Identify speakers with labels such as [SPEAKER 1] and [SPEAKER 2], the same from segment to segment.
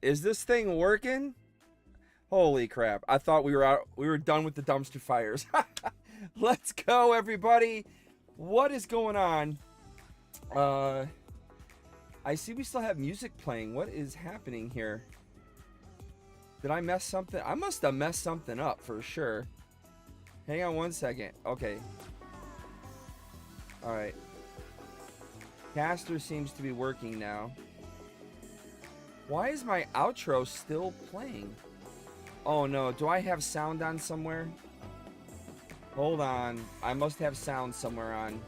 [SPEAKER 1] Is this thing working? Holy crap. I thought we were done with the dumpster fires. Let's go, everybody. What is going on? I see we still have music playing. What is happening here? Did I mess something? I must have messed something up for sure. Hang on one second. Okay. All right. Caster seems to be working now. Why is my outro still playing? Oh no, do I have sound on somewhere? Hold on. I must have sound somewhere on.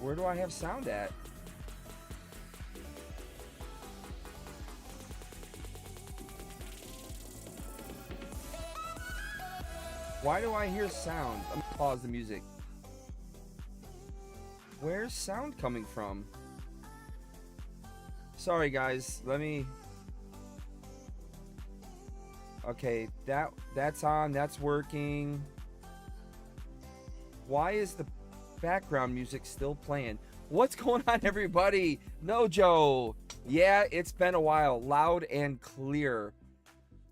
[SPEAKER 1] Where do I have sound at? Why do I hear sound? Let me pause the music. Where's sound coming from? Sorry guys, let me... Okay, that's on, that's working. Why is the background music still playing? What's going on, everybody? Nojo. Yeah, it's been a while. Loud and clear.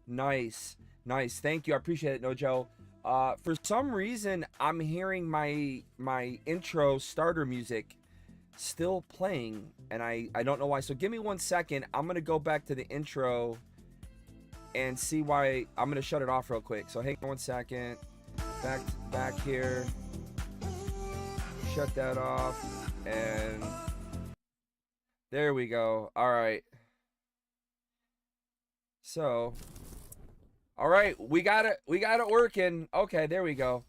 [SPEAKER 1] Nice. Nice. Thank you. I appreciate it, Nojo. For some reason, I'm hearing my intro starter music still playing, and I don't know why. So give me 1 second. I'm going to go back to the intro and see why. I'm going to shut it off real quick. So hang on 1 second. Back here. Shut that off, and there we go. All right. So, all right, we got it working. Okay, there we go.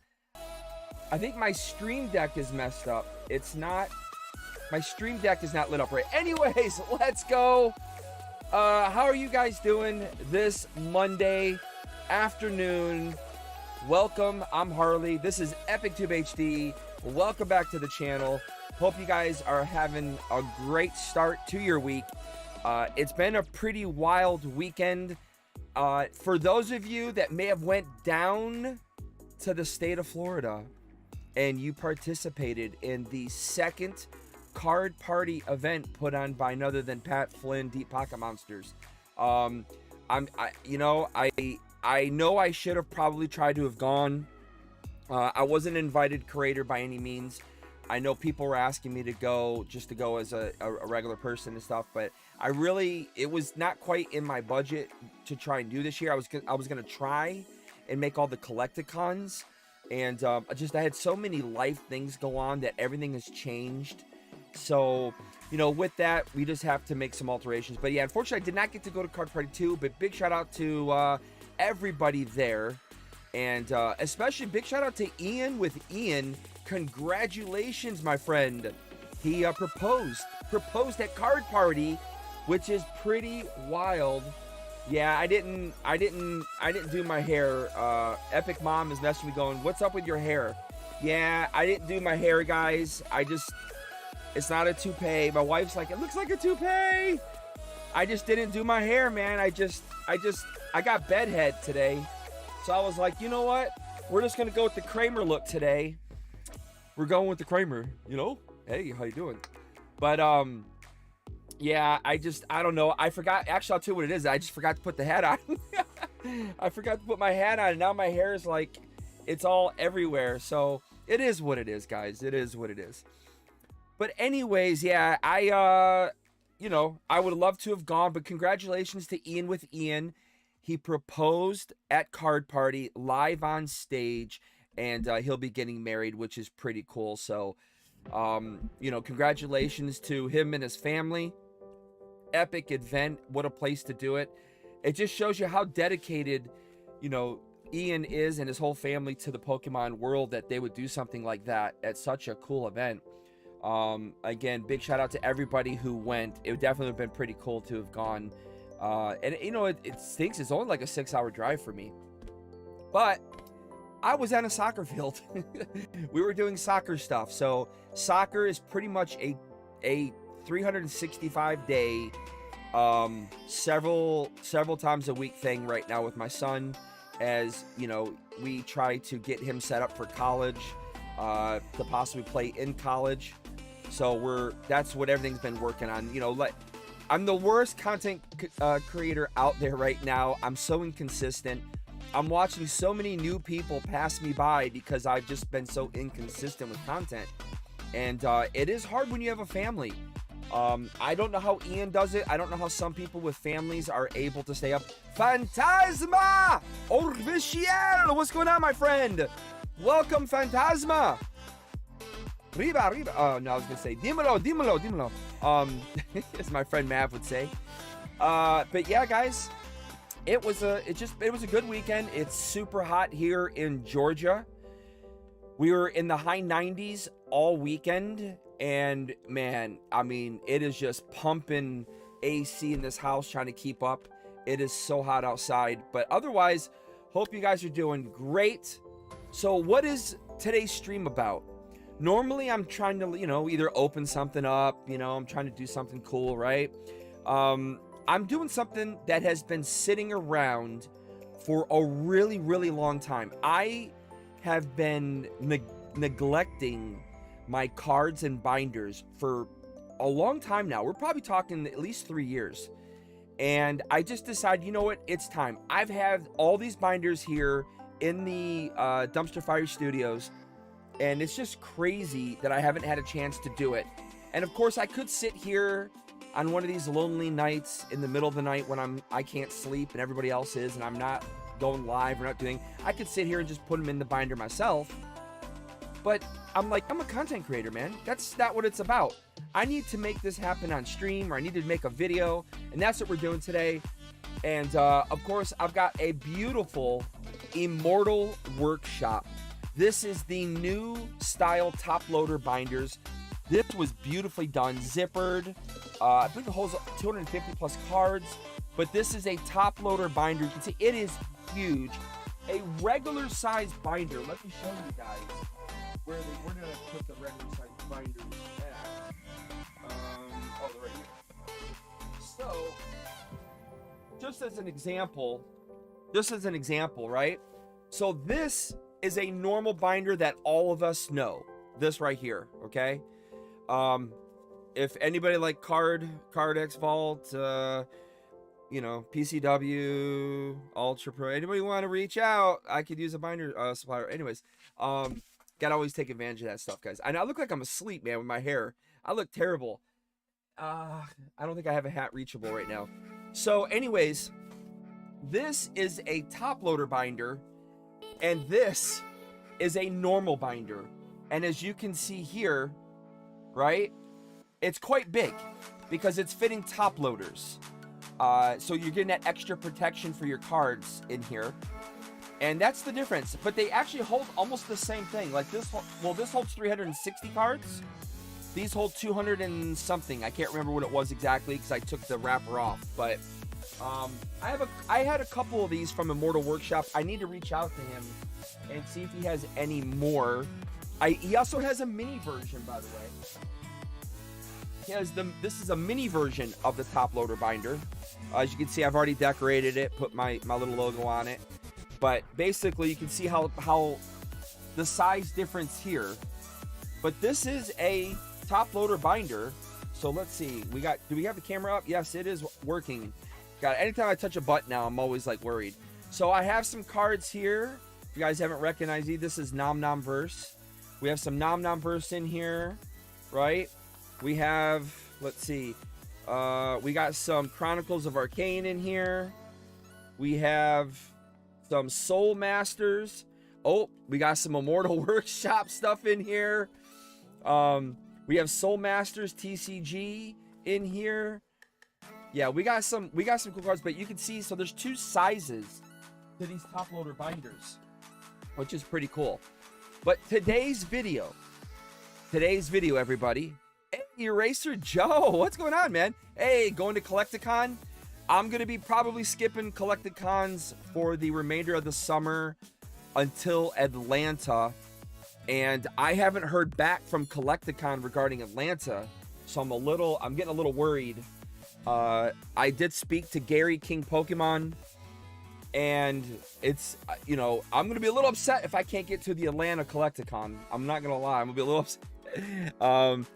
[SPEAKER 1] I think my stream deck is messed up. It's not. My stream deck is not lit up right. Anyways, let's go. How are you guys doing this Monday afternoon? Welcome. I'm Harley. This is EpicTube HD. Welcome back to the channel. Hope you guys are having a great start to your week. It's been a pretty wild weekend. For those of you that may have went down to the state of Florida and you participated in the second card party event put on by none other than Pat Flynn, Deep Pocket Monsters. I know I should have probably tried to have gone. I wasn't an invited curator by any means. I know people were asking me to go just to go as a regular person and stuff, but it was not quite in my budget to try and do this year. I was gonna try and make all the collecticons, and I had so many life things go on that everything has changed. So, with that, we just have to make some alterations. But yeah, unfortunately, I did not get to go to Card Party 2, but big shout out to everybody there. And especially big shout out to Ian with Ian. Congratulations, my friend. He proposed at Card Party, which is pretty wild. Yeah, I didn't do my hair. Epic Mom is messaging me going, "What's up with your hair?" Yeah, I didn't do my hair, guys. It's not a toupee. My wife's like, "It looks like a toupee." I just didn't do my hair, man. I got bedhead today. So I was like, you know what? We're just going to go with the Kramer look today. We're going with the Kramer, Hey, how you doing? But, yeah, I don't know. I forgot. Actually, I'll tell you what it is. I just forgot to put the hat on. I forgot to put my hat on, and now my hair is like, it's all everywhere. So it is what it is, guys. It is what it is. But anyways, yeah, I would love to have gone, but congratulations to Ian with Ian. He proposed at Card Party live on stage, and he'll be getting married, which is pretty cool. So, congratulations to him and his family. Epic event. What a place to do it. It just shows you how dedicated, Ian is and his whole family to the Pokemon world, that they would do something like that at such a cool event. Again, big shout out to everybody who went. It would definitely have been pretty cool to have gone. And it stinks. It's only like a 6-hour drive for me, but I was on a soccer field. We were doing soccer stuff. So soccer is pretty much a 365 day, several times a week thing right now with my son, as we try to get him set up for college, to possibly play in college. So that's what everything's been working on. I'm the worst content creator out there right now. I'm so inconsistent. I'm watching so many new people pass me by because I've just been so inconsistent with content. And it is hard when you have a family. I don't know how Ian does it. I don't know how some people with families are able to stay up. Phantasma! Orviciel! What's going on, my friend? Welcome, Phantasma! Riba. Oh, no, I was going to say, dímelo. As my friend Mav would say. But yeah, guys, it was a good weekend. It's super hot here in Georgia. We were in the high 90s all weekend, and man, I mean, it is just pumping AC in this house trying to keep up. It is so hot outside, but otherwise, hope you guys are doing great. So what is today's stream about? Normally, I'm trying to, either open something up, I'm trying to do something cool, right? I'm doing something that has been sitting around for a really, really long time. I have been neglecting my cards and binders for a long time now. We're probably talking at least 3 years. And I just decided, you know what? It's time. I've had all these binders here in the Dumpster Fire Studios, and it's just crazy that I haven't had a chance to do it. And of course, I could sit here on one of these lonely nights in the middle of the night when I can't sleep and everybody else is, and I'm not going live or not doing. I could sit here and just put them in the binder myself. But I'm like, I'm a content creator, man. That's not what it's about. I need to make this happen on stream, or I need to make a video, and that's what we're doing today. And of course, I've got a beautiful Immortal Workshop. This is the new style top loader binders. This was beautifully done, zippered. I believe it holds 250 plus cards, but this is a top loader binder. You can see it is huge. A regular size binder. Let me show you guys where we're gonna put the regular size binders at. Oh, they're right here. So, just as an example, right? So this is a normal binder that all of us know. This right here, okay? If anybody like Card X Vault, PCW, Ultra Pro, anybody want to reach out, I could use a binder supplier. Anyways, gotta always take advantage of that stuff, guys. I look like I'm asleep, man, with my hair. I look terrible. I don't think I have a hat reachable right now. So anyways, this is a top loader binder, and this is a normal binder. And as you can see here, right, it's quite big because it's fitting top loaders. So you're getting that extra protection for your cards in here. And that's the difference. But they actually hold almost the same thing. Like this, this holds 360 cards. These hold 200 and something. I can't remember what it was exactly because I took the wrapper off. But I had a couple of these from Immortal Workshop. I need to reach out to him and see if he has any more. He also has a mini version, by the way. This is a mini version of the top loader binder. As you can see, I've already decorated it, put my little logo on it. But basically, you can see how the size difference here. But this is a top loader binder. So let's see. Do we have the camera up? Yes, it is working. Anytime I touch a button now, I'm always like worried. So I have some cards here. If you guys haven't recognized these, this is Nom Nom Verse. We have some Nom Nom Verse in here, right? We have, let's see, we got some Chronicles of Arcane in here. We have some Soul Masters. Oh, we got some Immortal Workshop stuff in here. We have Soul Masters TCG in here. Yeah, we got some cool cards, but you can see, so there's two sizes to these top loader binders, which is pretty cool. But today's video, everybody. Hey, Eraser Joe, what's going on, man? Hey, going to Collecticon? I'm going to be probably skipping Collecticons for the remainder of the summer until Atlanta. And I haven't heard back from Collecticon regarding Atlanta, so I'm getting a little worried. I did speak to Gary King Pokemon, and it's, I'm going to be a little upset if I can't get to the Atlanta Collecticon. I'm not going to lie, I'm going to be a little upset.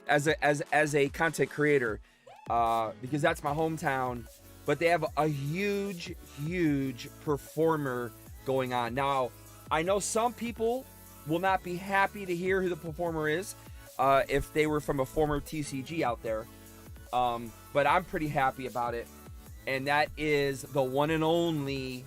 [SPEAKER 1] As a content creator, because that's my hometown. But they have a huge, huge performer going on. Now, I know some people will not be happy to hear who the performer is if they were from a former TCG out there. But I'm pretty happy about it. And that is the one and only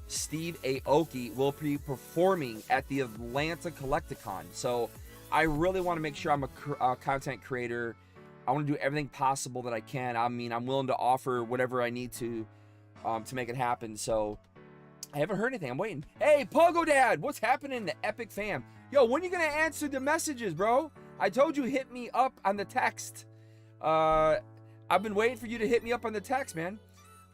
[SPEAKER 1] Steve Aoki will be performing at the Atlanta Collecticon. So I really want to make sure I'm a content creator. I want to do everything possible that I can. I mean, I'm willing to offer whatever I need to make it happen. So I haven't heard anything. I'm waiting. Hey, Pogo Dad, what's happening in the Epic fam? Yo, when are you going to answer the messages, bro? I told you hit me up on the text. I've been waiting for you to hit me up on the text, man.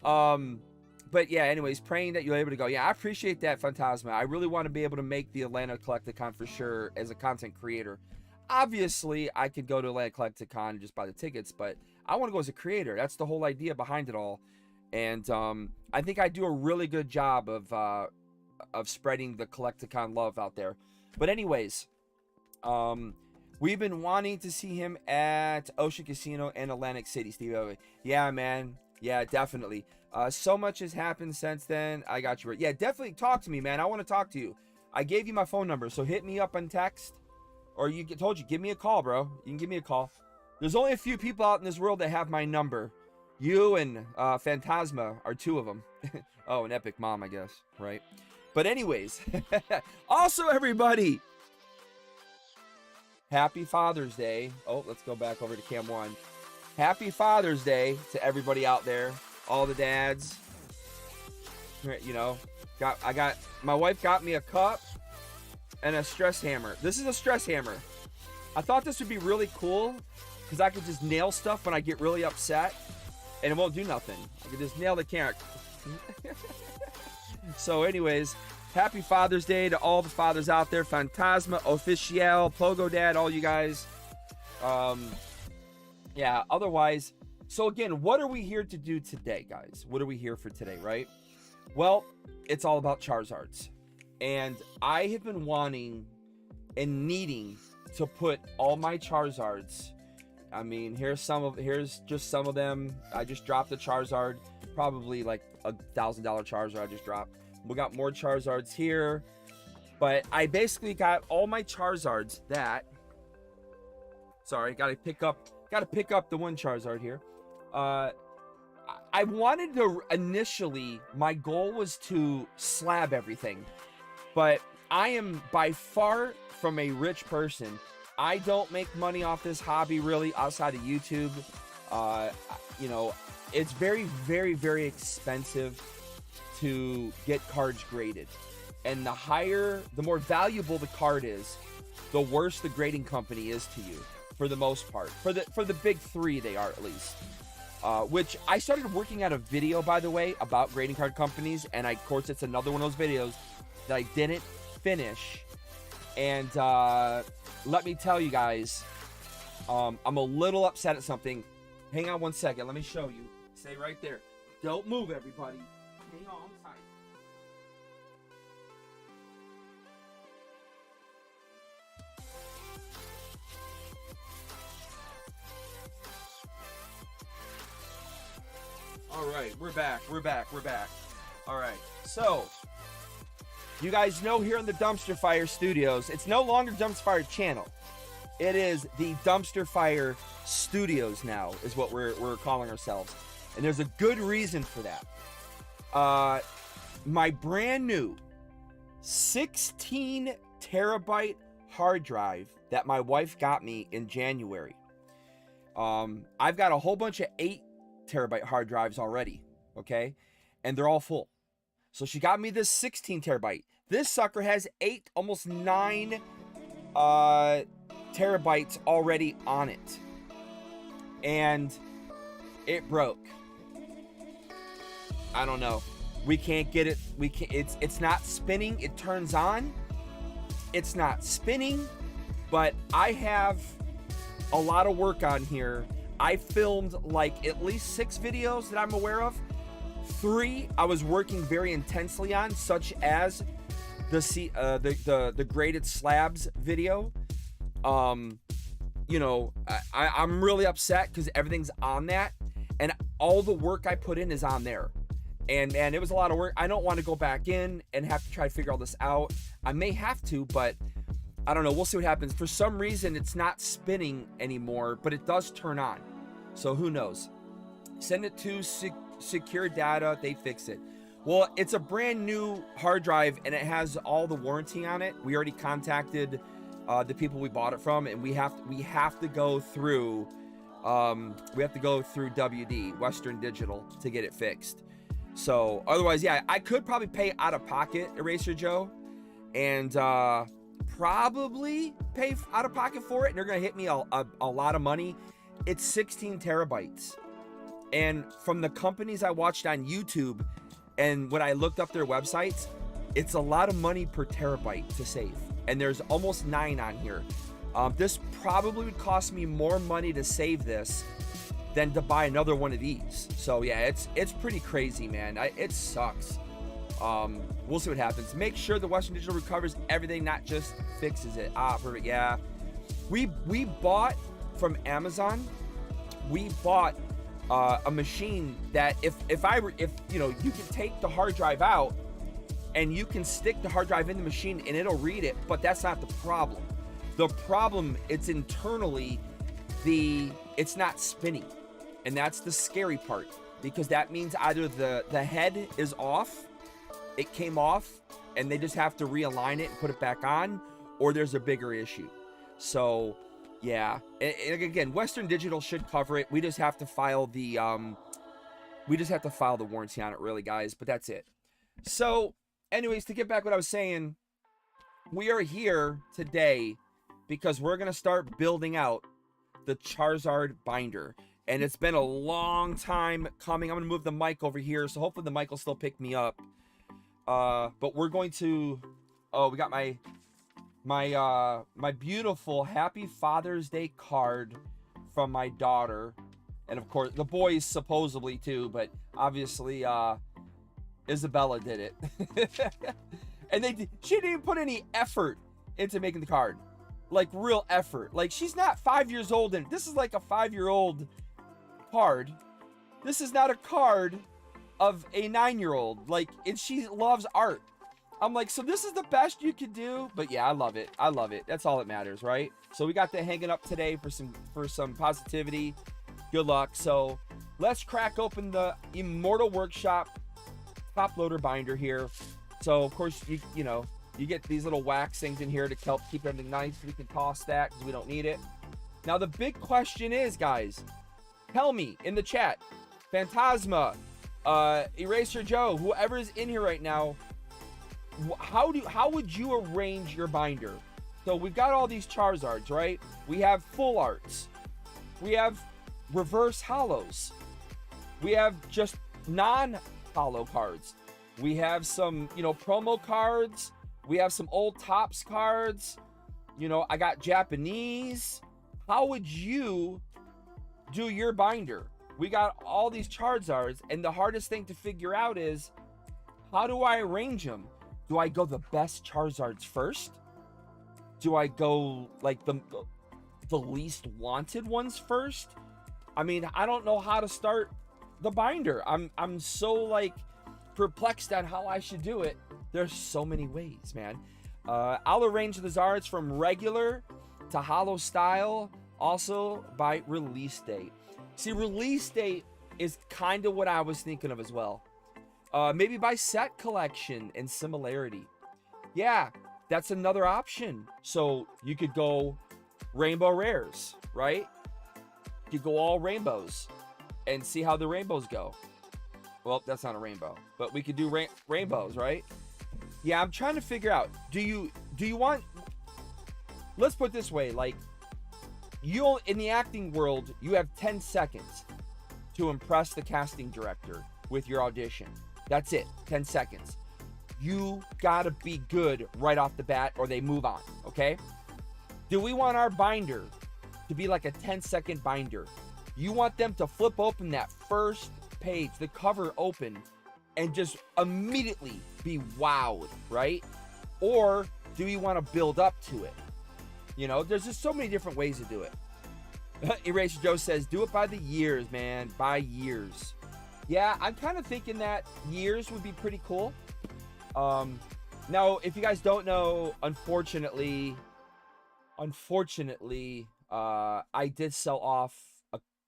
[SPEAKER 1] But yeah, anyways, praying that you're able to go. Yeah, I appreciate that, Phantasma. I really want to be able to make the Atlanta Collecticon for sure as a content creator. Obviously, I could go to Atlanta Collecticon and just buy the tickets, but I want to go as a creator. That's the whole idea behind it all. And I think I do a really good job of spreading the Collecticon love out there. But anyways, we've been wanting to see him at Ocean Casino in Atlantic City, Steve. Yeah, man. Yeah, definitely. So much has happened since then. I got you. Yeah, definitely talk to me, man. I want to talk to you. I gave you my phone number, so hit me up on text. Or told you, give me a call, bro. You can give me a call. There's only a few people out in this world that have my number. You and Phantasma are two of them. Oh, and Epic Mom, I guess, right? But anyways, also everybody, happy Father's Day. Oh, let's go back over to Cam 1. Happy Father's Day to everybody out there, all the dads. You know, my wife got me a cup and a stress hammer. This is a stress hammer. I thought this would be really cool because I could just nail stuff when I get really upset and it won't do nothing. I could just nail the camera. So anyways, happy Father's Day to all the fathers out there. Phantasma, Official, Pogo Dad, all you guys. Yeah, otherwise, so again, what are we here to do today, guys? What are we here for today, right? Well, it's all about Charizards. And I have been wanting and needing to put all my Charizards. I mean, here's just some of them. I just dropped a Charizard, probably like $1,000 Charizard I just dropped. We got more Charizards here, but I basically got all my Charizards that. Sorry, gotta pick up the one Charizard here. I wanted to initially. My goal was to slab everything. But I am by far from a rich person. I don't make money off this hobby really outside of YouTube. You know, it's very, very, very expensive to get cards graded. And the more valuable the card is, the worse the grading company is to you, for the most part. For the big three, they are at least. Which I started working at a video, by the way, about grading card companies. And of course, it's another one of those videos that I didn't finish. And let me tell you guys, I'm a little upset at something. Hang on one second. Let me show you. Stay right there. Don't move, everybody. Hang on tight. All right, we're back. All right, so you guys know here in the Dumpster Fire Studios, it's no longer Dumpster Fire Channel. It is the Dumpster Fire Studios now, is what we're calling ourselves. And there's a good reason for that. My brand new 16 terabyte hard drive that my wife got me in January. I've got a whole bunch of 8 terabyte hard drives already, okay? And they're all full. So she got me this 16 terabyte. This sucker has 8, almost 9 terabytes already on it. And it broke. I don't know. We can't get it. It's not spinning. It turns on. It's not spinning. But I have a lot of work on here. I filmed like at least 6 videos that I'm aware of. 3 I was working very intensely on, such as the graded slabs video. You know, I'm really upset because everything's on that, and all the work I put in is on there. And man, it was a lot of work. I don't want to go back in and have to try to figure all this out. I may have to, but I don't know. We'll see what happens. For some reason, it's not spinning anymore, but it does turn on. So who knows? Send it to secure data. They fix it. Well, it's a brand new hard drive and it has all the warranty on it. We already contacted the people we bought it from, and we have to go through WD, Western Digital, to get it fixed. So otherwise, yeah, I could probably pay out of pocket, Eraser Joe, and probably pay out of pocket for it. And they're gonna hit me a lot of money. It's 16 terabytes, and from the companies I watched on YouTube, and when I looked up their websites, it's a lot of money per terabyte to save. And there's almost 9 on here. This probably would cost me more money to save this than to buy another one of these. So yeah, it's pretty crazy, man. It sucks. We'll see what happens. Make sure the Western Digital recovers everything, not just fixes it. Perfect. Yeah, we bought from Amazon. We bought a machine that if you know, you can take the hard drive out and you can stick the hard drive in the machine and it'll read it, but that's not the problem. The problem, it's internally, it's not spinning. And that's the scary part, because that means either the head is off, it came off, and they just have to realign it and put it back on, or there's a bigger issue. So yeah, and again, Western Digital should cover it. We just have to file the warranty on it, really, guys, but that's it. So anyways, to get back what I was saying, we are here today because we're going to start building out the Charizard binder. And it's been a long time coming. I'm going to move the mic over here, so hopefully the mic will still pick me up. But we're going to... Oh, we got my beautiful Happy Father's Day card from my daughter. And of course, the boys supposedly too, but obviously Isabella did it. And she didn't even put any effort into making the card. Like real effort. Like, she's not 5 years old, and this is like a 5-year-old card. This is not a card of a 9-year-old. Like, and she loves art. I'm like, so this is the best you could do? But yeah, I love it. I love it. That's all that matters, right? So we got that hanging up today for some positivity. Good luck. So let's crack open the Immortal Workshop top loader binder here. So of course, you know, you get these little wax things in here to help keep everything nice. We can toss that because we don't need it. Now the big question is, guys, tell me in the chat, Phantasma, Eraser Joe, whoever is in here right now, how would you arrange your binder? So we've got all these Charizards, right? We have full arts. We have reverse hollows. We have just non-hollow cards. We have some, you know, promo cards. We have some old Topps cards. You know, I got Japanese. How would you do your binder? We got all these Charizards, and the hardest thing to figure out is, how do I arrange them? Do I go the best Charizards first? Do I go like the least wanted ones first? I mean, I don't know how to start the binder. I'm so like perplexed on how I should do it. There's so many ways, man. I'll arrange the Zards from regular to hollow style, also by release date. See, release date is kind of what I was thinking of as well. Maybe by set collection and similarity. Yeah, that's another option. So you could go rainbow rares, right? You could go all rainbows and see how the rainbows go. Well, that's not a rainbow, but we could do rainbows, right? Yeah, I'm trying to figure out, do you want, let's put it this way, like, you in the acting world, you have 10 seconds to impress the casting director with your audition. That's it, 10 seconds. You gotta be good right off the bat or they move on, okay? Do we want our binder to be like a 10-second binder? You want them to flip open that first page, the cover open, and just immediately be wowed, right? Or do you want to build up to it? You know, there's just so many different ways to do it. Eraser Joe says, do it by the years, man. By years. Yeah, I'm kind of thinking that years would be pretty cool. Now, if you guys don't know, unfortunately, I did sell off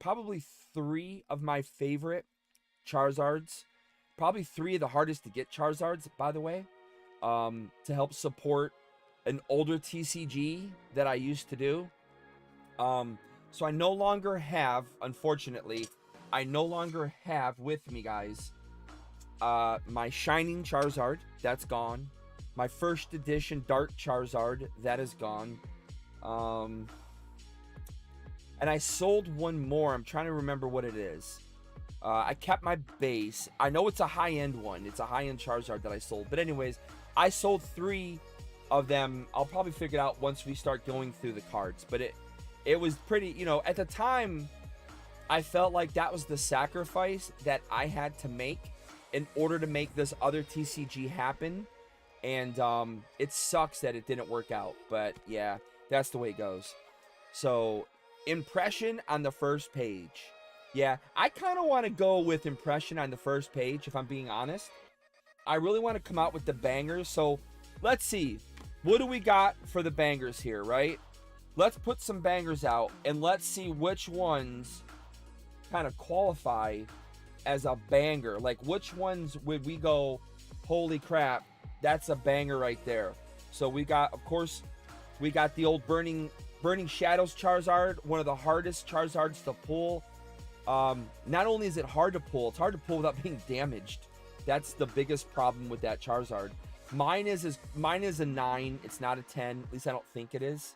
[SPEAKER 1] probably 3 of my favorite Charizards. Probably 3 of the hardest to get Charizards, by the way, to help support an older TCG that I used to do. So I no longer have, unfortunately, with me, guys, my Shining Charizard. That's gone. My first edition Dark Charizard. That is gone. And I sold one more. I'm trying to remember what it is. I kept my base. I know it's a high-end one. It's a high-end Charizard that I sold. But anyways, I sold 3 of them. I'll probably figure it out once we start going through the cards. But it was pretty, you know, at the time, I felt like that was the sacrifice that I had to make in order to make this other TCG happen. And it sucks that it didn't work out. But yeah, that's the way it goes. So, impression on the first page. Yeah, I kind of want to go with impression on the first page, if I'm being honest. I really want to come out with the bangers. So, let's see. What do we got for the bangers here, right? Let's put some bangers out, and let's see which ones kind of qualify as a banger. Like, which ones would we go, holy crap, that's a banger right there. So, we got, of course, we got the old Burning Shadows Charizard, one of the hardest Charizards to pull. Not only is it hard to pull, it's hard to pull without being damaged. That's the biggest problem with that Charizard. Mine is a 9. It's not a 10. At least I don't think it is.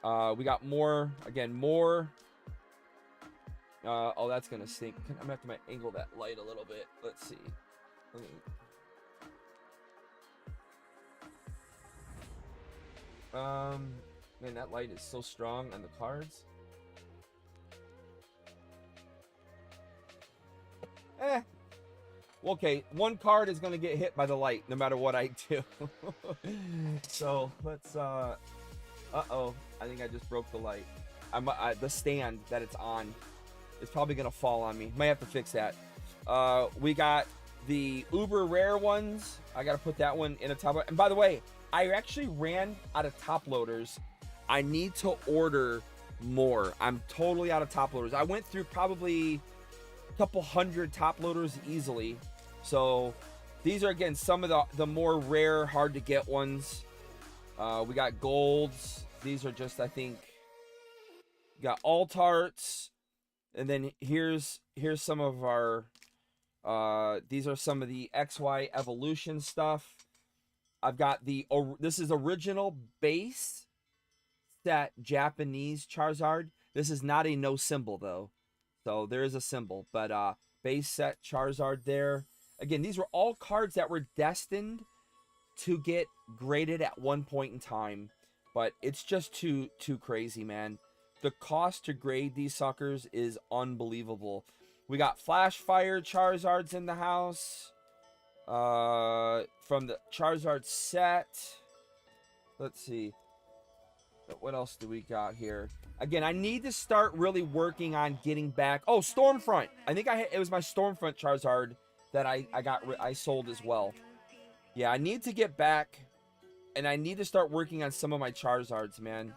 [SPEAKER 1] We got more. Again, more. Oh, that's gonna stink. I'm gonna have to angle that light a little bit. Let's see. Man, that light is so strong on the cards. Okay, one card is gonna get hit by the light no matter what I do. So let's uh-oh, I think I just broke the light. The stand that it's on is probably gonna fall on me. Might have to fix that. We got the uber rare ones. I gotta put that one in a top. And by the way, I actually ran out of top loaders. I need to order more. I'm totally out of top loaders. I went through probably a couple hundred top loaders easily. So these are, again, some of the more rare, hard to get ones. We got golds. These are just, I think, got Altarts. And then here's some of our, these are some of the XY evolution stuff. I've got this is original base set Japanese Charizard. This is not a no symbol though. So there is a symbol, but base set Charizard there. Again, these were all cards that were destined to get graded at one point in time, but it's just too crazy, man. The cost to grade these suckers is unbelievable. We got Flash Fire Charizards in the house. From the Charizard set. Let's see. What else do we got here? Again, I need to start really working on getting back. Oh, Stormfront. I think it was my Stormfront Charizard that I sold as well. Yeah, I need to get back, and I need to start working on some of my Charizards, man.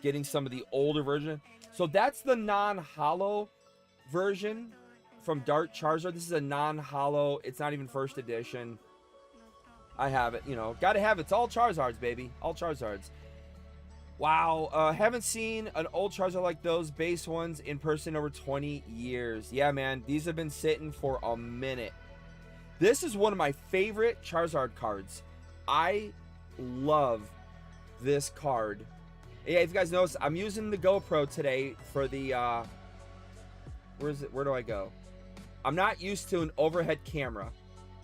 [SPEAKER 1] Getting some of the older version. So that's the non-holo version from Dark Charizard. This is a non-holo. It's not even first edition. I have it, you know. Gotta have it. It's all Charizards, baby. All Charizards. Wow. Haven't seen an old Charizard like those base ones in person over 20 years. Yeah, man. These have been sitting for a minute. This is one of my favorite Charizard cards. I love this card. Yeah, if you guys notice, I'm using the GoPro today for the, where is it? Where do I go? I'm not used to an overhead camera,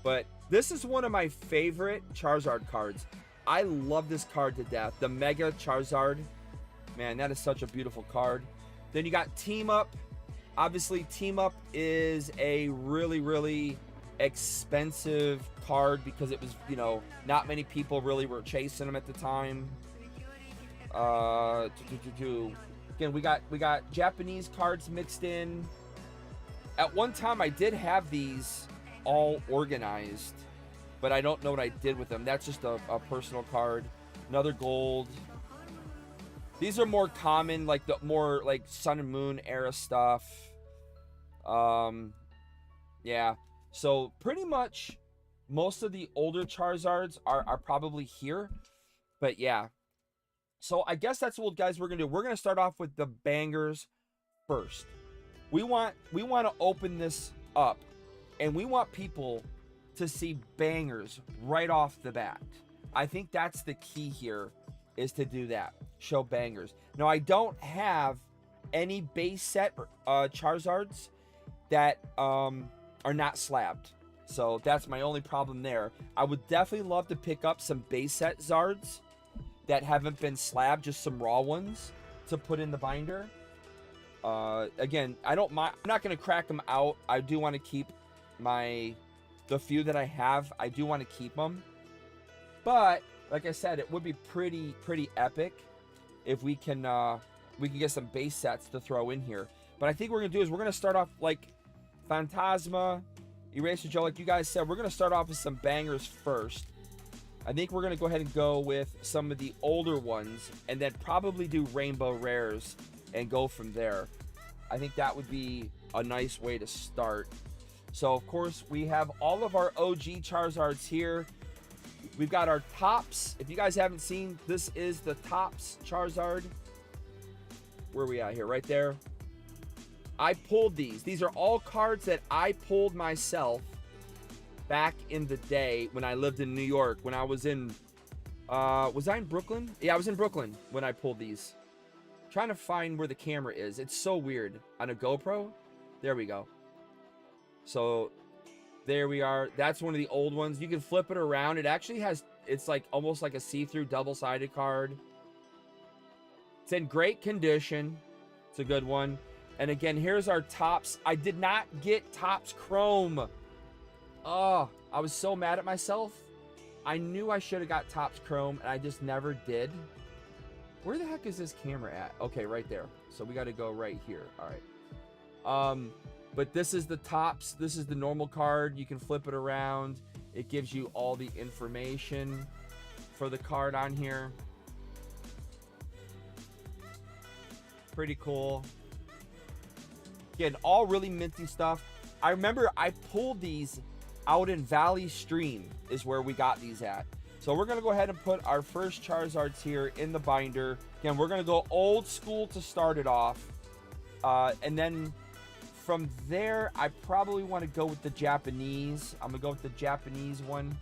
[SPEAKER 1] but this is one of my favorite Charizard cards. I love this card to death. The Mega Charizard. Man, that is such a beautiful card. Then you got Team Up. Obviously, Team Up is a really, really expensive card because it was, you know, not many people really were chasing them at the time. Again, we got Japanese cards mixed in. At one time, I did have these all organized, but I don't know what I did with them. That's just a personal card. Another gold. These are more common, like the more like Sun and Moon era stuff. Yeah. So pretty much most of the older Charizards are probably here. But yeah. So I guess that's what, guys, we're gonna do. We're gonna start off with the bangers first. We want to open this up, and we want people to see bangers right off the bat. I think that's the key here, is to do that. Show bangers. Now, I don't have any base set Charizards that are not slabbed. So that's my only problem there. I would definitely love to pick up some base set Zards that haven't been slabbed, just some raw ones to put in the binder. Again, I don't mind. I'm not going to crack them out. I do want to keep the few that I have. I do want to keep them. But like I said, it would be pretty epic if we can get some base sets to throw in here. But I think what we're gonna do is we're gonna start off like Phantasma, Eraser Joe, like you guys said. We're gonna start off with some bangers first. I think we're gonna go ahead and go with some of the older ones, and then probably do Rainbow Rares and go from there. I think that would be a nice way to start. So of course we have all of our OG Charizards here. We've got our tops. If you guys haven't seen, this is the tops Charizard. Where are we at here? Right there. I pulled these. These are all cards that I pulled myself back in the day when I lived in New York. When I was in, was I in Brooklyn? Yeah, I was in Brooklyn when I pulled these. I'm trying to find where the camera is. It's so weird. On a GoPro. There we go. So there we are. That's one of the old ones. You can flip it around. It actually has, it's like almost like a see-through double-sided card. It's in great condition. It's a good one. And again, here's our tops. I did not get tops chrome. Oh, I was so mad at myself. I knew I should have got tops chrome, and I just never did. Where the heck is this camera at? Okay, right there. So we got to go right here. All right. But this is the tops. This is the normal card. You can flip it around. It gives you all the information for the card on here. Pretty cool. Again, all really minty stuff. I remember I pulled these out in Valley Stream is where we got these at. So we're going to go ahead and put our first Charizards here in the binder. Again, we're going to go old school to start it off. And then from there, I probably want to go with the Japanese. I'm going to go with the Japanese one.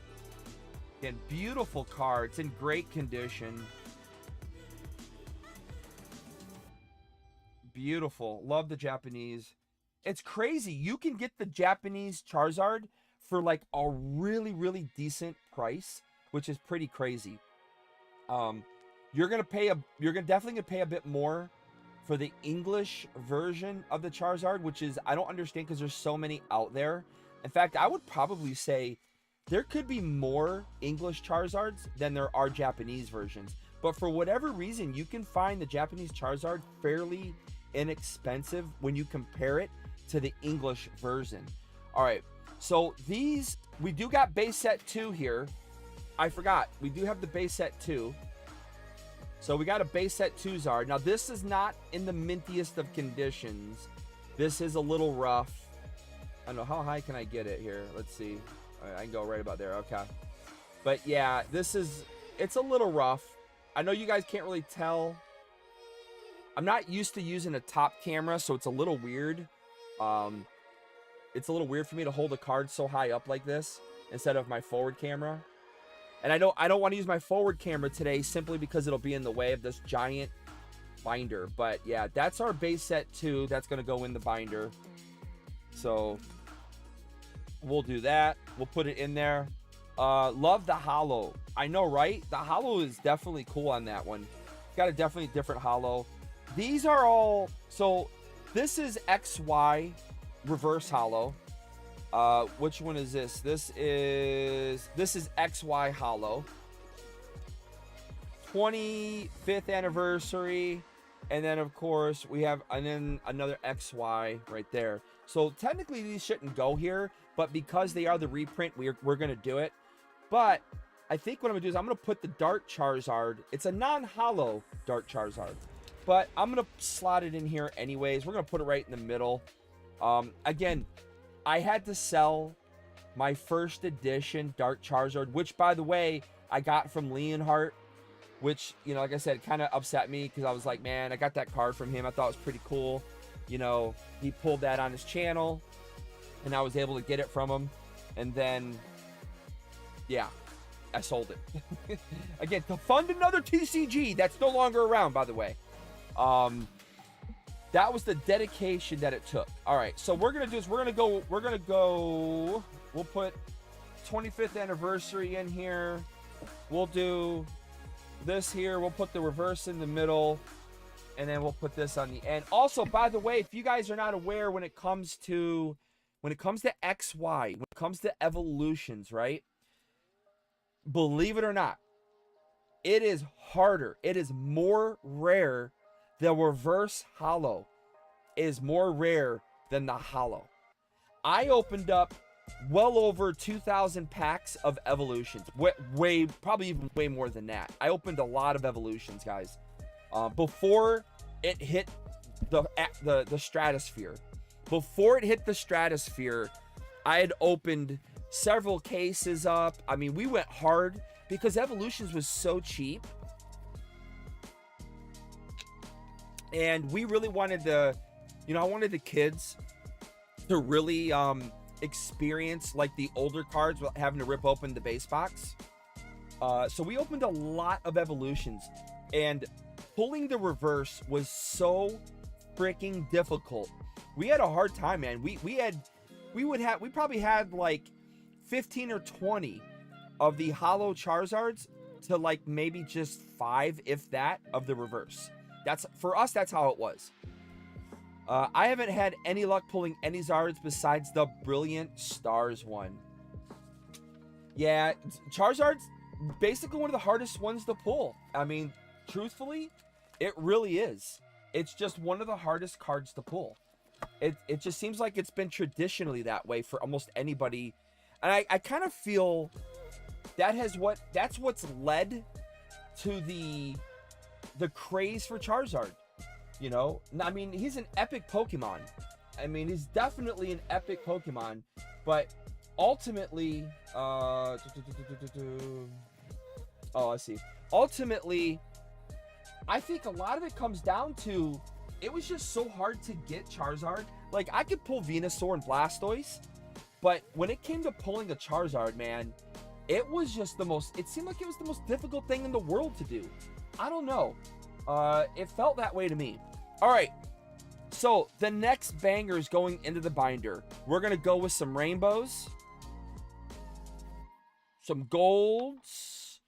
[SPEAKER 1] Again, beautiful card. It's in great condition. Beautiful. Love the Japanese. It's crazy. You can get the Japanese Charizard for like a really decent price, which is pretty crazy. You're definitely gonna pay a bit more for the English version of the Charizard, which is, I don't understand because there's so many out there. In fact, I would probably say there could be more English Charizards than there are Japanese versions. But for whatever reason, you can find the Japanese Charizard fairly inexpensive when you compare it to the English version. All right, so these, we do got base set 2 here. I forgot, we do have the base set 2. So we got a base set 2 Zard. Now this is not in the mintiest of conditions. This is a little rough. I don't know, how high can I get it here? Let's see. All right, I can go right about there. Okay. But yeah, it's a little rough. I know you guys can't really tell. I'm not used to using a top camera, so it's a little weird. It's a little weird for me to hold a card so high up like this instead of my forward camera. And I don't want to use my forward camera today simply because it'll be in the way of this giant binder. But yeah, that's our base set 2. That's going to go in the binder. So we'll do that. We'll put it in there. Love the holo. I know, right? The holo is definitely cool on that one. Got a definitely different holo. These are all, so this is XY reverse holo. Which one is this? This is XY holo. 25th anniversary. And then, of course, we have and then another XY right there. So technically these shouldn't go here, but because they are the reprint, we're going to do it. But I think what I'm going to do is I'm going to put the Dark Charizard. It's a non-hollow Dark Charizard. But I'm going to slot it in here anyways. We're going to put it right in the middle. Again, I had to sell my first edition Dark Charizard, which, by the way, I got from Leonhardt, which, you know, like I said, kind of upset me because I was like, man, I got that card from him. I thought it was pretty cool. You know, he pulled that on his channel, and I was able to get it from him. And then, yeah, I sold it. Again, to fund another TCG that's no longer around, by the way. That was the dedication that it took. All right, so we're gonna do is we'll put 25th anniversary in here. We'll do this here. We'll put the reverse in the middle, and then we'll put this on the end. Also, by the way, if you guys are not aware, when it comes to XY, when it comes to evolutions, right? Believe it or not, it is harder. It is more rare. The reverse hollow is more rare than the hollow. I opened up well over 2,000 packs of evolutions. Probably even way more than that. I opened a lot of evolutions, guys. Before it hit the stratosphere. Before it hit the stratosphere, I had opened several cases up. I mean, we went hard because evolutions was so cheap. And we really wanted I wanted the kids to really experience like the older cards without having to rip open the base box. So we opened a lot of evolutions, and pulling the reverse was so freaking difficult. We had a hard time, man. We probably had like 15 or 20 of the hollow Charizards to like maybe just 5, if that, of the reverse. For us, that's how it was. I haven't had any luck pulling any Zards besides the Brilliant Stars one. Yeah, Charizard's basically one of the hardest ones to pull. I mean, truthfully, it really is. It's just one of the hardest cards to pull. It just seems like it's been traditionally that way for almost anybody. And I kind of feel that's what's led to the craze for Charizard. You know, I mean, he's an epic Pokemon. I mean, he's definitely an epic Pokemon, but ultimately, I see. Ultimately, I think a lot of it comes down to it was just so hard to get Charizard. Like, I could pull Venusaur and Blastoise, but when it came to pulling a Charizard, man, it was just it seemed like it was the most difficult thing in the world to do. I don't know. It felt that way to me. All right, so the next banger is going into the binder. We're going to go with some rainbows, some golds.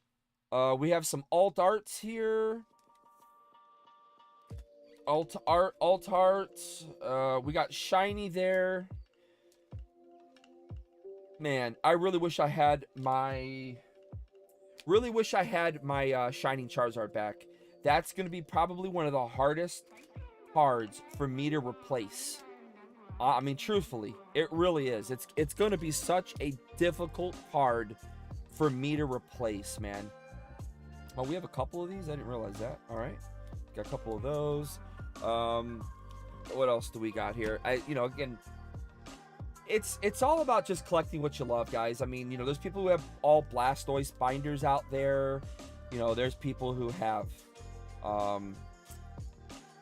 [SPEAKER 1] We have some alt arts here. Alt arts. We got shiny there. Man, I really wish I had my Shining Charizard back. That's going to be probably one of the hardest cards for me to replace. I mean, truthfully, it really is. It's going to be such a difficult card for me to replace, man. Oh, we have a couple of these? I didn't realize that. All right. Got a couple of those. What else do we got here? Again, it's all about just collecting what you love, guys. I mean, there's people who have all Blastoise binders out there. There's people who have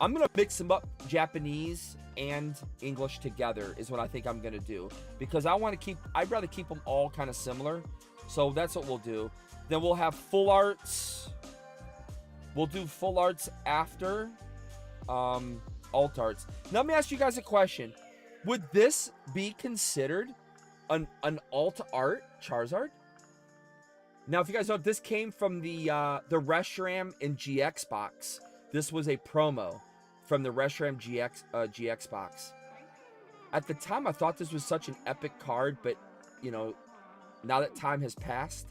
[SPEAKER 1] I'm gonna mix them up, Japanese and English together is what I think I'm gonna do, because I'd rather keep them all kind of similar. So that's what we'll do. Then we'll have full arts. We'll do full arts after alt arts. Now let me ask you guys a question. Would this be considered an alt art Charizard? Now, if you guys know, this came from the Reshiram and GX box. This was a promo from the Reshiram GX box. At the time, I thought this was such an epic card, but, now that time has passed,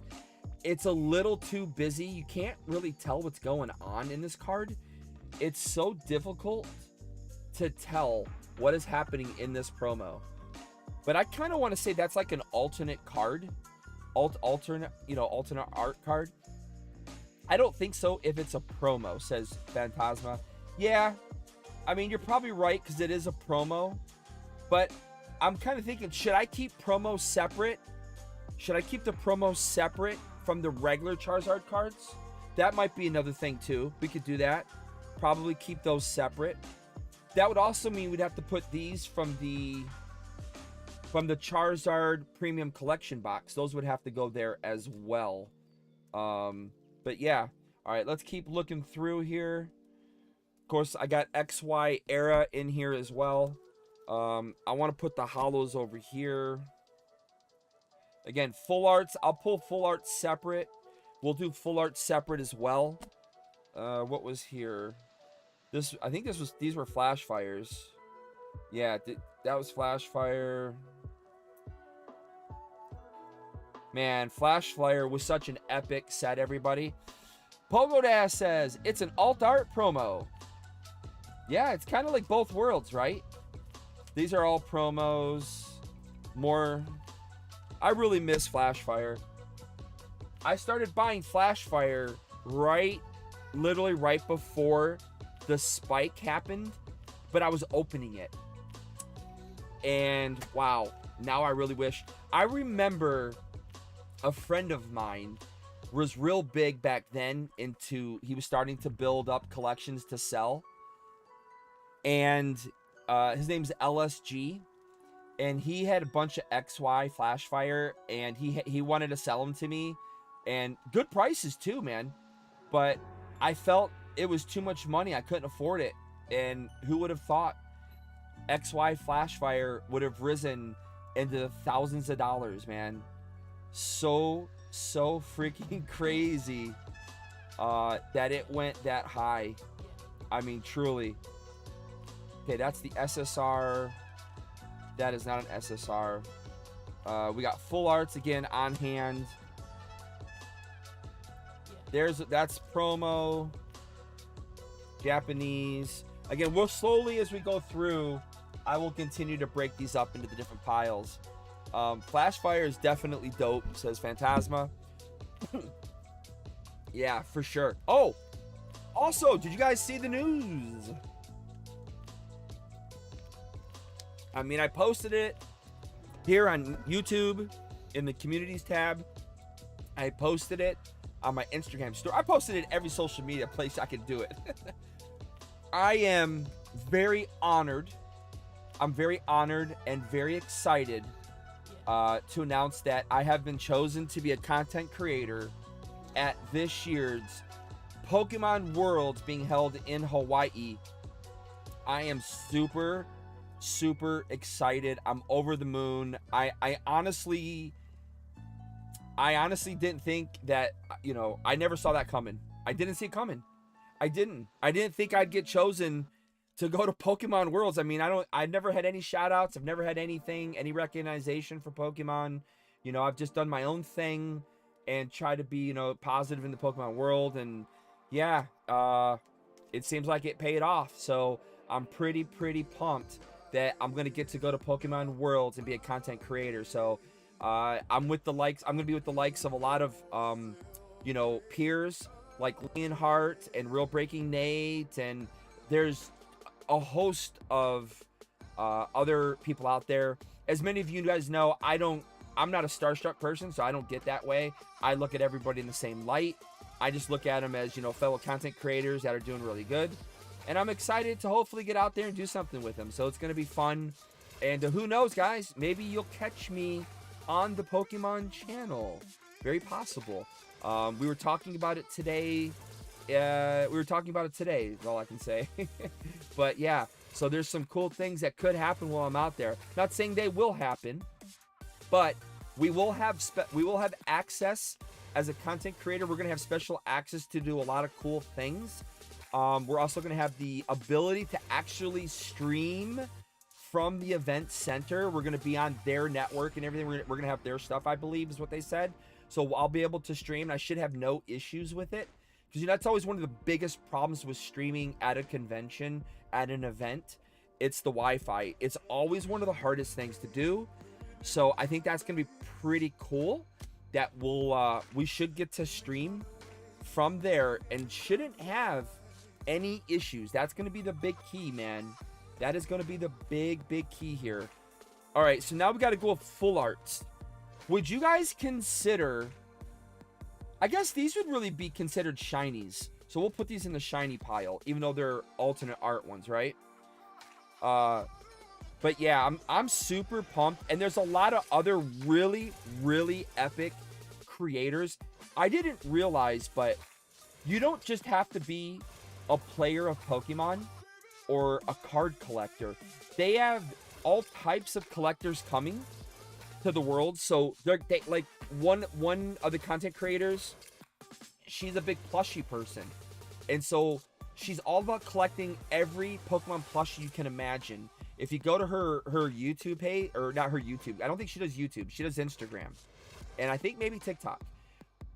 [SPEAKER 1] it's a little too busy. You can't really tell what's going on in this card. it's so difficult to tell what is happening in this promo. But I kind of want to say that's like an alternate card. Alternate art card. I don't think so if it's a promo, says Phantasma. Yeah, I mean, you're probably right because it is a promo. But I'm kind of thinking, should I keep promo separate? Should I keep the promo separate from the regular Charizard cards? That might be another thing too. We could do that. Probably keep those separate. That would also mean we'd have to put these from the Charizard Premium Collection box. Those would have to go there as well. But yeah. All right, let's keep looking through here. Of course, I got XY Era in here as well. I want to put the holos over here. Again, full arts. I'll pull full art separate. We'll do full art separate as well. What was here? I think these were flash fires. Yeah, that was flash fire. Man, Flash Flyer was such an epic set, everybody. Pogo Dash says, it's an alt art promo. Yeah, it's kind of like both worlds, right? These are all promos. More. I really miss Flash Fire. I started buying Flash Fire literally right before the spike happened, but I was opening it. And wow, now I really wish. I remember a friend of mine was real big back then he was starting to build up collections to sell. And his name's LSG. And he had a bunch of XY Flash Fire, and he wanted to sell them to me. And good prices too, man. But I felt it was too much money. I couldn't afford it. And who would have thought XY Flash Fire would have risen into the thousands of dollars, man. So freaking crazy that it went that high. I mean, truly. Okay, that's the SSR. That is not an SSR. We got full arts again on hand. That's promo. Japanese. Again, we'll slowly, as we go through, I will continue to break these up into the different piles. Flash Fire is definitely dope, says Phantasma. Yeah, for sure. Oh, also, did you guys see the news? I mean, I posted it here on YouTube in the communities tab. I posted it on my Instagram store. I posted it every social media place I could do it. I am very honored. I'm very honored and very excited to announce that I have been chosen to be a content creator at this year's Pokemon Worlds being held in Hawaii. I am super excited. I'm over the moon. I honestly didn't think that, I never saw that coming. I didn't see it coming. I didn't think I'd get chosen to go to Pokemon Worlds. I mean, I've never had any shout outs. I've never had any recognition for Pokemon. I've just done my own thing and try to be, positive in the Pokemon world. And yeah, it seems like it paid off. So I'm pretty pumped that I'm going to get to go to Pokemon Worlds and be a content creator. So I'm going to be with the likes of a lot of, peers like Leonhardt and Real Breaking Nate. And there's a host of other people out there. As many of you guys know, I'm not a starstruck person, so I don't get that way. I look at everybody in the same light. I just look at them as, fellow content creators that are doing really good. And I'm excited to hopefully get out there and do something with them. So it's going to be fun. And who knows, guys? Maybe you'll catch me on the Pokemon channel. Very possible. We were talking about it today. Is all I can say. But yeah, so there's some cool things that could happen while I'm out there. Not saying they will happen, but we will have access as a content creator. We're going to have special access to do a lot of cool things. We're also going to have the ability to actually stream from the event center. We're going to be on their network and everything. We're going to have their stuff, I believe is what they said. So I'll be able to stream. And I should have no issues with it because that's always one of the biggest problems with streaming at a convention, at an event. It's the Wi-Fi. It's always one of the hardest things to do. So I think that's gonna be pretty cool. That we should get to stream from there and shouldn't have any issues. That's gonna be the big key, man. That is gonna be the big key here. All right, so now we got to go with full arts. Would you guys consider, I guess these would really be considered shinies. So we'll put these in the shiny pile, even though they're alternate art ones, right? But yeah, I'm super pumped. And there's a lot of other really epic creators. I didn't realize, but you don't just have to be a player of Pokemon or a card collector. They have all types of collectors coming to the world. So they like one of the content creators, she's a big plushie person, and so she's all about collecting every Pokemon plushie you can imagine. If you go to her YouTube page, or not her YouTube, I don't think she does YouTube, she does Instagram, and I think maybe TikTok,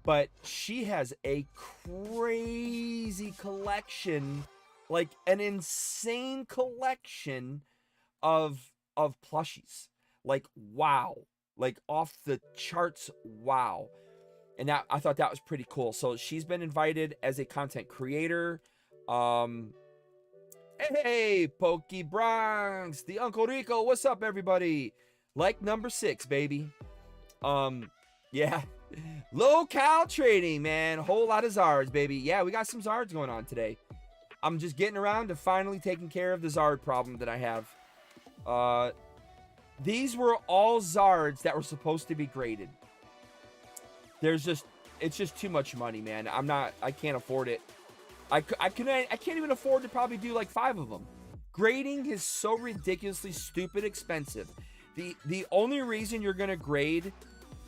[SPEAKER 1] but she has a crazy collection, like an insane collection of plushies. Like, wow, like off the charts, wow. And that, I thought that was pretty cool. So she's been invited as a content creator. Hey, Pokey Bronx, the Uncle Rico, what's up, everybody? Like number 6, baby. Yeah, low-cal trading, man. Whole lot of Zards, baby. Yeah, we got some Zards going on today. I'm just getting around to finally taking care of the Zard problem that I have. These were all Zards that were supposed to be graded. It's just too much money, man. I can't afford it. I can't even afford to probably do like 5 of them. Grading is so ridiculously stupid expensive. The only reason you're gonna grade,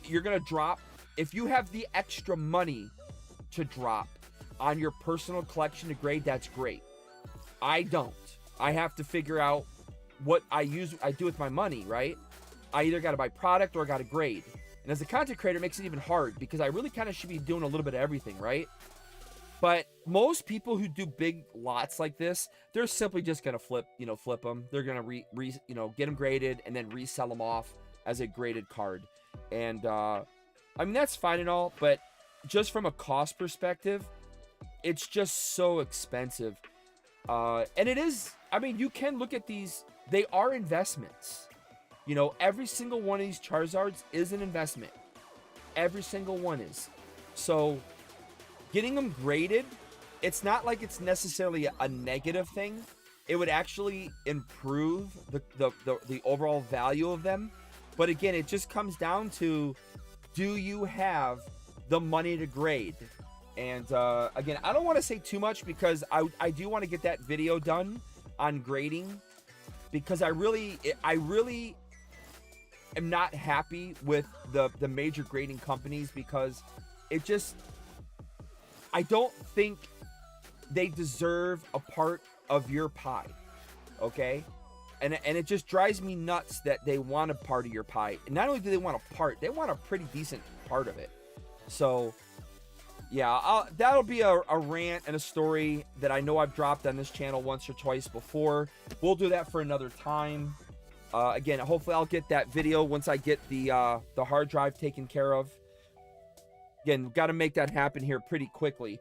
[SPEAKER 1] you're gonna drop, if you have the extra money to drop on your personal collection to grade, that's great. I don't. I have to figure out what I do with my money, right? I either got to buy product or I got to grade. And as a content creator, it makes it even hard because I really kind of should be doing a little bit of everything, right? But most people who do big lots like this, they're simply just going to flip them. They're going to get them graded and then resell them off as a graded card. And I mean, that's fine and all, but just from a cost perspective, it's just so expensive. And it is, I mean, you can look at these, they are investments. You know, every single one of these Charizards is an investment. Every single one is. So getting them graded, it's not like it's necessarily a negative thing. It would actually improve the overall value of them. But again, it just comes down to, do you have the money to grade? And again, I don't want to say too much because I do want to get that video done on grading, because I really am not happy with the major grading companies, because it just, I don't think they deserve a part of your pie, okay? And it just drives me nuts that they want a part of your pie. And not only do they want a part, they want a pretty decent part of it. So yeah, that'll be a rant and a story that I know I've dropped on this channel once or twice before. We'll do that for another time. Again, hopefully I'll get that video once I get the hard drive taken care of. Again, we've got to make that happen here pretty quickly.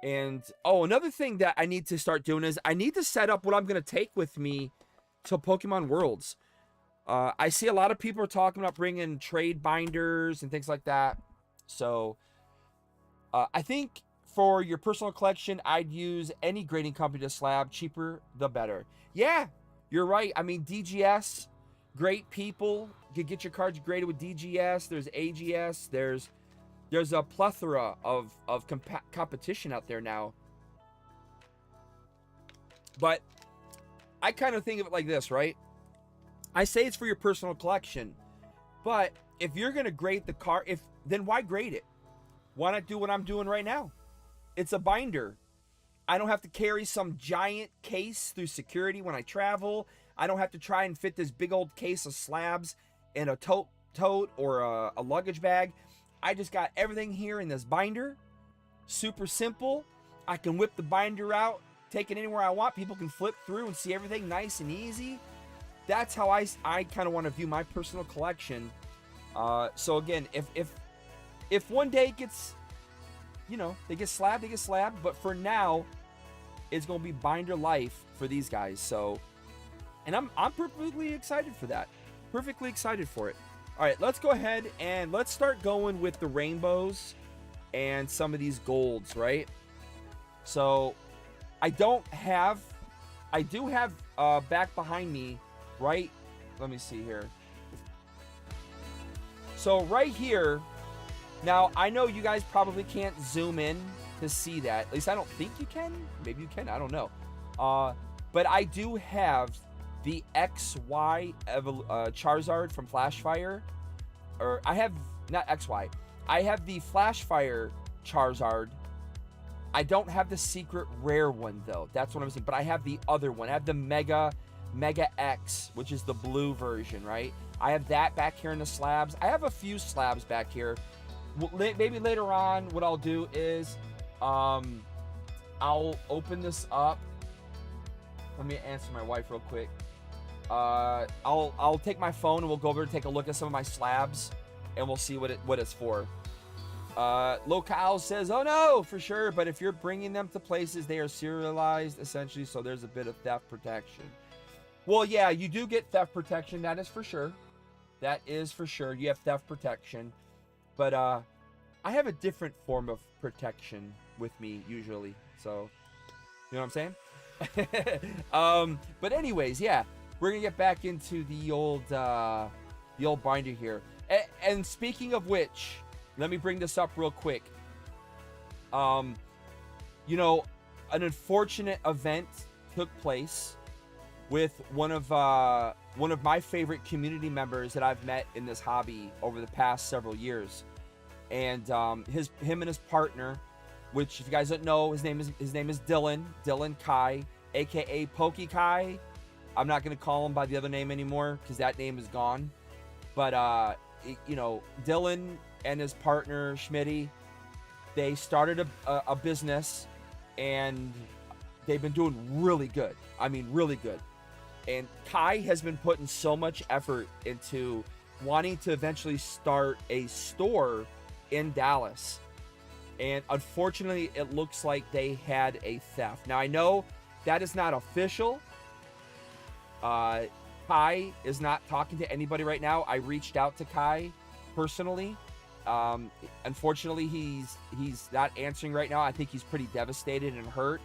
[SPEAKER 1] And, oh, another thing that I need to start doing is I need to set up what I'm going to take with me to Pokemon Worlds. I see a lot of people are talking about bringing trade binders and things like that. So I think for your personal collection, I'd use any grading company to slab. Cheaper, the better. Yeah, you're right. I mean, DGS, great people. You can get your cards graded with DGS. There's AGS. There's a plethora of competition out there now. But I kind of think of it like this, right? I say it's for your personal collection, but if you're going to grade the card, then why grade it? Why not do what I'm doing right now? It's a binder. I don't have to carry some giant case through security when I travel. I don't have to try and fit this big old case of slabs in a tote or a luggage bag. I just got everything here in this binder. super simple. I can whip the binder out, take it anywhere I want. People can flip through and see everything nice and easy. That's how I kind of want to view my personal collection. So again, if one day it gets, you know, they get slabbed, but for now, it's gonna be binder life for these guys. So, and I'm perfectly excited for that. Perfectly excited for it. All right, let's go ahead and let's start going with the rainbows and some of these golds, right? So, I do have back behind me, right? Let me see here. So right here, now I know you guys probably can't zoom in to see that. At least I don't think you can. Maybe you can, I don't know. But I do have the XY Charizard from Flashfire. Or I have, not XY. I have the Flashfire Charizard. I don't have the secret rare one though. That's what I'm saying. But I have the other one. I have the Mega X, which is the blue version, right? I have that back here in the slabs. I have a few slabs back here. Maybe later on, what I'll do is, I'll open this up. Let me answer my wife real quick. I'll take my phone and we'll go over and take a look at some of my slabs, and we'll see what it's for. Locale says, oh no, for sure, but if you're bringing them to places, they are serialized essentially, so there's a bit of theft protection. Well, yeah, you do get theft protection, that is for sure. That is for sure. You have theft protection. But I have a different form of protection with me usually. So, you know what I'm saying? But anyways, yeah, we're gonna get back into the old binder here. And speaking of which, let me bring this up real quick. You know, an unfortunate event took place with one of my favorite community members that I've met in this hobby over the past several years, and him and his partner, which if you guys don't know, his name is Dylan Kai, aka Pokey Kai. I'm not gonna call him by the other name anymore because that name is gone. But you know, Dylan and his partner Schmitty, they started a business, and they've been doing really good. I mean, really good. And Kai has been putting so much effort into wanting to eventually start a store in Dallas. And unfortunately, it looks like they had a theft. Now, I know that is not official. Kai is not talking to anybody right now. I reached out to Kai personally. Unfortunately, he's not answering right now. I think he's pretty devastated and hurt.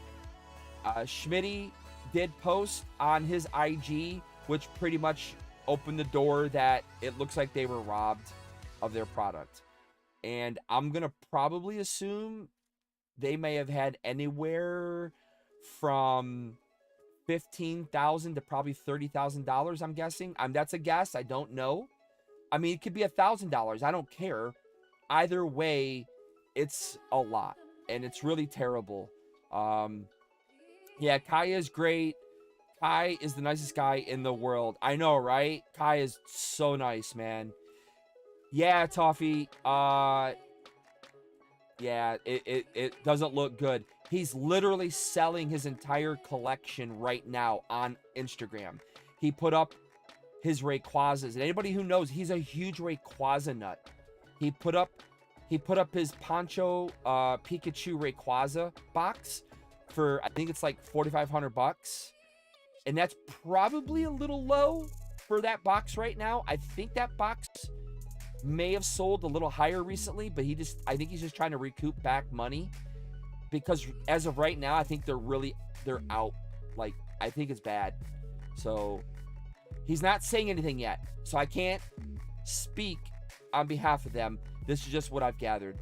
[SPEAKER 1] Schmitty did post on his IG, which pretty much opened the door that it looks like they were robbed of their product. And I'm gonna probably assume they may have had anywhere from $15,000 to probably $30,000. I'm guessing. That's a guess. I don't know. I mean, it could be $1,000. I don't care. Either way, it's a lot, and it's really terrible. Yeah, Kai is great. Kai is the nicest guy in the world. I know, right? Kai is so nice, man. Yeah, Toffee. Yeah, it doesn't look good. He's literally selling his entire collection right now on Instagram. He put up his Rayquazas, and anybody who knows, he's a huge Rayquaza nut. He put up his Poncho Pikachu Rayquaza box for, I think it's like $4,500, and that's probably a little low for that box right now. I think that box may have sold a little higher recently, but I think he's just trying to recoup back money, because as of right now, I think they're out. Like, I think it's bad. So he's not saying anything yet, so I can't speak on behalf of them. This is just what I've gathered.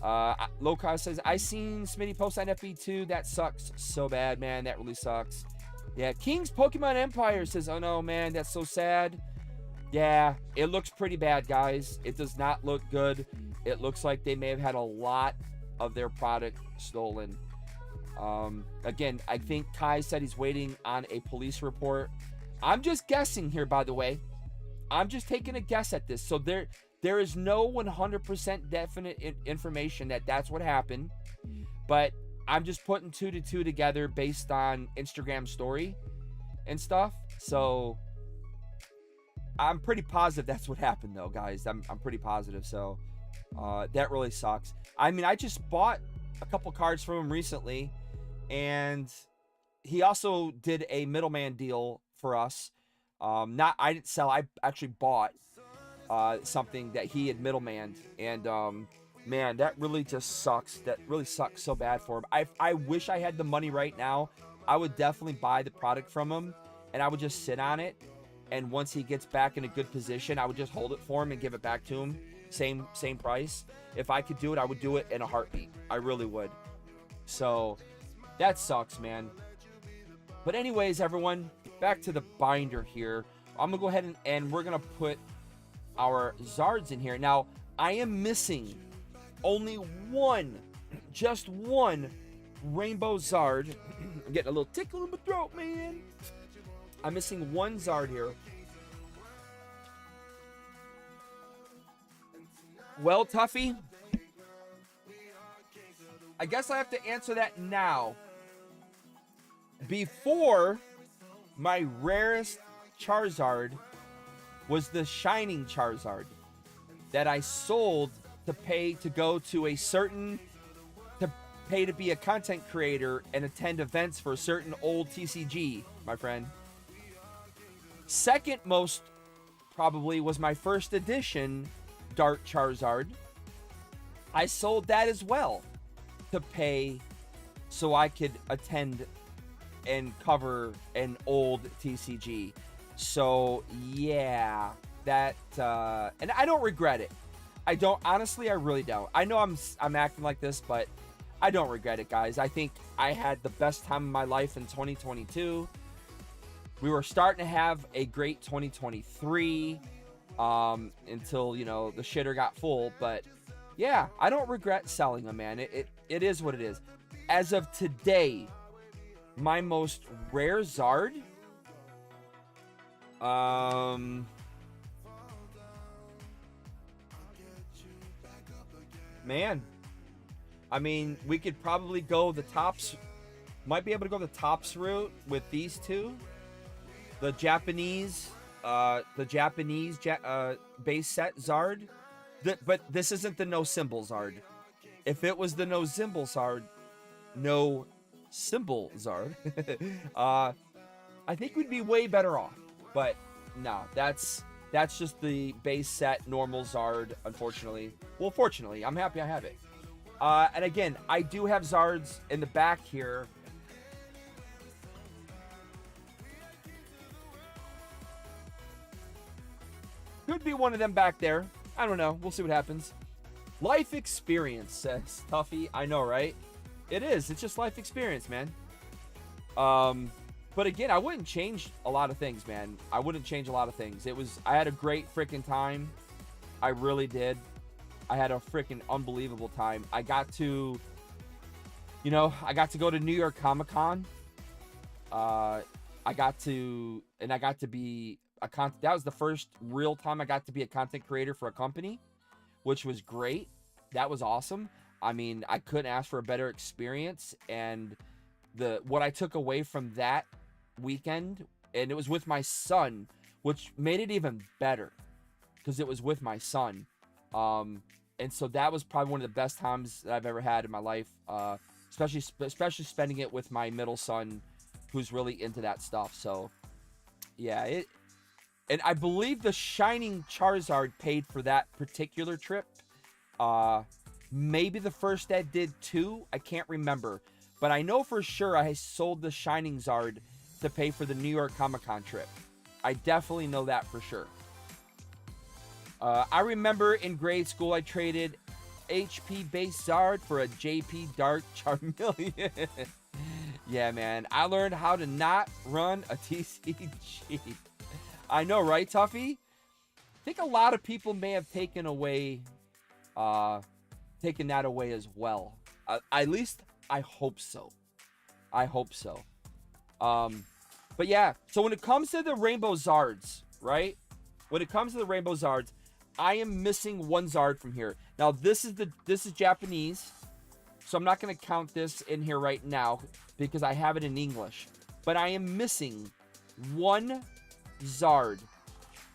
[SPEAKER 1] Lokar says, I seen Smitty post on FB2. That sucks so bad, man. That really sucks. Yeah, King's Pokemon Empire says, oh no, man, that's so sad. Yeah, it looks pretty bad, guys. It does not look good. It looks like they may have had a lot of their product stolen. Again, I think Kai said he's waiting on a police report. I'm just guessing here, by the way. I'm just taking a guess at this. So There is no 100% definite information that that's what happened, but I'm just putting 2 to 2 together based on Instagram story and stuff. So I'm pretty positive that's what happened, though, guys. I'm pretty positive. So that really sucks. I mean, I just bought a couple cards from him recently, and he also did a middleman deal for us. I didn't sell. I actually bought something that he had middlemanned, and man, that really just sucks. That really sucks so bad for him. I wish I had the money right now. I would definitely buy the product from him, and I would just sit on it. And once he gets back in a good position, I would just hold it for him and give it back to him. Same price. If I could do it, I would do it in a heartbeat. I really would. So that sucks, man. But anyways, everyone, back to the binder here. I'm gonna go ahead and we're gonna put our Zards in here. Now, I am missing only one, just one Rainbow Zard. I'm getting a little tickle in my throat, man. I'm missing one Zard here. Well, Tuffy, I guess I have to answer that now. Before, my rarest Charizard was the Shining Charizard that I sold to pay to go to a certain, to pay to be a content creator and attend events for a certain old TCG, my friend. Second most probably was my first edition Dark Charizard. I sold that as well to pay so I could attend and cover an old TCG. So yeah, that and I don't regret it. I don't, honestly, I really don't. I know I'm acting like this, but I don't regret it, guys. I think I had the best time of my life in 2022. We were starting to have a great 2023 until, you know, the shitter got full. But yeah, I don't regret selling them, man. It is what it is. As of today, my most rare Zard, man, I mean, we could probably go the tops, might be able to go the tops route with these two. The Japanese base set Zard. But this isn't the no symbol Zard. If it was the no symbol Zard, I think we'd be way better off. But no, that's just the base set normal Zard, unfortunately. Well, fortunately, I'm happy I have it. And again, I do have Zards in the back here. Could be one of them back there. I don't know. We'll see what happens. Life experience, says Tuffy. I know, right? It is. It's just life experience, man. But again, I wouldn't change a lot of things, man. I wouldn't change a lot of things. I had a great freaking time. I really did. I had a freaking unbelievable time. I got to go to New York Comic Con. I got to be that was the first real time I got to be a content creator for a company, which was great. That was awesome. I mean, I couldn't ask for a better experience. And what I took away from that weekend, and it was with my son, which made it even better because it was with my son. And so that was probably one of the best times that I've ever had in my life, especially spending it with my middle son, who's really into that stuff. So yeah, and I believe the Shining Charizard paid for that particular trip. Maybe the first that did too. I can't remember. But I know for sure I sold the Shining Zard to pay for the New York Comic Con trip. I definitely know that for sure. I remember in grade school I traded HP base Zard for a JP Dark Charmeleon. Yeah, man. I learned how to not run a TCG. I know, right, Tuffy? I think a lot of people may have taken that away as well. At least I hope so. I hope so. But yeah, so when it comes to the Rainbow Zards, right? When it comes to the Rainbow Zards, I am missing one Zard from here. Now this is Japanese, so I'm not gonna count this in here right now because I have it in English. But I am missing one Zard.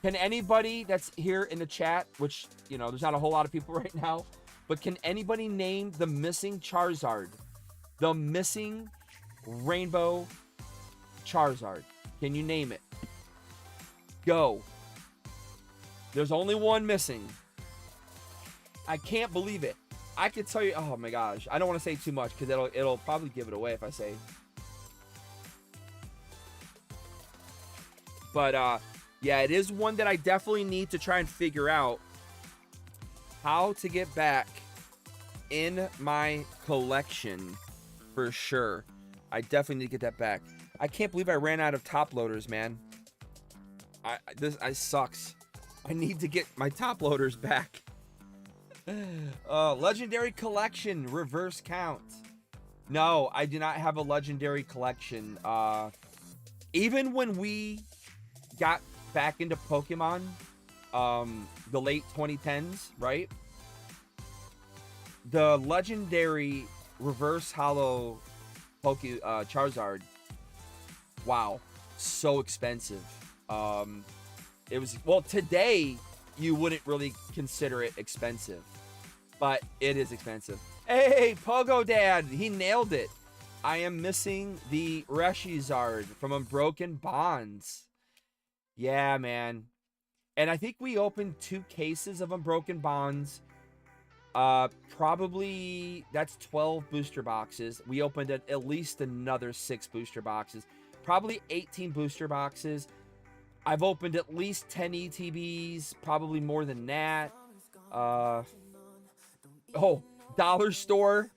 [SPEAKER 1] Can anybody that's here in the chat, which, you know, there's not a whole lot of people right now, but can anybody name the missing Charizard? The missing rainbow Charizard. Can you name it? Go. There's only one missing. I can't believe it. I could tell you, oh my gosh. I don't want to say too much because it'll probably give it away if I say. But yeah, it is one that I definitely need to try and figure out how to get back in my collection for sure. I definitely need to get that back. I can't believe I ran out of top loaders, man. This sucks. I need to get my top loaders back. Legendary collection reverse count. No, I do not have a legendary collection. Even when we got back into Pokemon, the late 2010s, right? The legendary reverse hollow Charizard. Wow, so expensive. It was, well, today you wouldn't really consider it expensive, but it is expensive. Hey, Pogo Dad, he nailed it. I am missing the Charizard from Unbroken Bonds. Yeah, man. And I think we opened 2 cases of Unbroken Bonds. Probably that's 12 booster boxes. We opened at least another 6 booster boxes. Probably 18 booster boxes. I've opened at least 10 ETBs, probably more than that. Oh, dollar store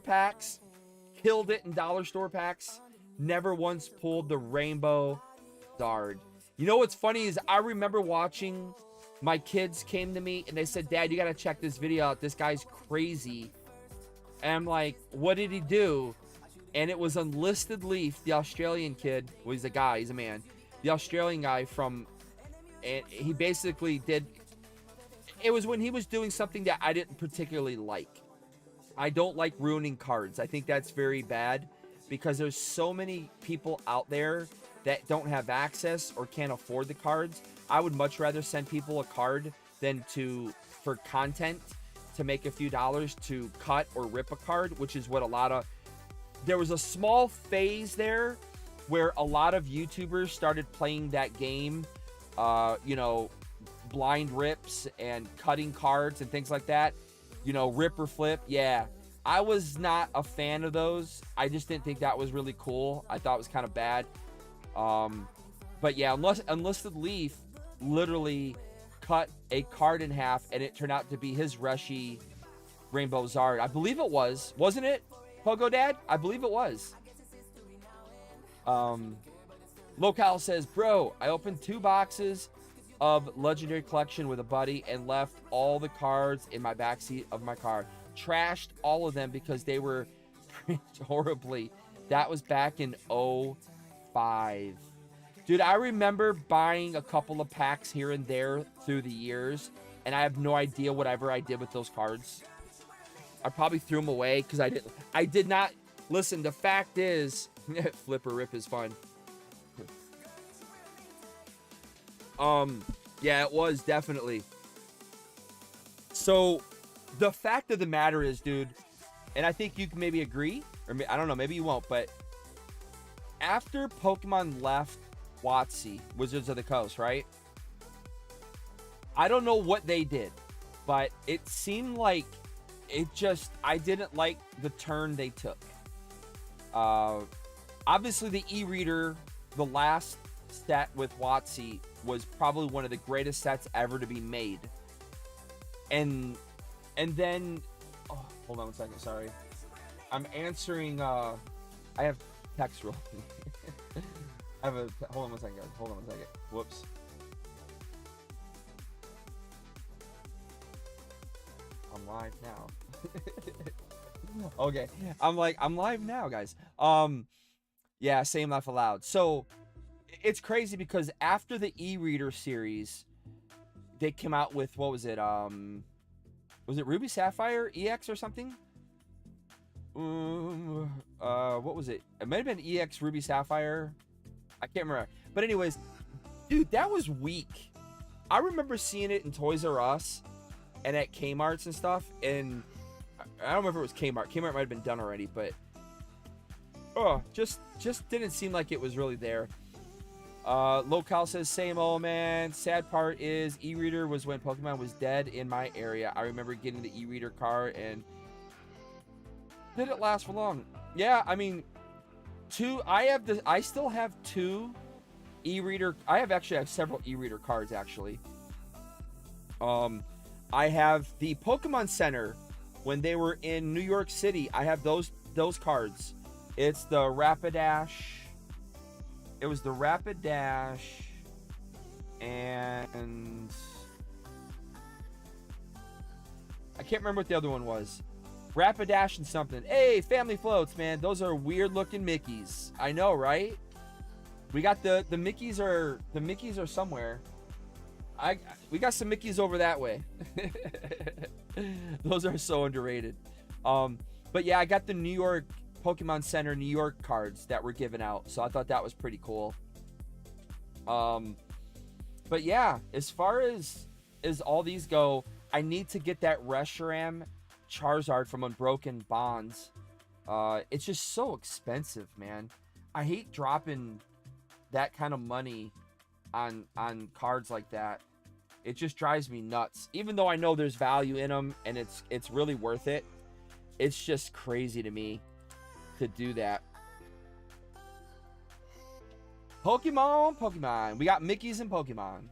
[SPEAKER 1] packs. Killed it in dollar store packs. Never once pulled the rainbow Zard. You know what's funny is I remember watching, my kids came to me and they said, Dad, you got to check this video out. This guy's crazy. And I'm like, what did he do? And it was Unlisted Leaf, the Australian kid. Well, he's a guy, he's a man. The Australian guy from, and he basically did, it was when he was doing something that I didn't particularly like. I don't like ruining cards. I think that's very bad because there's so many people out there that don't have access or can't afford the cards. I would much rather send people a card than for content, to make a few dollars to cut or rip a card, which is what a lot of, there was a small phase there where a lot of YouTubers started playing that game, you know, blind rips and cutting cards and things like that. You know, rip or flip. Yeah, I was not a fan of those. I just didn't think that was really cool. I thought it was kind of bad. But yeah, Unlisted Leaf literally cut a card in half and it turned out to be his Reshi Rainbow Zard. I believe it was. Wasn't it, Pogo Dad? I believe it was. Locale says, bro, I opened 2 boxes of Legendary Collection with a buddy and left all the cards in my backseat of my car. Trashed all of them because they were print horribly. That was back in 05. Dude, I remember buying a couple of packs here and there through the years, and I have no idea whatever I did with those cards. I probably threw them away because I did not. Listen, the fact is, flip or rip is fun. Yeah, it was definitely. So, the fact of the matter is, dude, and I think you can maybe agree, or I don't know, maybe you won't, but after Pokemon left WotC, Wizards of the Coast, right? I don't know what they did, but it seemed like I didn't like the turn they took. Obviously the e-reader, the last set with WotC, was probably one of the greatest sets ever to be made. And then, oh, hold on one second, sorry. I'm answering, I have text rolling. Hold on one second, guys. Hold on one second. Whoops. I'm live now. Okay. I'm live now, guys. Yeah, same laugh aloud. So, it's crazy because after the e-reader series, they came out with, what was it? Was it Ruby Sapphire EX or something? What was it? It might have been EX Ruby Sapphire. I can't remember. But anyways, dude, that was weak. I remember seeing it in Toys R Us and at Kmart's and stuff. And I don't remember if it was Kmart. Kmart might have been done already, but just didn't seem like it was really there. Locale says, same old man. Sad part is e-reader was when Pokemon was dead in my area. I remember getting the e-reader card and did it last for long? Yeah, I mean, I still have 2 e-reader. I have several e-reader cards actually. I have the Pokemon Center when they were in New York City. I have those cards. It's the Rapidash. It was the Rapidash and I can't remember what the other one was. Rapidash and something. Hey, family floats, man. Those are weird looking Mickeys. I know, right? We got the Mickeys are somewhere. We got some Mickeys over that way. Those are so underrated. But yeah, I got the New York Pokemon Center New York cards that were given out, so I thought that was pretty cool. But yeah, as far as all these go, I need to get that Reshiram Charizard from Unbroken Bonds. It's just so expensive, man. I hate dropping that kind of money on cards like that. It just drives me nuts. Even though I know there's value in them and it's really worth it, it's just crazy to me to do that. Pokemon. We got Mickeys and Pokemon.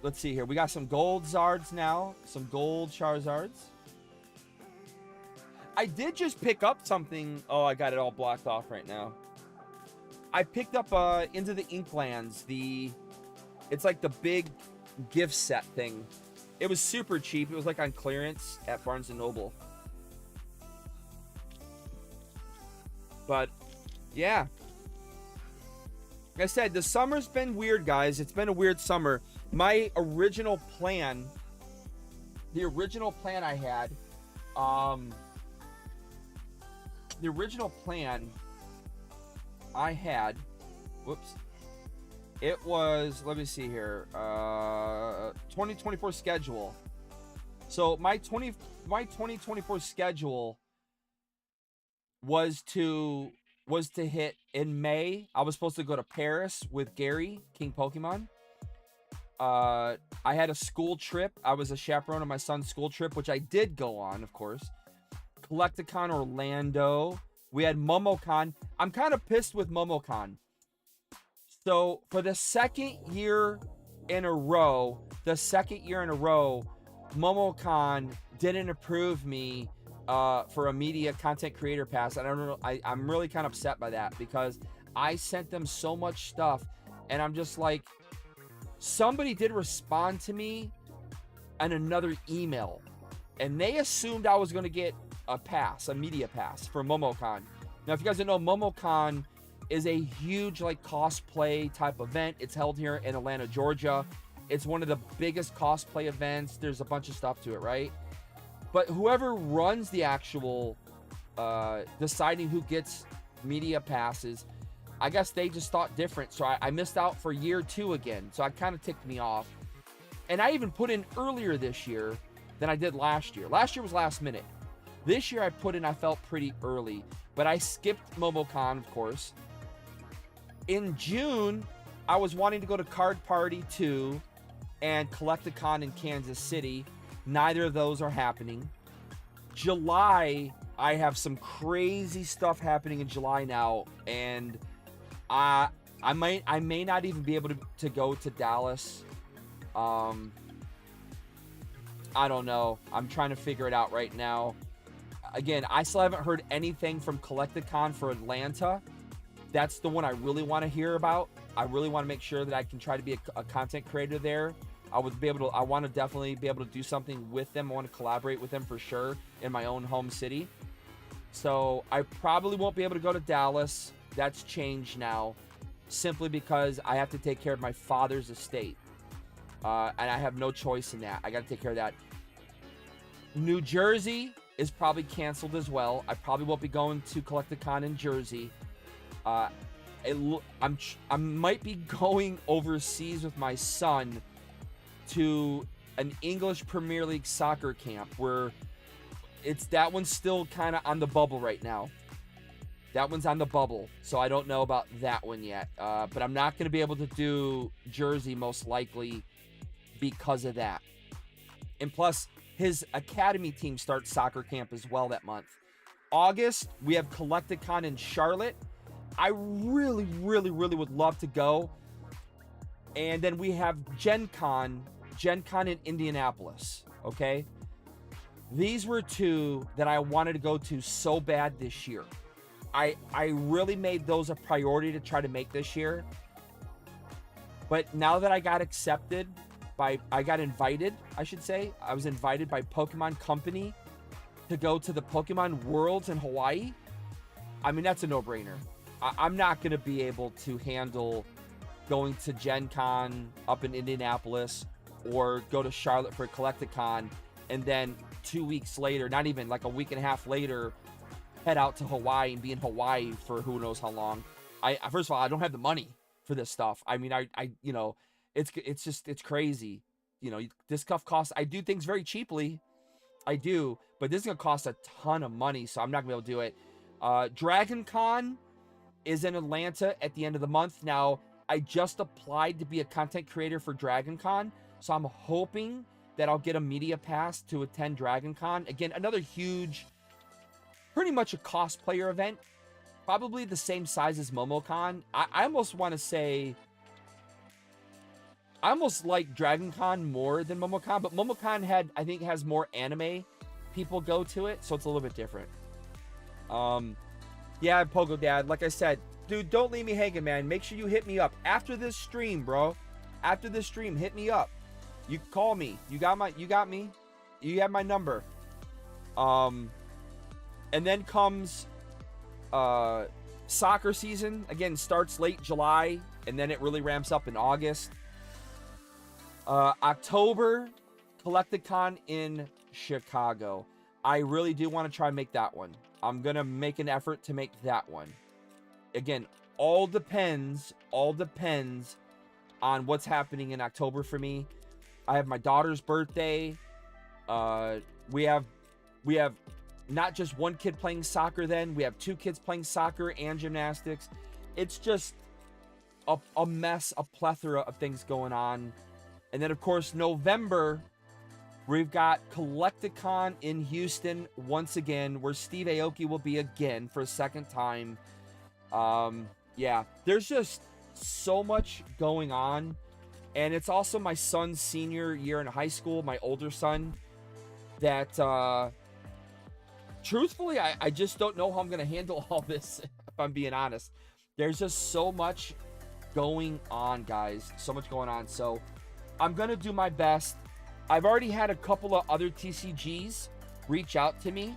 [SPEAKER 1] Let's see here. We got some gold Zards now. Some gold Charizards. I did just pick up something. Oh, I got it all blocked off right now. I picked up Into the Inklands. It's like the big gift set thing. It was super cheap. It was like on clearance at Barnes & Noble. But yeah, like I said, the summer's been weird, guys. It's been a weird summer. My original plan, I had, whoops, it was, let me see here, 2024 schedule. So my 2024 schedule was to hit in May. I was supposed to go to Paris with Gary, King Pokemon. I had a school trip. I was a chaperone on my son's school trip, which I did go on, of course. Collecticon Orlando. We had MomoCon. I'm kind of pissed with MomoCon. So for the second year in a row, MomoCon didn't approve me for a media content creator pass. I don't know. I'm really kind of upset by that because I sent them so much stuff and I'm just like, somebody did respond to me in another email and they assumed I was going to get a pass, a media pass for MomoCon. Now, if you guys don't know, MomoCon is a huge like cosplay type event. It's held here in Atlanta, Georgia. It's one of the biggest cosplay events. There's a bunch of stuff to it, right? But whoever runs the actual deciding who gets media passes, I guess they just thought different. So I missed out for year 2 again. So it kind of ticked me off. And I even put in earlier this year than I did last year. Last year was last minute. This year I put in, I felt pretty early. But I skipped MomoCon, of course. In June, I was wanting to go to Card Party 2 and Collecticon in Kansas City. Neither of those are happening. July, I have some crazy stuff happening in July now, and I may not even be able to go to Dallas. I don't know. I'm trying to figure it out right now. Again, I still haven't heard anything from Collecticon for Atlanta. That's the one I really want to hear about. I really want to make sure that I can try to be a content creator there. I want to definitely be able to do something with them. I want to collaborate with them for sure in my own home city. So I probably won't be able to go to Dallas. That's changed now. simply because I have to take care of my father's estate. And I have no choice in that. I got to take care of that. New Jersey is probably canceled as well. I probably won't be going to Collecticon in Jersey. I might be going overseas with my son to an English Premier League soccer camp where that one's still kind of on the bubble right now. That one's on the bubble, so I don't know about that one yet. But I'm not going to be able to do Jersey most likely because of that. And plus, his academy team starts soccer camp as well that month. August, we have Collecticon in Charlotte. I really, really, really would love to go. And then we have Gen Con in Indianapolis, okay? These were two that I wanted to go to so bad this year. I really made those a priority to try to make this year. But now that I got invited, I should say. I was invited by Pokemon Company to go to the Pokemon Worlds in Hawaii. I mean, that's a no-brainer. I'm not going to be able to handle going to Gen Con up in Indianapolis or go to Charlotte for Collecticon and then 2 weeks later, not even like a week and a half later, head out to Hawaii and be in Hawaii for who knows how long. First of all, I don't have the money for this stuff. I mean, I you know, it's crazy. You know, this stuff costs, I do things very cheaply. I do, but this is going to cost a ton of money, so I'm not going to be able to do it. Dragon Con is in Atlanta at the end of the month. Now, I just applied to be a content creator for Dragon Con, so I'm hoping that I'll get a media pass to attend Dragon Con. Again, another huge, pretty much a cosplayer event, probably the same size as MomoCon. I almost want to say, I almost like Dragon Con more than MomoCon, but MomoCon I think has more anime people go to it, so it's a little bit different. Yeah, Pogo Dad, like I said, dude, don't leave me hanging, man. Make sure you hit me up after this stream, bro. After this stream, hit me up. You call me. You got me. You have my number. And then comes soccer season. Again, starts late July, and then it really ramps up in August. October, Collecticon in Chicago. I really do want to try and make that one. I'm going to make an effort to make that one. Again, all depends on what's happening in October for me. I have my daughter's birthday. We have not just one kid playing soccer then. We have two kids playing soccer and gymnastics. It's just a mess, a plethora of things going on. And then, of course, November, we've got Collecticon in Houston once again, where Steve Aoki will be again for a second time. Yeah, there's just so much going on. And it's also my son's senior year in high school, my older son, that, truthfully, I just don't know how I'm going to handle all this, if I'm being honest. There's just so much going on, guys. So much going on. So I'm going to do my best. I've already had a couple of other TCGs reach out to me,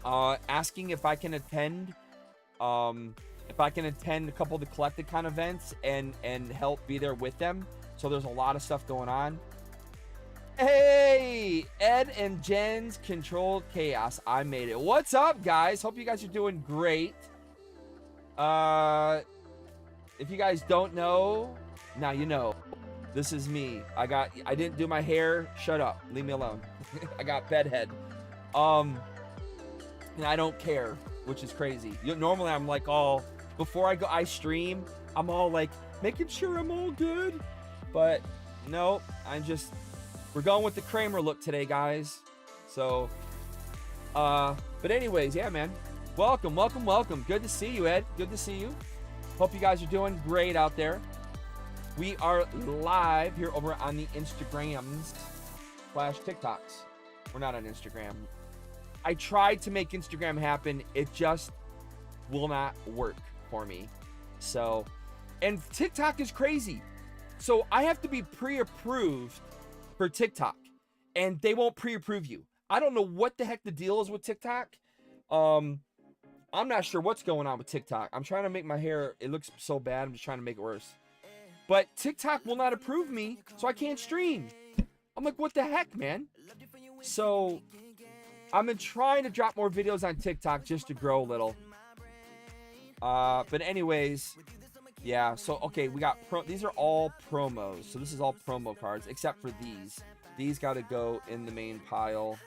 [SPEAKER 1] asking if I can attend, a couple of the Collecticon events and help be there with them. So there's a lot of stuff going on. Hey, Ed and Jen's Controlled Chaos. I made it. What's up, guys? Hope you guys are doing great. If you guys don't know, now you know. This is me. I didn't do my hair. Shut up. Leave me alone. I got bedhead. And I don't care, which is crazy. Normally I'm like all, before I stream, I'm all like making sure I'm all good. But no, we're going with the Kramer look today, guys. So, but anyways, yeah, man. Welcome. Good to see you, Ed. Good to see you. Hope you guys are doing great out there. We are live here over on the Instagrams / TikToks. We're not on Instagram. I tried to make Instagram happen. It just will not work for me. So, and TikTok is crazy. So I have to be pre-approved for TikTok, and they won't pre-approve you. I don't know what the heck the deal is with TikTok. I'm not sure what's going on with TikTok. I'm trying to make my hair, it looks so bad, I'm just trying to make it worse. But TikTok will not approve me, so I can't stream. I'm like, what the heck, man? So I've been trying to drop more videos on TikTok just to grow a little. But anyways, yeah, so okay, we got these are all promos. So this is all promo cards except for these. These got to go in the main pile.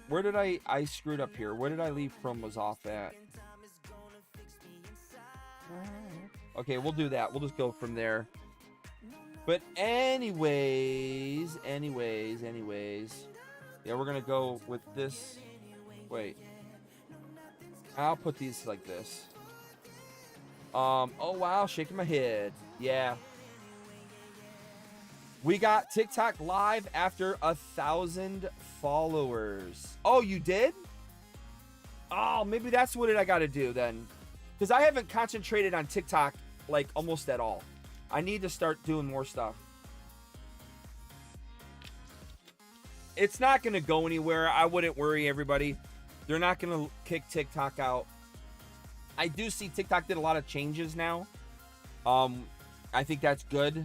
[SPEAKER 1] Where did I screwed up here? Where did I leave promos off at? Okay, we'll do that. We'll just go from there. But anyways. Yeah, we're going to go with this. Wait. I'll put these like this. Oh, wow. Shaking my head. Yeah. We got TikTok live after 1,000 followers. Oh, you did? Oh, maybe that's what I got to do then. Because I haven't concentrated on TikTok like almost at all. I need to start doing more stuff. It's not going to go anywhere. I wouldn't worry, everybody. They're not going to kick TikTok out. I do see TikTok did a lot of changes now. I think that's good.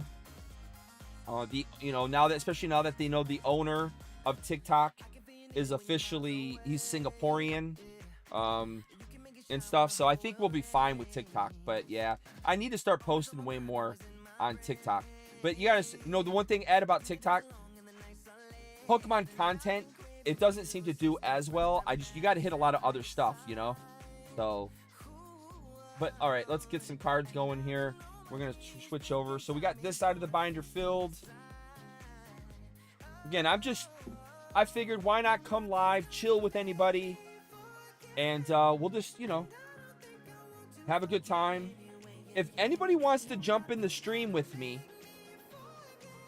[SPEAKER 1] Now that, especially now that they know the owner of TikTok is officially, he's Singaporean, and stuff. So I think we'll be fine with TikTok. But yeah, I need to start posting way more on TikTok. But you gotta know the one thing, Ed, about TikTok, Pokemon content, it doesn't seem to do as well. You got to hit a lot of other stuff, you know. So, but all right, let's get some cards going here. We're gonna switch over. So we got this side of the binder filled. Again, I figured why not come live, chill with anybody, and we'll just, have a good time. If anybody wants to jump in the stream with me,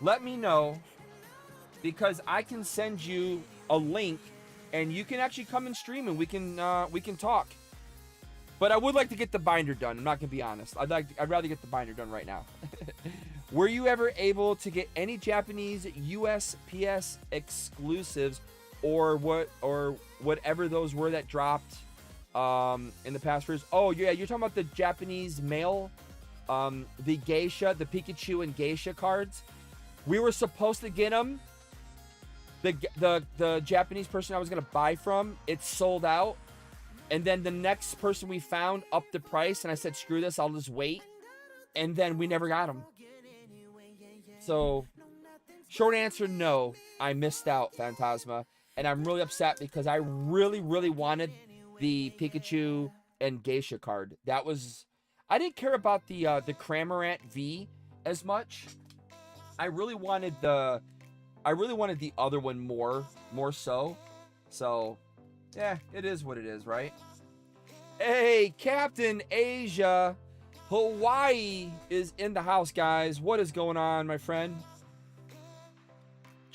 [SPEAKER 1] let me know, because I can send you a link and you can actually come and stream and we can talk. But I would like to get the binder done. I'm not gonna be honest. I'd rather get the binder done right now. Were you ever able to get any Japanese USPS exclusives or whatever those were that dropped in the past years? Oh yeah, you're talking about the Japanese mail, the Geisha, the Pikachu and Geisha cards. We were supposed to get them. The Japanese person I was gonna buy from, it sold out. And then the next person we found upped the price, and I said, screw this, I'll just wait. And then we never got them. So, short answer, no. I missed out, Phantasma. And I'm really upset because I really, really wanted the Pikachu and Geisha card. That was... I didn't care about the Cramorant V as much. I really wanted the other one more so. So... yeah, it is what it is, right? Hey, Captain Asia, Hawaii is in the house, guys. What is going on, my friend?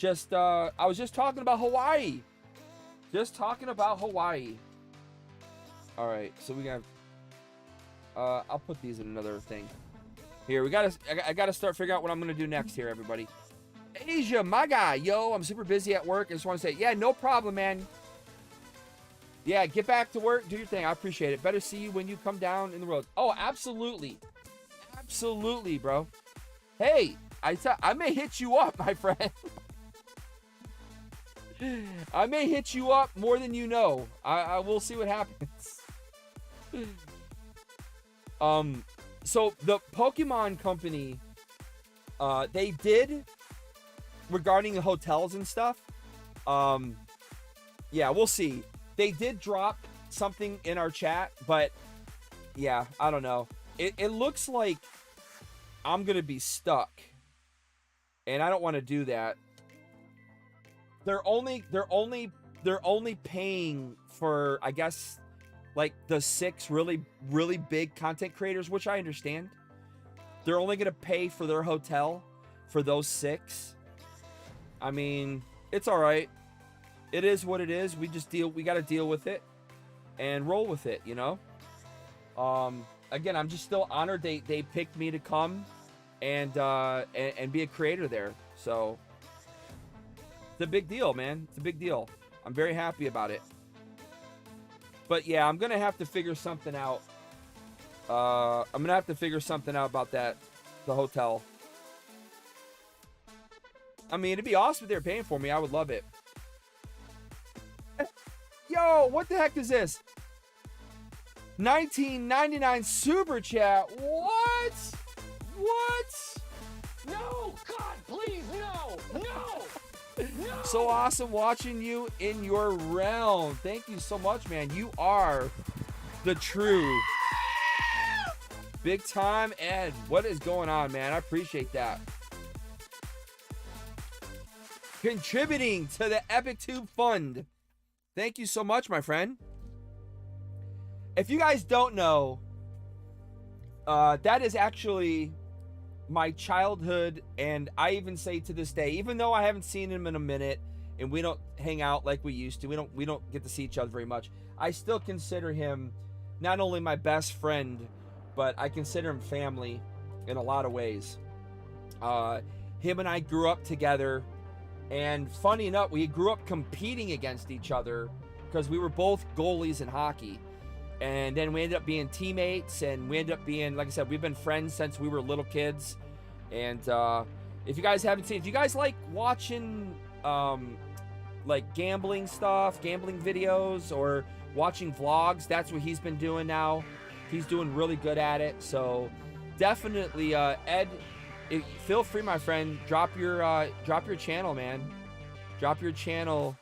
[SPEAKER 1] I was just talking about Hawaii. All right, so we got. I'll put these in another thing. Here, I gotta start figuring out what I'm gonna do next here, everybody. Asia, my guy, yo, I'm super busy at work. I just want to say, yeah, no problem, man. Yeah, get back to work, do your thing. I appreciate it. Better see you when you come down in the road. Oh, absolutely. Absolutely, bro. Hey, I may hit you up, my friend. I may hit you up more than you know. I will see what happens. So the Pokemon company, they did, regarding the hotels and stuff, yeah, we'll see. They did drop something in our chat, but yeah, I don't know. It looks like I'm gonna be stuck, and I don't want to do that. They're only paying for, I guess, like the 6 really big content creators, which I understand. They're only gonna pay for their hotel for those 6. I mean, it's all right. It is what it is. We got to deal with it and roll with it, you know? Again, I'm just still honored they picked me to come and be a creator there. So it's a big deal, man. It's a big deal. I'm very happy about it. But yeah, I'm gonna have to figure something out. I'm gonna have to figure something out about that, the hotel. I mean, it'd be awesome if they're paying for me. I would love it. Yo, what the heck is this? 1999 super chat. What? What?
[SPEAKER 2] No, God, please, no, no. No.
[SPEAKER 1] So awesome watching you in your realm. Thank you so much, man. You are the true big time Ed. What is going on, man? I appreciate that. Contributing to the EpicTube fund. Thank you so much, my friend. If you guys don't know, that is actually my childhood, and I even say to this day, even though I haven't seen him in a minute and we don't hang out like we used to, we don't get to see each other very much, I still consider him not only my best friend, but I consider him family in a lot of ways. Him and I grew up together, and funny enough, we grew up competing against each other because we were both goalies in hockey. And then we ended up being teammates, and we ended up being, like I said, we've been friends since we were little kids. And if you guys haven't seen, if you guys like watching like gambling stuff, gambling videos, or watching vlogs, that's what he's been doing now. He's doing really good at it. So definitely, Ed, feel free, my friend, drop your channel, man. Drop your channel.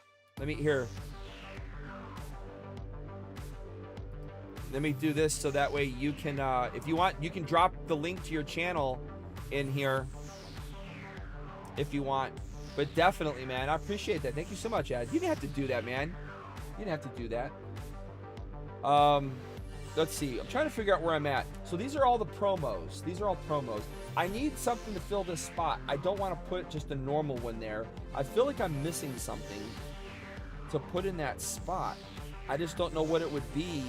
[SPEAKER 1] Let me do this so that way you can, if you want, you can drop the link to your channel in here if you want. But definitely, man, I appreciate that. Thank you so much, Ed. You didn't have to do that, man. You didn't have to do that. Let's see. I'm trying to figure out where I'm at. So these are all the promos. These are all promos. I need something to fill this spot. I don't want to put just a normal one there. I feel like I'm missing something to put in that spot. I just don't know what it would be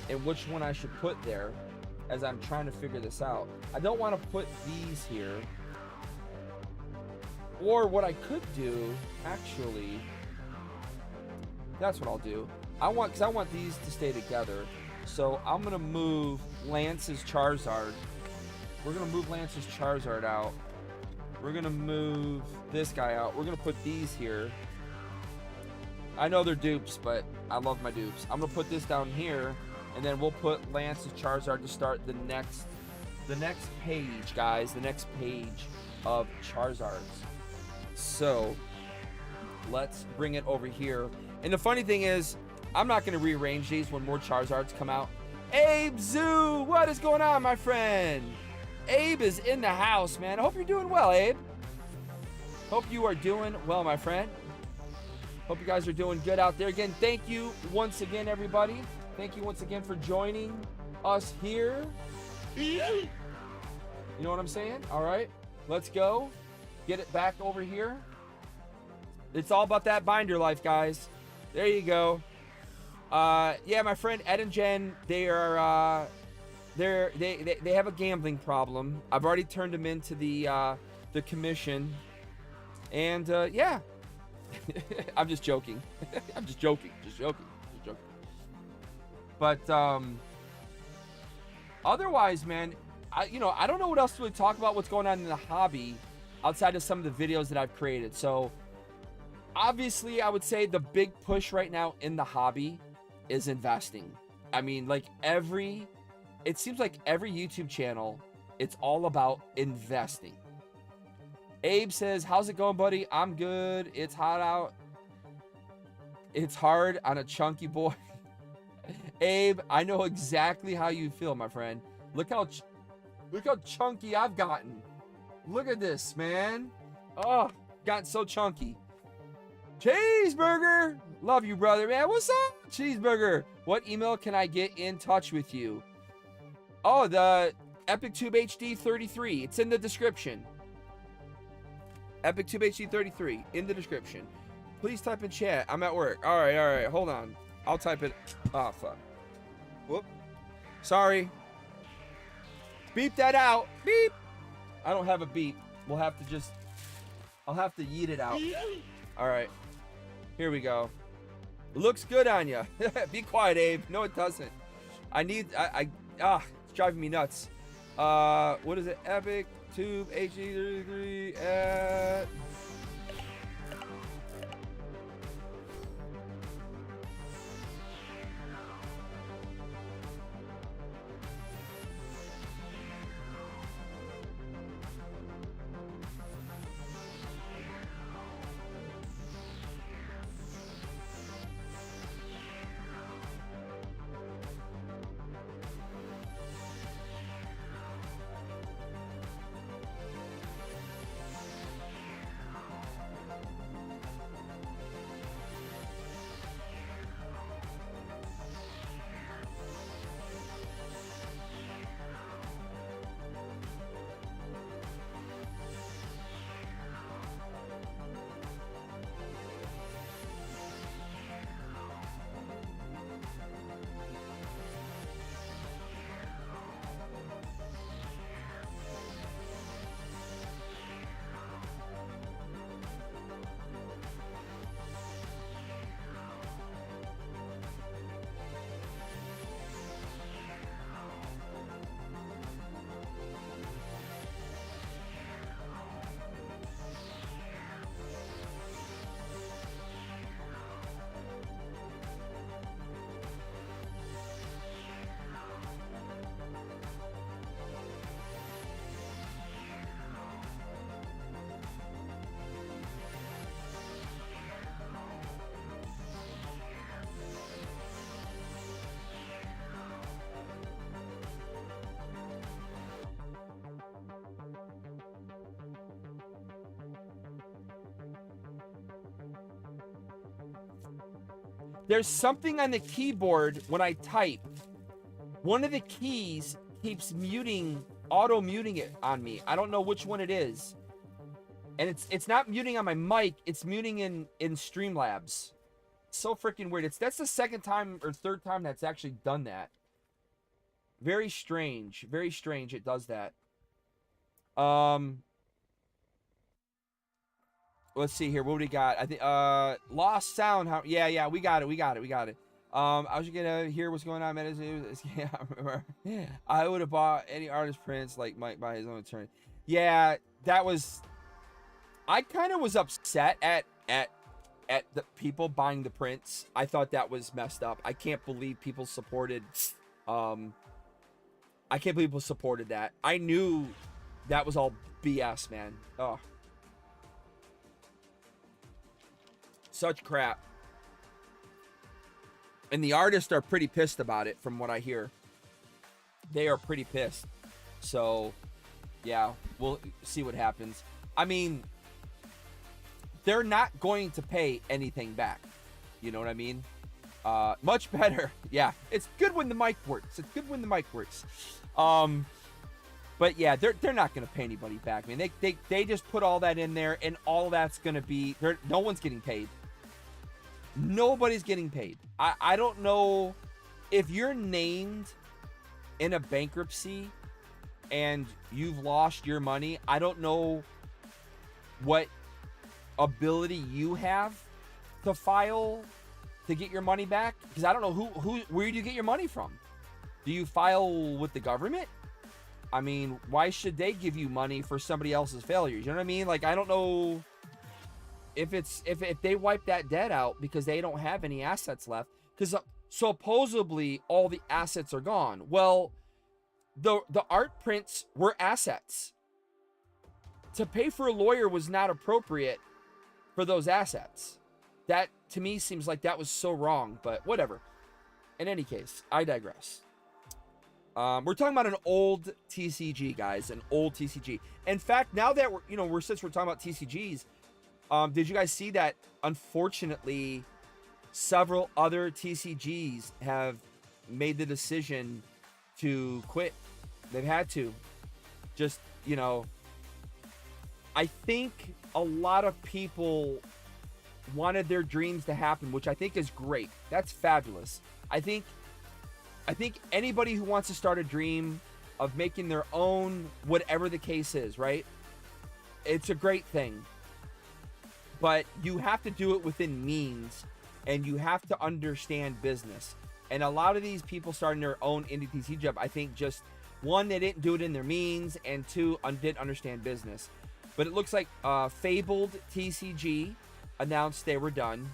[SPEAKER 1] and which one I should put there as I'm trying to figure this out. I don't want to put these here. Or what I could do, actually, that's what I'll do. Because I want these to stay together. So I'm going to move Lance's Charizard. We're going to move Lance's Charizard out. We're going to move this guy out. We're going to put these here. I know they're dupes, but I love my dupes. I'm going to put this down here. And then we'll put Lance's Charizard to start the next page, guys. The next page of Charizards. So let's bring it over here. And the funny thing is, I'm not going to rearrange these when more Charizards come out. Abe Zoo, what is going on, my friend? Abe is in the house, man. I hope you're doing well, Abe. Hope you are doing well, my friend. Hope you guys are doing good out there. Again, thank you once again, everybody. Thank you once again for joining us here. You know what I'm saying? All right, let's go. Get it back over here. It's all about that binder life, guys. There you go. Yeah, my friend Ed and Jen, they are they have a gambling problem. I've already turned them into the commission, and yeah. I'm just joking. I'm just joking. But otherwise, man, I don't know what else to really talk about what's going on in the hobby outside of some of the videos that I've created. So obviously, I would say the big push right now in the hobby is investing. I mean, like it seems like every YouTube channel, it's all about investing. Abe says, how's it going, buddy? I'm good. It's hot out. It's hard on a chunky boy. Abe, I know exactly how you feel, my friend. Look how chunky I've gotten. Look at this, man. Oh, gotten so chunky. Cheeseburger. Love you, brother, man. What's up, Cheeseburger? What email can I get in touch with you? Oh, the EpicTube HD 33. It's in the description. EpicTube HD 33 in the description. Please type in chat. I'm at work. All right. Hold on. I'll type it. Oh, fuck. Whoop. Sorry. Beep that out. Beep. I don't have a beep. I'll have to yeet it out. All right. Here we go. Looks good on you. Be quiet, Abe. No, it doesn't. It's driving me nuts. What is it? EpicTube HD33 at... There's something on the keyboard when I type. One of the keys keeps muting, auto muting it on me. I don't know which one it is. And it's not muting on my mic, it's muting in Streamlabs. So freaking weird. That's the second time or third time that's actually done that. Very strange. Very strange it does that. Let's see here. What do we got? I think lost sound. Yeah, we got it. I was gonna hear what's going on, man. Yeah, I remember. I would have bought any artist prints like Mike by his own attorney. Yeah, that was. I kind of was upset at the people buying the prints. I thought that was messed up. I can't believe people supported. I can't believe people supported that. I knew that was all BS, man. Oh. Such crap. And the artists are pretty pissed about it from what I hear. They are pretty pissed. So, yeah, we'll see what happens. I mean, they're not going to pay anything back. You know what I mean? Much better. Yeah, it's good when the mic works. It's good when the mic works. But yeah, they're not going to pay anybody back. I mean, they just put all that in there, and all that's going to be... No one's getting paid. Nobody's getting paid. I don't know if you're named in a bankruptcy and you've lost your money. I don't know what ability you have to file to get your money back, because I don't know where do you get your money from? Do you file with the government? I mean, why should they give you money for somebody else's failures? You know what I mean? Like, I don't know if they wipe that debt out because they don't have any assets left, because supposedly all the assets are gone. Well, the art prints were assets. To pay for a lawyer was not appropriate for those assets. That to me seems like that was so wrong, but whatever. In any case, I digress. We're talking about an old TCG, guys, an old TCG. In fact, now that since we're talking about TCGs, did you guys see that? Unfortunately, several other TCGs have made the decision to quit. They've had to. Just, I think a lot of people wanted their dreams to happen, which I think is great. That's fabulous. I think anybody who wants to start a dream of making their own, whatever the case is, right? It's a great thing. But you have to do it within means and you have to understand business. And a lot of these people starting their own indie TCG job, I think just one, they didn't do it in their means, and two, didn't understand business. But it looks like Fabled TCG announced they were done.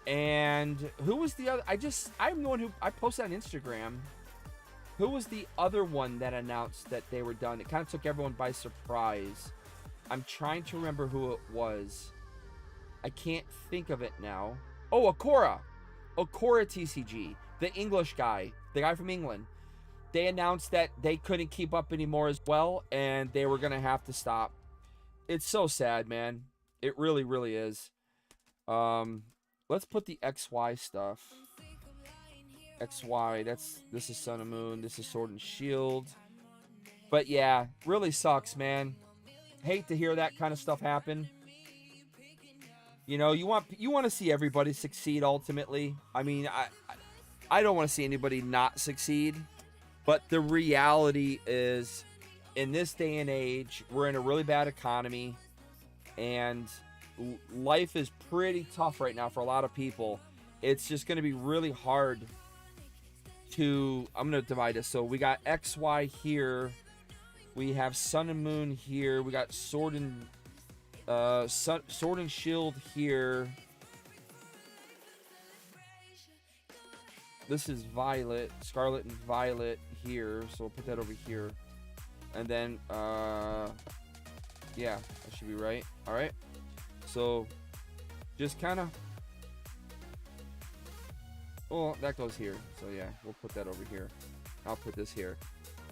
[SPEAKER 1] And who was the other? I'm the one who I posted on Instagram. Who was the other one that announced that they were done? It kind of took everyone by surprise. I'm trying to remember who it was. I can't think of it now. Oh, Okora TCG, the English guy, the guy from England. They announced that they couldn't keep up anymore as well, and they were gonna have to stop. It's so sad, man. It really, really is. Let's put the XY stuff. XY, this is Sun and Moon, this is Sword and Shield. But yeah, really sucks, man. Hate to hear that kind of stuff happen. You know, you want to see everybody succeed ultimately. I mean, I don't want to see anybody not succeed, but the reality is, in this day and age, we're in a really bad economy, and life is pretty tough right now for a lot of people. It's just going to be really hard to, I'm going to divide this. So we got XY here. We have Sun and Moon here. We got Sword and Shield here. This is Violet, Scarlet and Violet here. So we'll put that over here. And then, yeah, that should be right. All right. So just kind of, well, that goes here. So yeah, we'll put that over here. I'll put this here.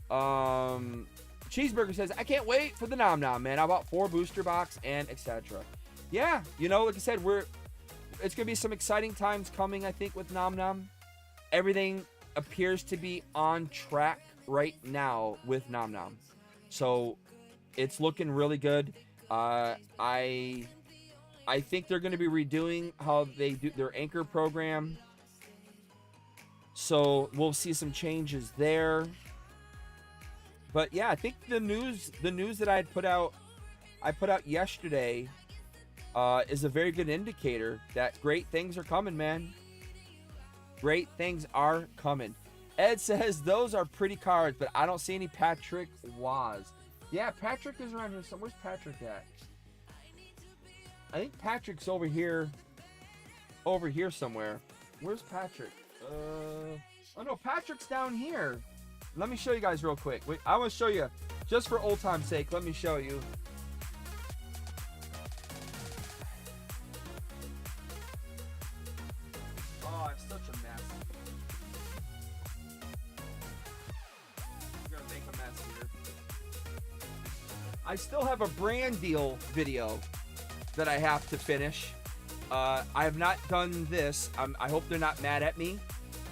[SPEAKER 1] Cheeseburger says, I can't wait for the Nom Nom, man. I bought 4 booster box and etc. Yeah, you know, like I said, it's gonna be some exciting times coming, I think, with Nom Nom. Everything appears to be on track right now with Nom Nom, so it's looking really good. I think they're going to be redoing how they do their anchor program, so we'll see some changes there. But yeah, I think the news that I put out yesterday is a very good indicator that great things are coming, man. Great things are coming. Ed says those are pretty cards, but I don't see any Patrick Waz. Yeah, Patrick is around here. So where's Patrick at? I think Patrick's over here somewhere. Where's Patrick? Oh no, Patrick's down here. Let me show you guys real quick. Wait, I want to show you, just for old time's sake, let me show you. Oh, I'm such a mess. I'm gonna make a mess here. I still have a brand deal video that I have to finish. I have not done this. I hope they're not mad at me,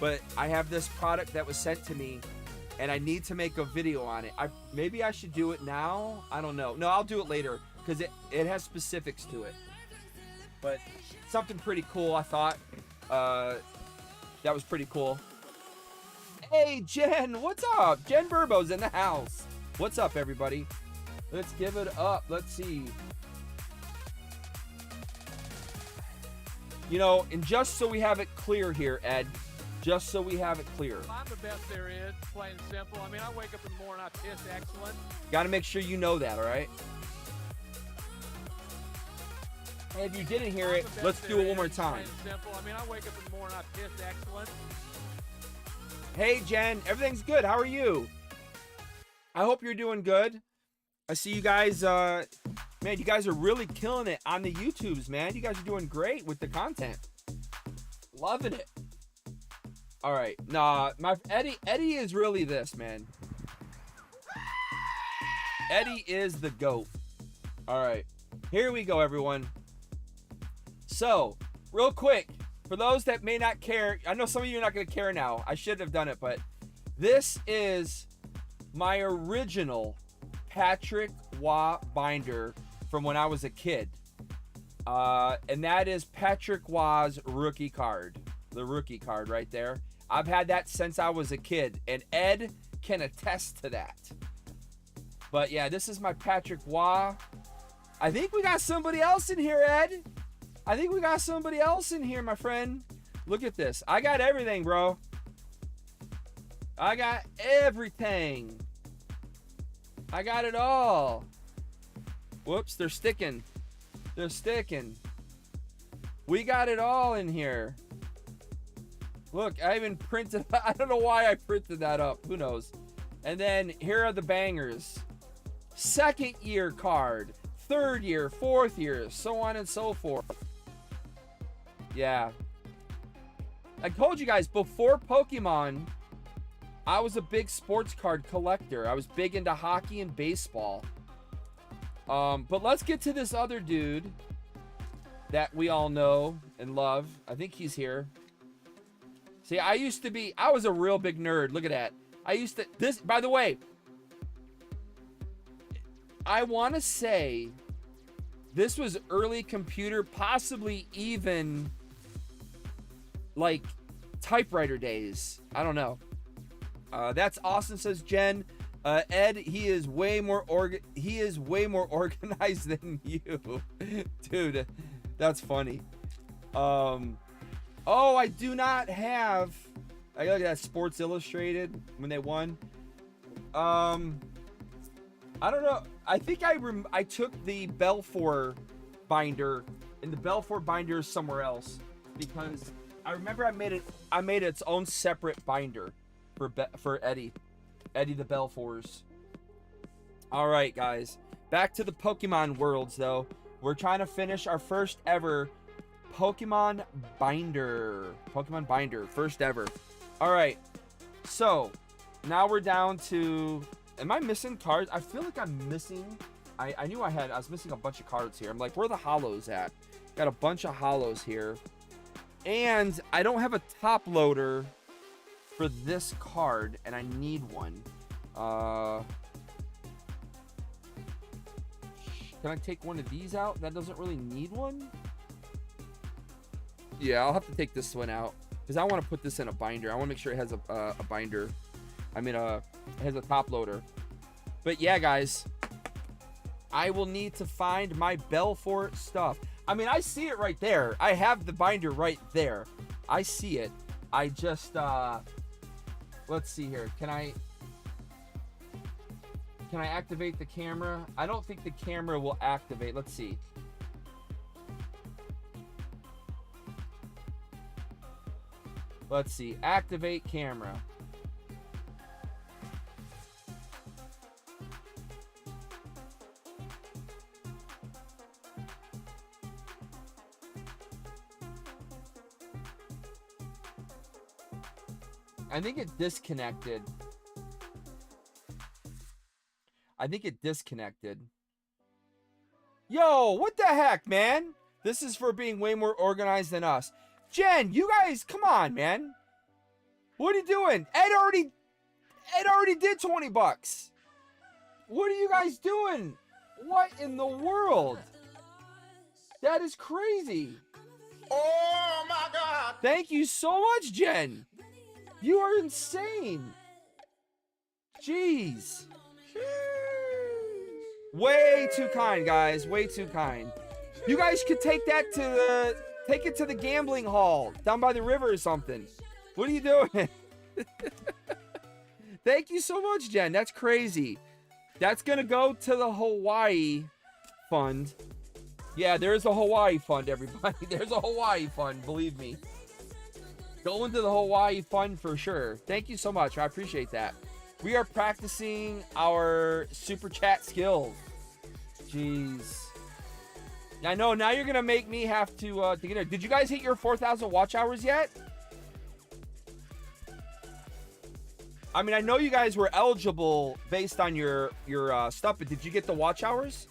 [SPEAKER 1] but I have this product that was sent to me, and I need to make a video on it. Maybe I should do it now. I don't know. No, I'll do it later because it has specifics to it. But something pretty cool, I thought. That was pretty cool. Hey, Jen, what's up? Jen Burbo's in the house. What's up, everybody? Let's give it up. Let's see. You know, and just so we have it clear here, Ed, just so we have it clear.
[SPEAKER 3] I'm the best there is, plain and simple. I mean, I wake up in the morning, I piss excellent.
[SPEAKER 1] Got to make sure you know that, all right? And if you didn't hear it, let's do it one more time.
[SPEAKER 3] Plain and simple. I mean, I wake up in the morning, I piss excellent.
[SPEAKER 1] Hey, Jen, everything's good. How are you? I hope you're doing good. I see you guys, man, you guys are really killing it on the YouTubes, man. You guys are doing great with the content. Loving it. All right. Nah, Eddie is really this, man. Eddie is the GOAT. All right. Here we go, everyone. So, real quick, for those that may not care, I know some of you are not going to care now. I should have done it, but this is my original Patrick Waugh binder from when I was a kid. And that is Patrick Waugh's rookie card. The rookie card right there. I've had that since I was a kid, and Ed can attest to that. But yeah, this is my Patrick Waugh. I think we got somebody else in here, Ed. I think we got somebody else in here, my friend. Look at this. I got everything, bro. I got everything. I got it all. Whoops, they're sticking. They're sticking. We got it all in here. Look, I even printed. I don't know why I printed that up. Who knows? And then here are the bangers. Second year card. Third year, fourth year, so on and so forth. Yeah. I told you guys, before Pokemon, I was a big sports card collector. I was big into hockey and baseball. But let's get to this other dude that we all know and love. I think he's here. See, I was a real big nerd. Look at that. By the way, I want to say this was early computer, possibly even like typewriter days. I don't know. That's awesome, says Jen. Ed, he is way more organized than you. Dude, that's funny. Oh, I do not have. I look at that Sports Illustrated when they won. I don't know. I think I took the Belfour binder, and the Belfour binder is somewhere else, because I remember I made its own separate binder for Eddie the Belfours. All right, guys, back to the Pokemon worlds though. We're trying to finish our first ever Pokemon binder. First ever. All right, so now we're down to. Am I missing cards? I feel like I'm missing. I knew I was missing a bunch of cards here. I'm like, where are the hollows at? Got a bunch of hollows here. And I don't have a top loader for this card, and I need one. Can I take one of these out? That doesn't really need one. Yeah, I'll have to take this one out, because I want to put this in a binder. I want to make sure it has a binder. I mean, it has a top loader. But yeah, guys, I will need to find my Belfour stuff. I mean, I see it right there. I have the binder right there. I see it. I just, let's see here. Can I activate the camera? I don't think the camera will activate. Let's see. Let's see. Activate camera. I think it disconnected. Yo, what the heck, man? This is for being way more organized than us. Jen, you guys, come on, man. What are you doing? Ed already did 20 bucks. What are you guys doing? What in the world? That is crazy.
[SPEAKER 2] Oh my God!
[SPEAKER 1] Thank you so much, Jen. You are insane. Jeez. Way too kind, guys. Way too kind. You guys could take that to the gambling hall down by the river or something. What are you doing? Thank you so much, Jen. That's crazy. That's gonna go to the Hawaii fund. Yeah, there's a Hawaii fund, everybody. There's a Hawaii fund, believe me. Go into the Hawaii fund for sure. Thank you so much. I appreciate that. We are practicing our super chat skills. Jeez. I know, now you're going to make me have to get it. Did you guys hit your 4,000 watch hours yet? I mean, I know you guys were eligible based on your stuff, but did you get the watch hours?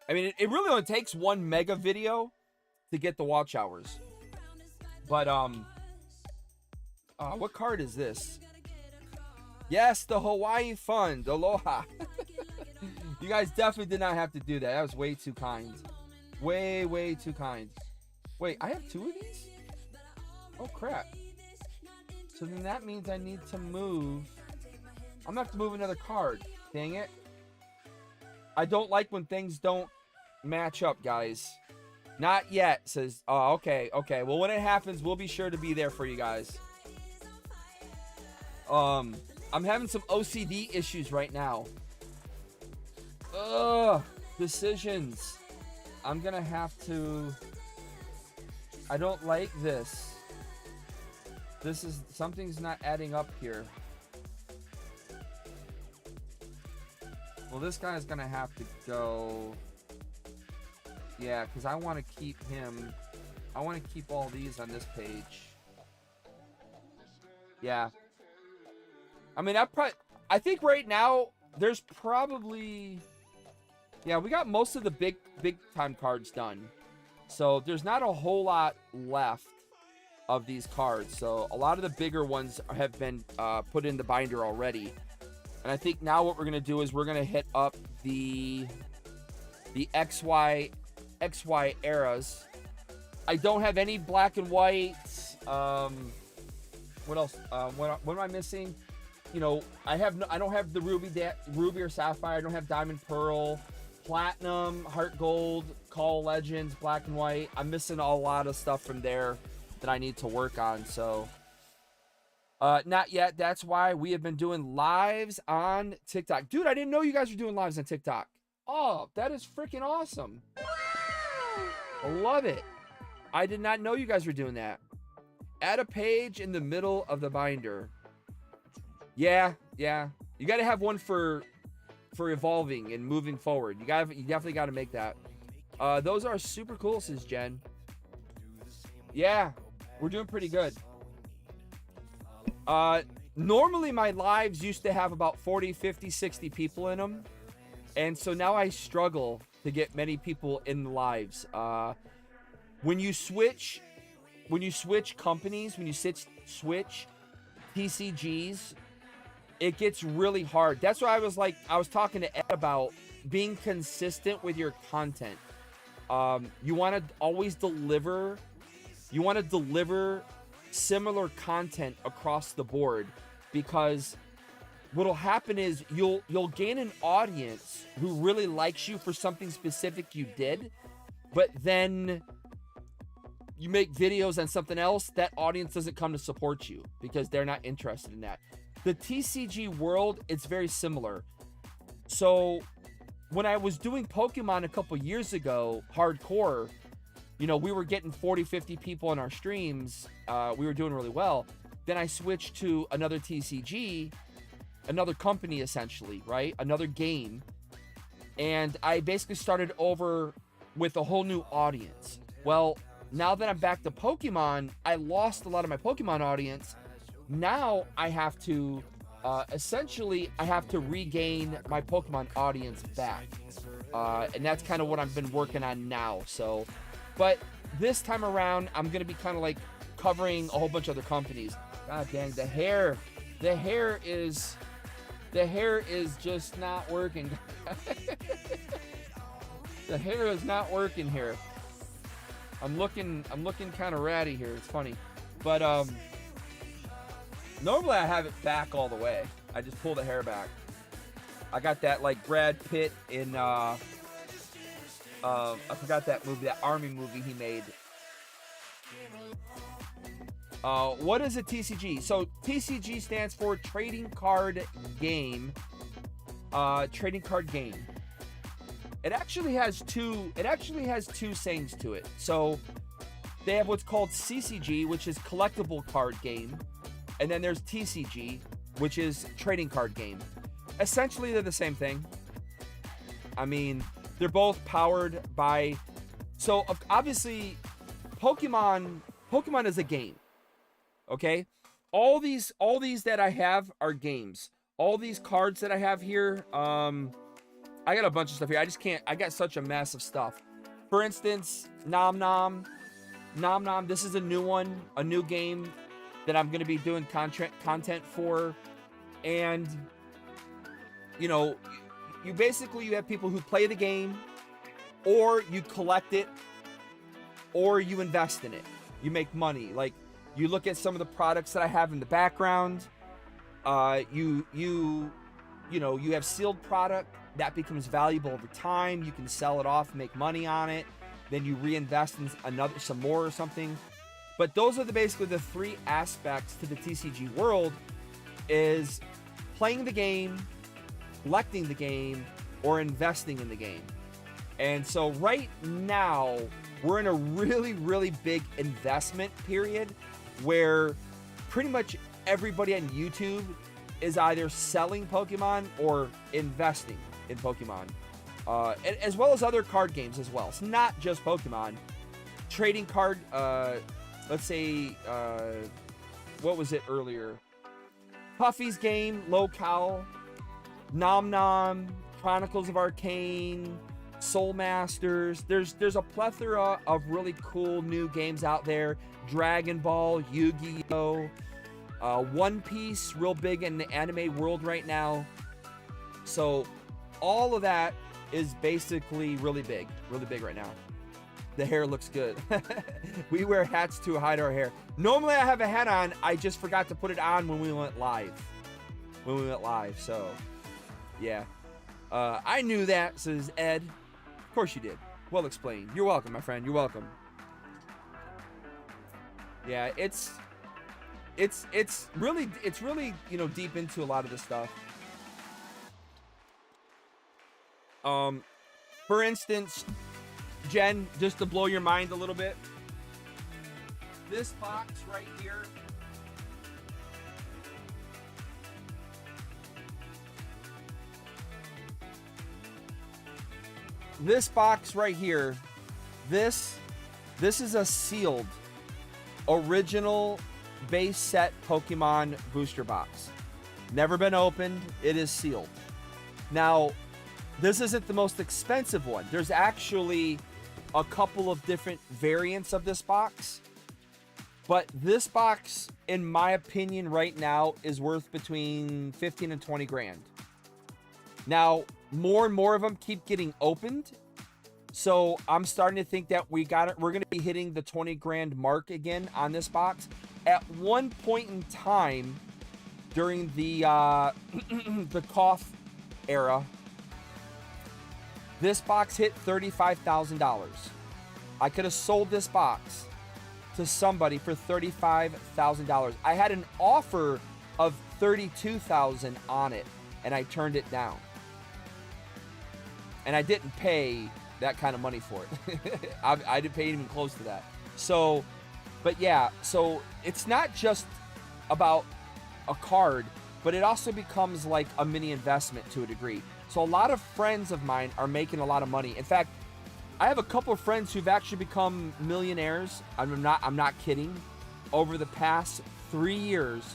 [SPEAKER 1] I mean, it really only takes one mega video to get the watch hours. But, what card is this? Yes, the Hawaii Fund. Aloha. You guys definitely did not have to do that. That was way too kind. Way, way too kind. Wait, I have 2 of these? Oh, crap. So then that means I need to move. I'm going to have to move another card. Dang it. I don't like when things don't match up, guys. Not yet, says... Oh, okay, okay. Well, when it happens, we'll be sure to be there for you guys. I'm having some OCD issues right now. Ugh, decisions. I'm gonna have to... I don't like this. This is... Something's not adding up here. Well, this guy's gonna have to go... Yeah, because I want to keep him... I want to keep all these on this page. Yeah. I mean, I think right now, there's probably... Yeah, we got most of the big time cards done. So, there's not a whole lot left of these cards. So, a lot of the bigger ones have been put in the binder already. And I think now what we're going to do is we're going to hit up the XY eras. I don't have any black and white. What else? What am I missing? You know, I don't have the ruby or sapphire. I don't have diamond pearl, platinum, heart gold, call legends, black and white. I'm missing a lot of stuff from there that I need to work on. So not yet. That's why we have been doing lives on TikTok. Dude, I didn't know you guys were doing lives on TikTok. Oh, that is freaking awesome. I love it. I did not know you guys were doing that. Add a page in the middle of the binder. Yeah. You got to have one for evolving and moving forward. You definitely got to make that. Those are super cool, says Jen. Yeah, we're doing pretty good. Normally my lives used to have about 40, 50, 60 people in them. And so now I struggle to get many people in the lives. When you switch companies, when you switch TCGs, it gets really hard. That's why I was talking to Ed about being consistent with your content. You want to always deliver. You want to deliver similar content across the board, because what'll happen is you'll gain an audience who really likes you for something specific you did, but then you make videos on something else, that audience doesn't come to support you because they're not interested in that. The TCG world, it's very similar. So when I was doing Pokemon a couple years ago, hardcore, you know, we were getting 40, 50 people in our streams. We were doing really well. Then I switched to another TCG, another company essentially, right? Another game. And I basically started over with a whole new audience. Well, now that I'm back to Pokemon, I lost a lot of my Pokemon audience. Now I have to, essentially, I have to regain my Pokemon audience back. And that's kind of what I've been working on now. So, but this time around, I'm going to be kind of like covering a whole bunch of other companies. God dang, the hair is just not working. The hair is not working here. I'm looking kind of ratty here. It's funny. But normally I have it back all the way. I just pull the hair back. I got that like Brad Pitt in I forgot that movie, that army movie he made. What is a TCG? So TCG stands for Trading Card Game. Trading Card Game. It actually has two sayings to it. So they have what's called CCG, which is Collectible Card Game, and then there's TCG, which is Trading Card Game. Essentially, they're the same thing. I mean, they're both powered by... So, obviously, Pokemon is a game. Okay? All these that I have are games. All these cards that I have here, I got a bunch of stuff here. I just can't... I got such a mess of stuff. For instance, Nom Nom. Nom Nom, this is a new one. A new game that I'm going to be doing content for. And, you know, you have people who play the game, or you collect it, or you invest in it. You make money. Like, you look at some of the products that I have in the background. You have sealed product. that becomes valuable over time. You can sell it off, make money on it. Then you reinvest in some more or something. But those are basically the three aspects to the TCG world: is playing the game, collecting the game, or investing in the game. And so right now, we're in a really, really big investment period where pretty much everybody on YouTube is either selling Pokemon or investing in Pokemon, as well as other card games as well. It's not just Pokemon. Trading card, let's say, what was it earlier? Puffy's game, Locale, Nom Nom, Chronicles of Arcane, Soul Masters. There's a plethora of really cool new games out there. Dragon Ball, Yu-Gi-Oh, One Piece, real big in the anime world right now. So all of that is basically really big right now. The hair looks good. We wear hats to hide our hair. Normally I have a hat on. I just forgot to put it on when we went live. So yeah. I knew that, says Ed. Of course you did. Well explained. You're welcome, my friend. You're welcome. Yeah, it's really, you know, deep into a lot of this stuff. For instance, Jen, just to blow your mind a little bit, this box right here, this is a sealed original base set Pokemon booster box. Never been opened. It is sealed. Now, this isn't the most expensive one. There's actually a couple of different variants of this box. But this box, in my opinion, right now is worth between 15 and 20 grand. Now, more and more of them keep getting opened. So I'm starting to think that we're going to be hitting the 20 grand mark again on this box. At one point in time during the the KOF era, this box hit $35,000. I could have sold this box to somebody for $35,000. I had an offer of $32,000 on it, and I turned it down. And I didn't pay that kind of money for it. I didn't pay even close to that. So, but yeah, so it's not just about a card, but it also becomes like a mini investment to a degree. So a lot of friends of mine are making a lot of money. In fact, I have a couple of friends who've actually become millionaires. I'm not kidding. Over the past 3 years,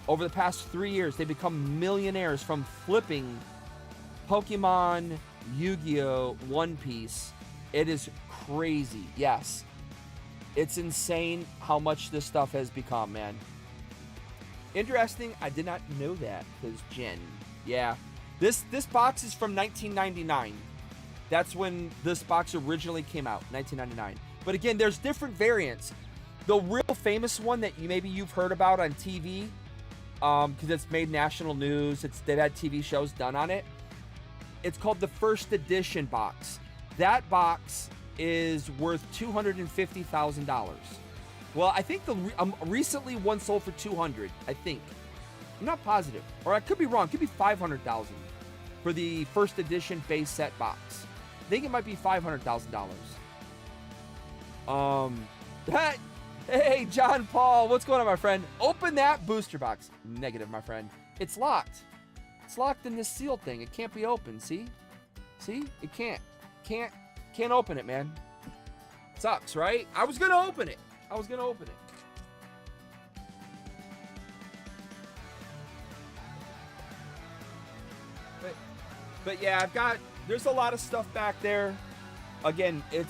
[SPEAKER 1] they become millionaires from flipping Pokemon, Yu-Gi-Oh, One Piece. It is crazy. Yes. It's insane how much this stuff has become, man. Interesting. I did not know that, because Jen. Yeah. This box is from 1999. That's when this box originally came out, 1999. But again, there's different variants. The real famous one that you've heard about on TV, because it's made national news. They've had TV shows done on it. It's called the first edition box. That box is worth $250,000. Well, I think recently one sold for $200,000. I think. I'm not positive, or I could be wrong. It could be $500,000 for the first edition base set box. I think it might be $500,000. Hey, John Paul, what's going on, my friend? Open that booster box. Negative, my friend. It's locked. It's locked in this seal thing. It can't be opened. See? It can't open it, man. Sucks, right? I was gonna open it. But yeah, there's a lot of stuff back there. Again, it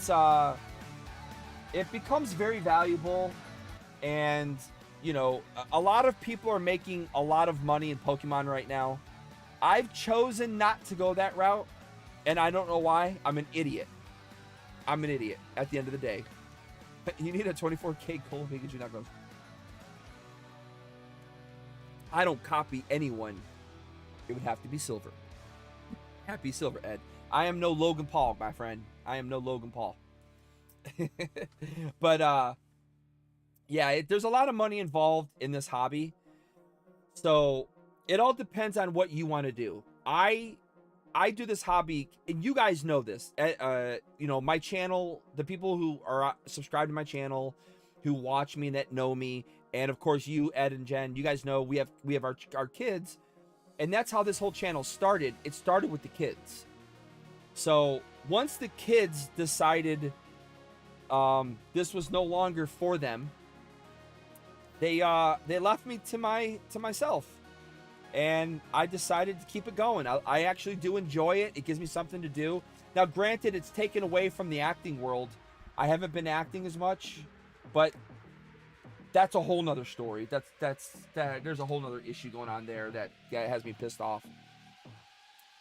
[SPEAKER 1] becomes very valuable, and you know, a lot of people are making a lot of money in Pokemon right now. I've chosen not to go that route, and I don't know why. I'm an idiot at the end of the day. You need a 24K gold Pikachu knockoff. I don't copy anyone. It would have to be silver. Happy Silver Ed. I am no Logan Paul, my friend. I am no Logan Paul. But yeah, there's a lot of money involved in this hobby. So it all depends on what you want to do. I do this hobby, and you guys know this. You know, my channel, the people who are subscribed to my channel, who watch me, that know me, and of course you, Ed and Jen, you guys know we have our kids, and that's how this whole channel started. It started with the kids. So once the kids decided this was no longer for them, they left me to myself, and I decided to keep it going. I actually do enjoy it. It gives me something to do. Now, granted, it's taken away from the acting world. I haven't been acting as much, but that's a whole nother story. There's a whole nother issue going on there that has me pissed off.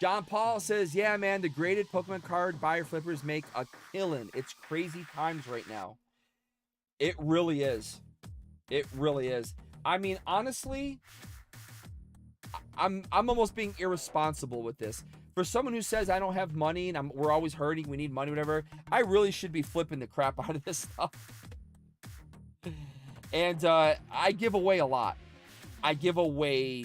[SPEAKER 1] John Paul says, yeah, man, the graded Pokemon card buyer flippers make a killing. It's crazy times right now. It really is. It really is. I mean, honestly, I'm almost being irresponsible with this. For someone who says I don't have money and we're always hurting, we need money, whatever, I really should be flipping the crap out of this stuff. And I give away a lot. I give away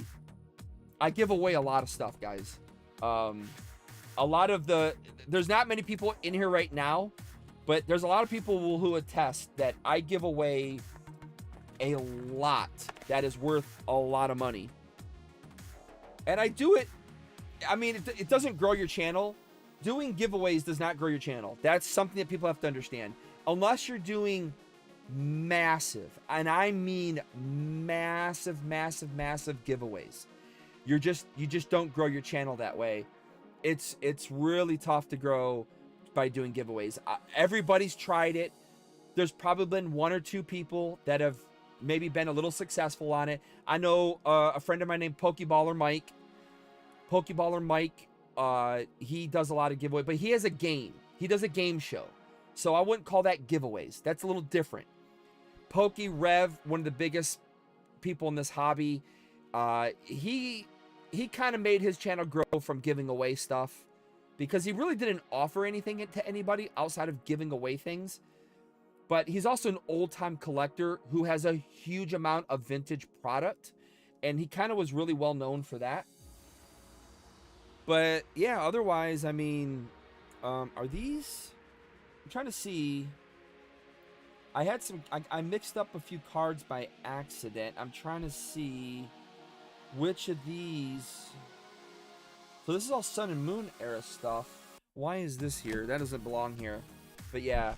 [SPEAKER 1] a lot of stuff, guys. A lot of there's not many people in here right now, but there's a lot of people who attest that I give away a lot that is worth a lot of money. And I do it. I mean, it doesn't grow your channel. Doing giveaways does not grow your channel. That's something that people have to understand. Unless you're doing massive, and I mean massive giveaways, you just don't grow your channel that way. It's really tough to grow by doing giveaways. Everybody's tried it. There's probably been one or two people that have maybe been a little successful on it. I know a friend of mine named Pokeballer Mike. He does a lot of giveaways, but he has a game. He does a game show. So I wouldn't call that giveaways. That's a little different. Poke Rev, one of the biggest people in this hobby, he kind of made his channel grow from giving away stuff, because he really didn't offer anything to anybody outside of giving away things. But he's also an old-time collector who has a huge amount of vintage product, and he kind of was really well known for that. But yeah, otherwise, I mean, are these? I'm trying to see. I had some. I mixed up a few cards by accident. I'm trying to see which of these. So this is all Sun and Moon era stuff. Why is this here? That doesn't belong here. But yeah.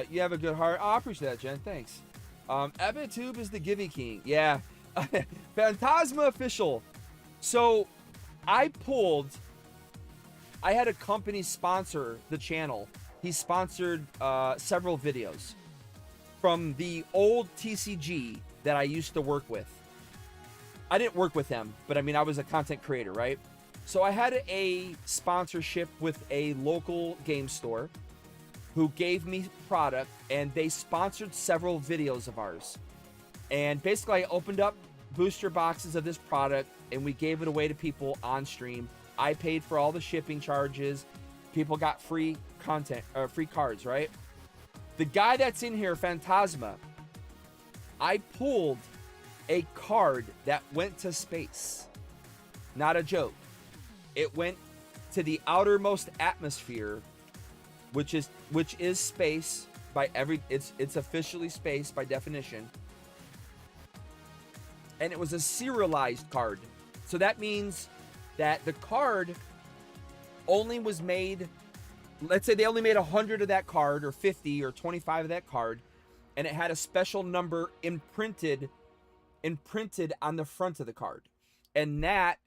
[SPEAKER 1] You have a good heart. Oh, I appreciate that, Jen. Thanks. EpicTube is the Givey King. Yeah. Phantasma official. So I had a company sponsor the channel. He sponsored several videos from the old TCG that I used to work with. I didn't work with him, but I mean, I was a content creator, right? So I had a sponsorship with a local game store who gave me product, and they sponsored several videos of ours. And basically I opened up booster boxes of this product, and we gave it away to people on stream. I paid for all the shipping charges. People got free content, free cards, right? The guy that's in here, Phantasma, I pulled a card that went to space. Not a joke. It went to the outermost atmosphere, which is space by it's officially space by definition. And it was a serialized card. So that means that the card only was made, let's say they only made 100 of that card, or 50 or 25 of that card, and it had a special number imprinted on the front of the card. And that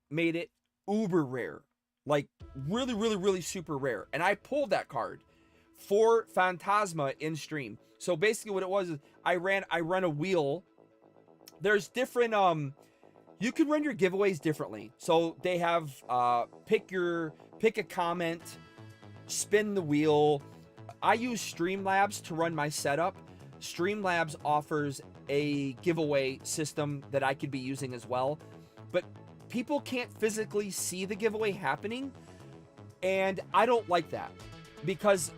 [SPEAKER 1] made it uber rare. Like really super rare. And I pulled that card for Phantasma in stream. So basically what it was is I ran a wheel. There's different you can run your giveaways differently. So they have pick a comment, spin the wheel. I use Streamlabs to run my setup. Streamlabs offers a giveaway system that I could be using as well. But people can't physically see the giveaway happening, and I don't like that, because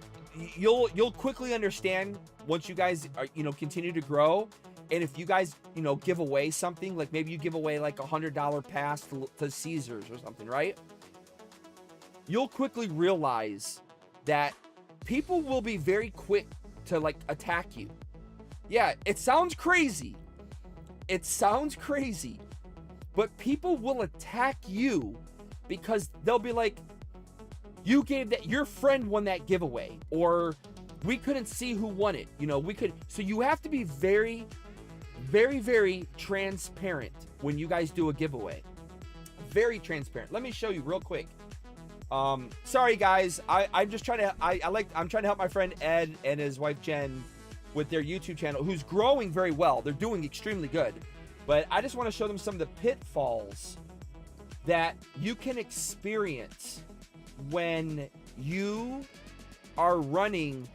[SPEAKER 1] you'll quickly understand once you guys are, you know, continue to grow. And if you guys, you know, give away something, like maybe you give away like $100 pass to Caesars or something, right? You'll quickly realize that people will be very quick to like attack you. Yeah, it sounds crazy. It sounds crazy, but people will attack you because they'll be like, you gave that, your friend won that giveaway, or we couldn't see who won it. You know, we could. So you have to be very, very, very transparent when you guys do a giveaway. Very transparent. Let me show you real quick. Sorry guys, I'm just trying to, I'm trying to help my friend Ed and his wife Jen with their YouTube channel, who's growing very well. They're doing extremely good, but I just want to show them some of the pitfalls that you can experience when you are running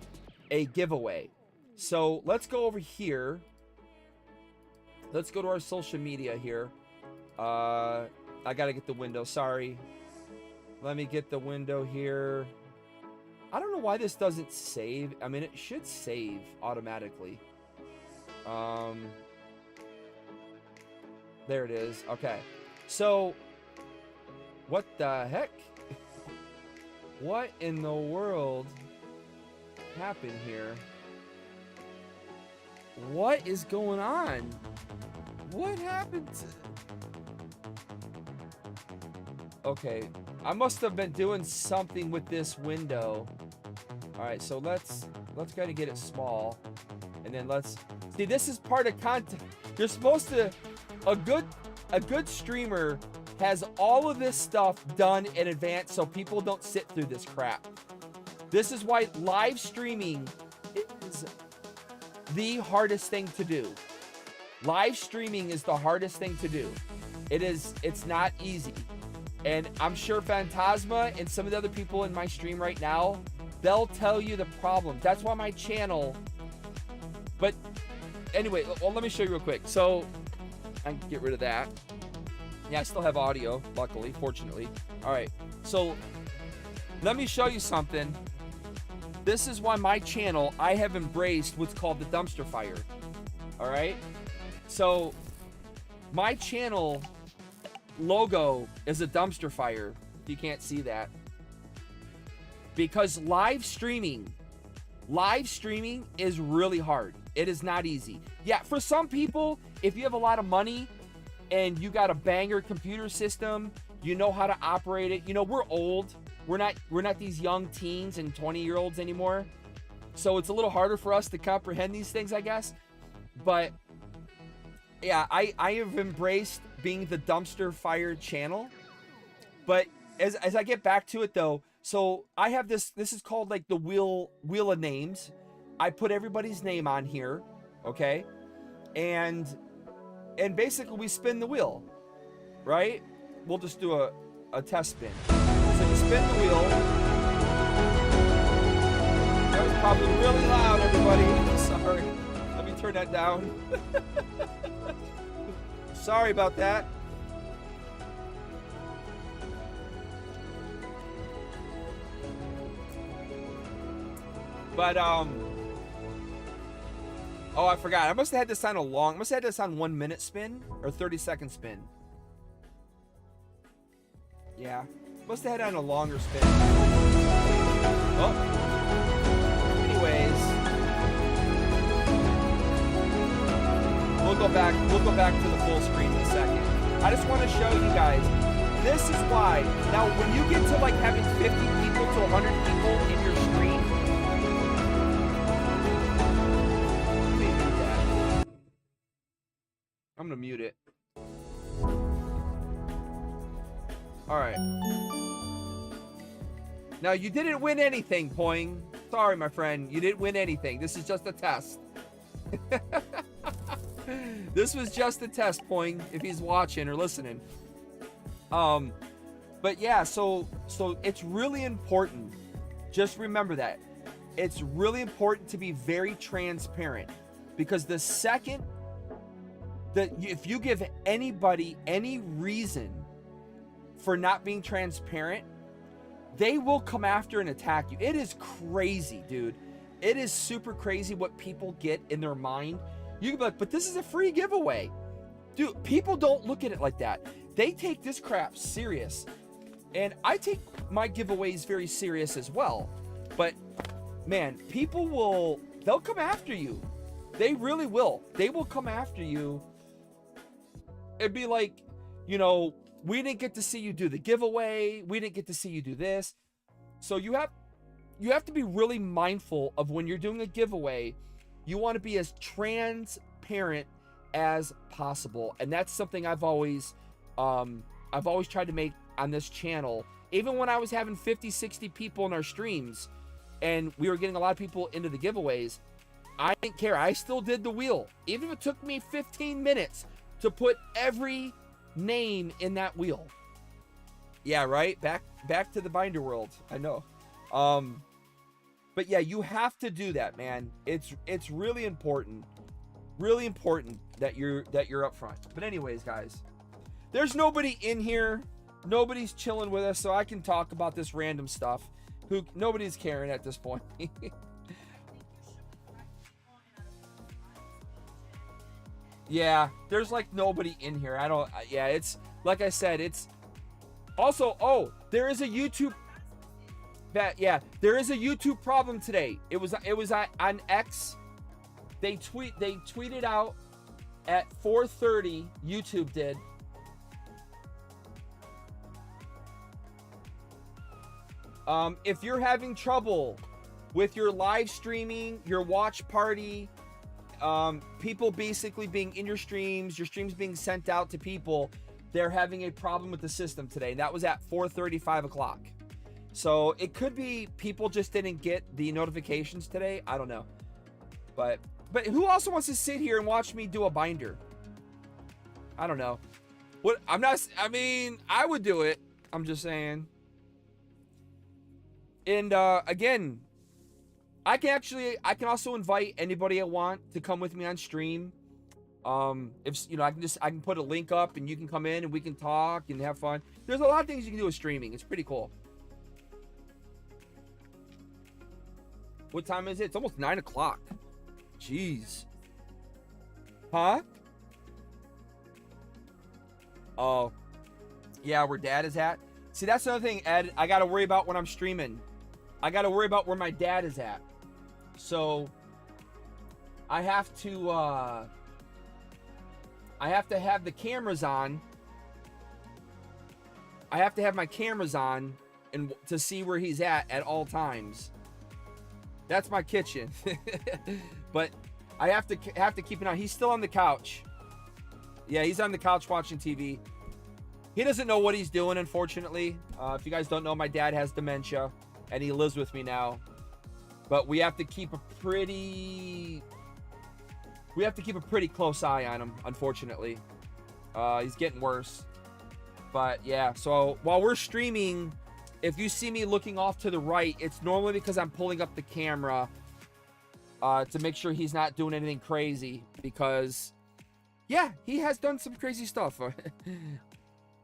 [SPEAKER 1] a giveaway. So let's go over here. Let's go to our social media here. I gotta get the window, sorry. Let me get the window here. I don't know why this doesn't save. I mean, it should save automatically. There it is. Okay. So, what the heck? What in the world happened here? What is going on? What happened to... Okay, I must have been doing something with this window. All right, so let's try to get it small, and then let's see. This is part of content. You're supposed to, a good streamer has all of this stuff done in advance so people don't sit through this crap. This is why live streaming is the hardest thing to do. Live streaming is the hardest thing to do. It's not easy. And I'm sure Phantasma and some of the other people in my stream right now, they'll tell you the problem. That's why my channel, but anyway, well, let me show you real quick. So I can get rid of that. Yeah, I still have audio, luckily, fortunately. All right, so let me show you something. This is why my channel, I have embraced what's called the dumpster fire. All right, so my channel logo is a dumpster fire, if you can't see that, because live streaming is really hard. It is not easy. Yeah, for some people, if you have a lot of money and you got a banger computer system, you know how to operate it. You know, we're old. We're not these young teens and 20-year-olds anymore, so it's a little harder for us to comprehend these things, I guess. But yeah, I have embraced being the dumpster fire channel. But as I get back to it though, so I have this is called like the wheel of names. I put everybody's name on here, okay? And basically we spin the wheel, right? We'll just do a test spin. So you spin the wheel. That was probably really loud, everybody. Sorry. Let me turn that down. Sorry about that. But oh, I forgot. I must have had this on I must have had this on 1 minute spin or 30-second spin. Yeah, must have had it on a longer spin. Oh. Anyways, we'll go back to the full screen in a second. I just want to show you guys. This is why. Now, when you get to like having 50 people to 100 people in your stream, I'm gonna mute it. All right. Now, you didn't win anything, Poing. Sorry, my friend. You didn't win anything. This is just a test. This was just a test, Poing, if he's watching or listening. But yeah, so it's really important. Just remember that. It's really important to be very transparent, because the second that if you give anybody any reason for not being transparent, they will come after and attack you. It is crazy, dude. It is super crazy what people get in their mind. You can be like, but this is a free giveaway. Dude, people don't look at it like that. They take this crap serious. And I take my giveaways very serious as well. But, man, people they'll come after you. They really will. They will come after you. It'd be like, you know, we didn't get to see you do the giveaway. We didn't get to see you do this. So you have to be really mindful of when you're doing a giveaway. You want to be as transparent as possible. And that's something I've always tried to make on this channel. Even when I was having 50, 60 people in our streams and we were getting a lot of people into the giveaways, I didn't care. I still did the wheel. Even if it took me 15 minutes to put every name in that wheel. Yeah, right? Back to the binder world. I know. But yeah, you have to do that, man. It's really important. Really important that you're up front. But anyways, guys, there's nobody in here. Nobody's chilling with us, so I can talk about this random stuff. Nobody's caring at this point. Yeah, there's like nobody in here. Yeah, it's like I said, it's also, oh, there is a YouTube there is a YouTube problem today. It was on X. They tweeted out at 4:30, YouTube did. If you're having trouble with your live streaming, your watch party, people basically being in your streams being sent out to people, they're having a problem with the system today. And that was at 4:30, 5 o'clock. So it could be people just didn't get the notifications today. I don't know. But who also wants to sit here and watch me do a binder? I don't know. I mean, I would do it. I'm just saying. And again, I can also invite anybody I want to come with me on stream. If you know, I can put a link up and you can come in and we can talk and have fun. There's a lot of things you can do with streaming. It's pretty cool. What time is it? It's almost 9 o'clock. Jeez. Huh? Oh. Yeah, where Dad is at. See, that's another thing, Ed. I got to worry about when I'm streaming. I got to worry about where my dad is at. So, I have to have the cameras on. I have to have my cameras on and to see where he's at all times. That's my kitchen. But I have to keep an eye. He's still on the couch. Yeah, he's on the couch watching TV. He doesn't know what he's doing, unfortunately. If you guys don't know, my dad has dementia and he lives with me now. But we have to keep a pretty close eye on him, unfortunately. He's getting worse. But yeah, so while we're streaming, if you see me looking off to the right, it's normally because I'm pulling up the camera to make sure he's not doing anything crazy. Because, yeah, he has done some crazy stuff.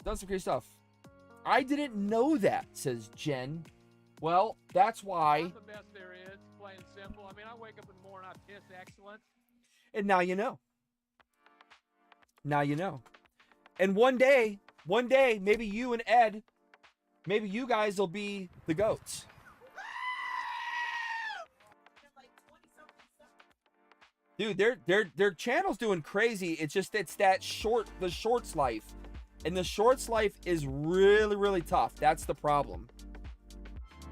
[SPEAKER 1] Done some crazy stuff. I didn't know that, says Jen. Well, that's why.
[SPEAKER 3] I'm the best there is, plain and simple. I mean, I wake up in the morning, I piss excellence.
[SPEAKER 1] And now you know. Now you know. And one day, maybe you and Ed, maybe you guys will be the goats. Dude, their channel's doing crazy. It's just the shorts life. And the shorts life is really, really tough. That's the problem.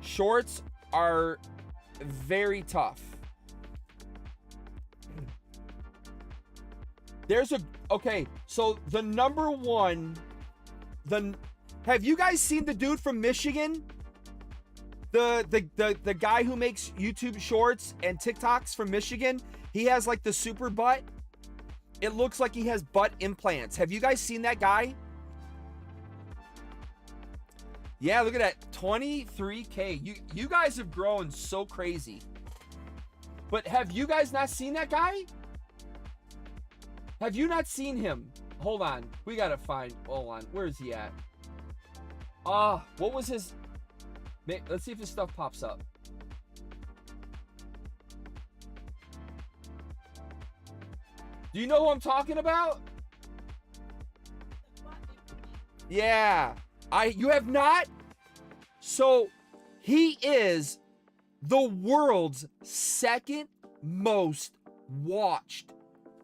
[SPEAKER 1] Shorts are very tough. Okay, so the number one, have you guys seen the dude from Michigan? The guy who makes YouTube shorts and TikToks from Michigan? He has like the super butt. It looks like he has butt implants. Have you guys seen that guy? Yeah, look at that. 23K. You guys have grown so crazy. But have you guys not seen that guy? Have you not seen him? Hold on. We gotta find. Hold on. Where is he at? What was his... Let's see if his stuff pops up. Do you know who I'm talking about? Yeah. You have not? So, he is the world's second most watched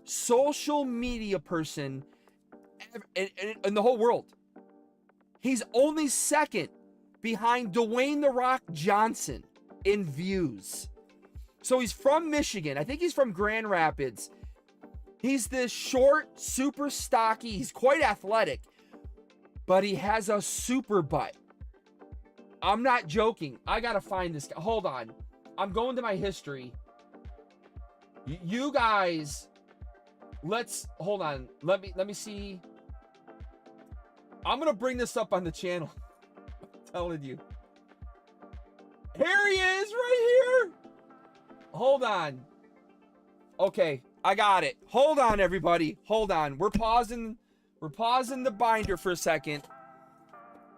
[SPEAKER 1] social media person in the whole world. He's only second behind Dwayne "The Rock" Johnson in views. So he's from Michigan. I think he's from Grand Rapids. He's this short, super stocky. He's quite athletic, but he has a super butt. I'm not joking. I gotta find this guy. Hold on. I'm going to my history. You guys, hold on. Let me see. I'm gonna bring this up on the channel. I'm telling you. Here he is, right here. Hold on. Okay, I got it. Hold on, everybody. Hold on. We're pausing the binder for a second.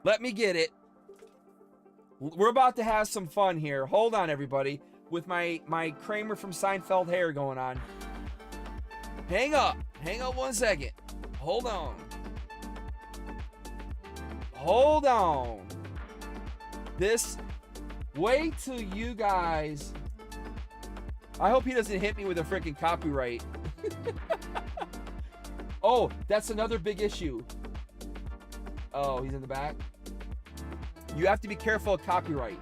[SPEAKER 1] Let me get it. We're about to have some fun here. Hold on, everybody. With my Kramer from Seinfeld hair going on. Hang up. Hang up 1 second. Hold on. Hold on. Wait till you guys... I hope he doesn't hit me with a freaking copyright. Oh, that's another big issue. Oh, he's in the back. You have to be careful of copyright.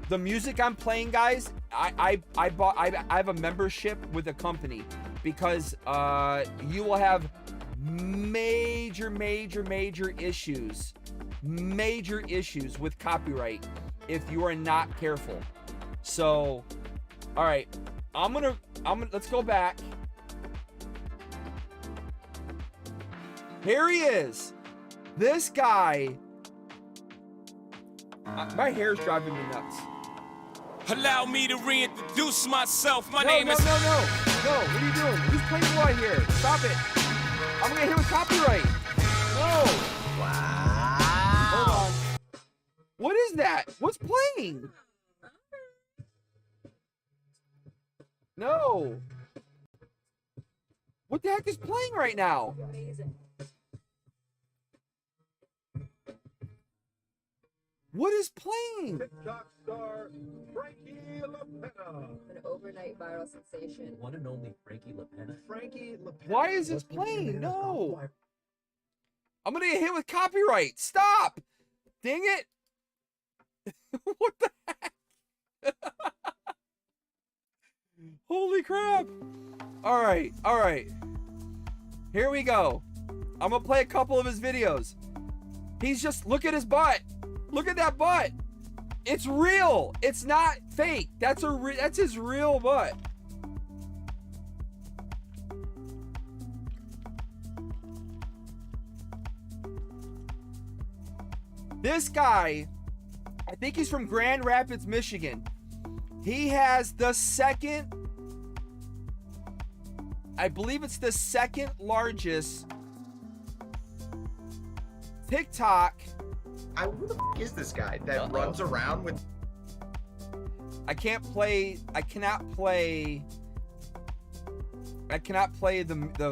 [SPEAKER 1] The music I'm playing, guys, I have a membership with a company because you will have major issues with copyright if you are not careful. So, all right, I'm gonna let's go back. Here he is. This guy. My hair's driving me nuts.
[SPEAKER 4] Allow me to reintroduce myself. My name is...
[SPEAKER 1] No. What are you doing? Who's playing what here? Stop it. I'm gonna hit with copyright. No. Wow. Hold on. What is that? What's playing? No. What the heck is playing right now?
[SPEAKER 5] Amazing.
[SPEAKER 1] What is playing?
[SPEAKER 2] TikTok star Frankie LaPena.
[SPEAKER 5] An overnight viral sensation.
[SPEAKER 6] One and only Frankie LaPena.
[SPEAKER 2] Frankie LaPena.
[SPEAKER 1] Why is this playing? No. I'm gonna get hit with copyright. Stop. Dang it. What the heck? Holy crap. All right. Here we go. I'm gonna play a couple of his videos. He's just, look at his butt. Look at that butt. It's real. It's not fake. That's his real butt. This guy, I think he's from Grand Rapids, Michigan. He has the second, I believe it's the second largest TikTok.
[SPEAKER 7] Who the f is this guy that runs around with?
[SPEAKER 1] I cannot play the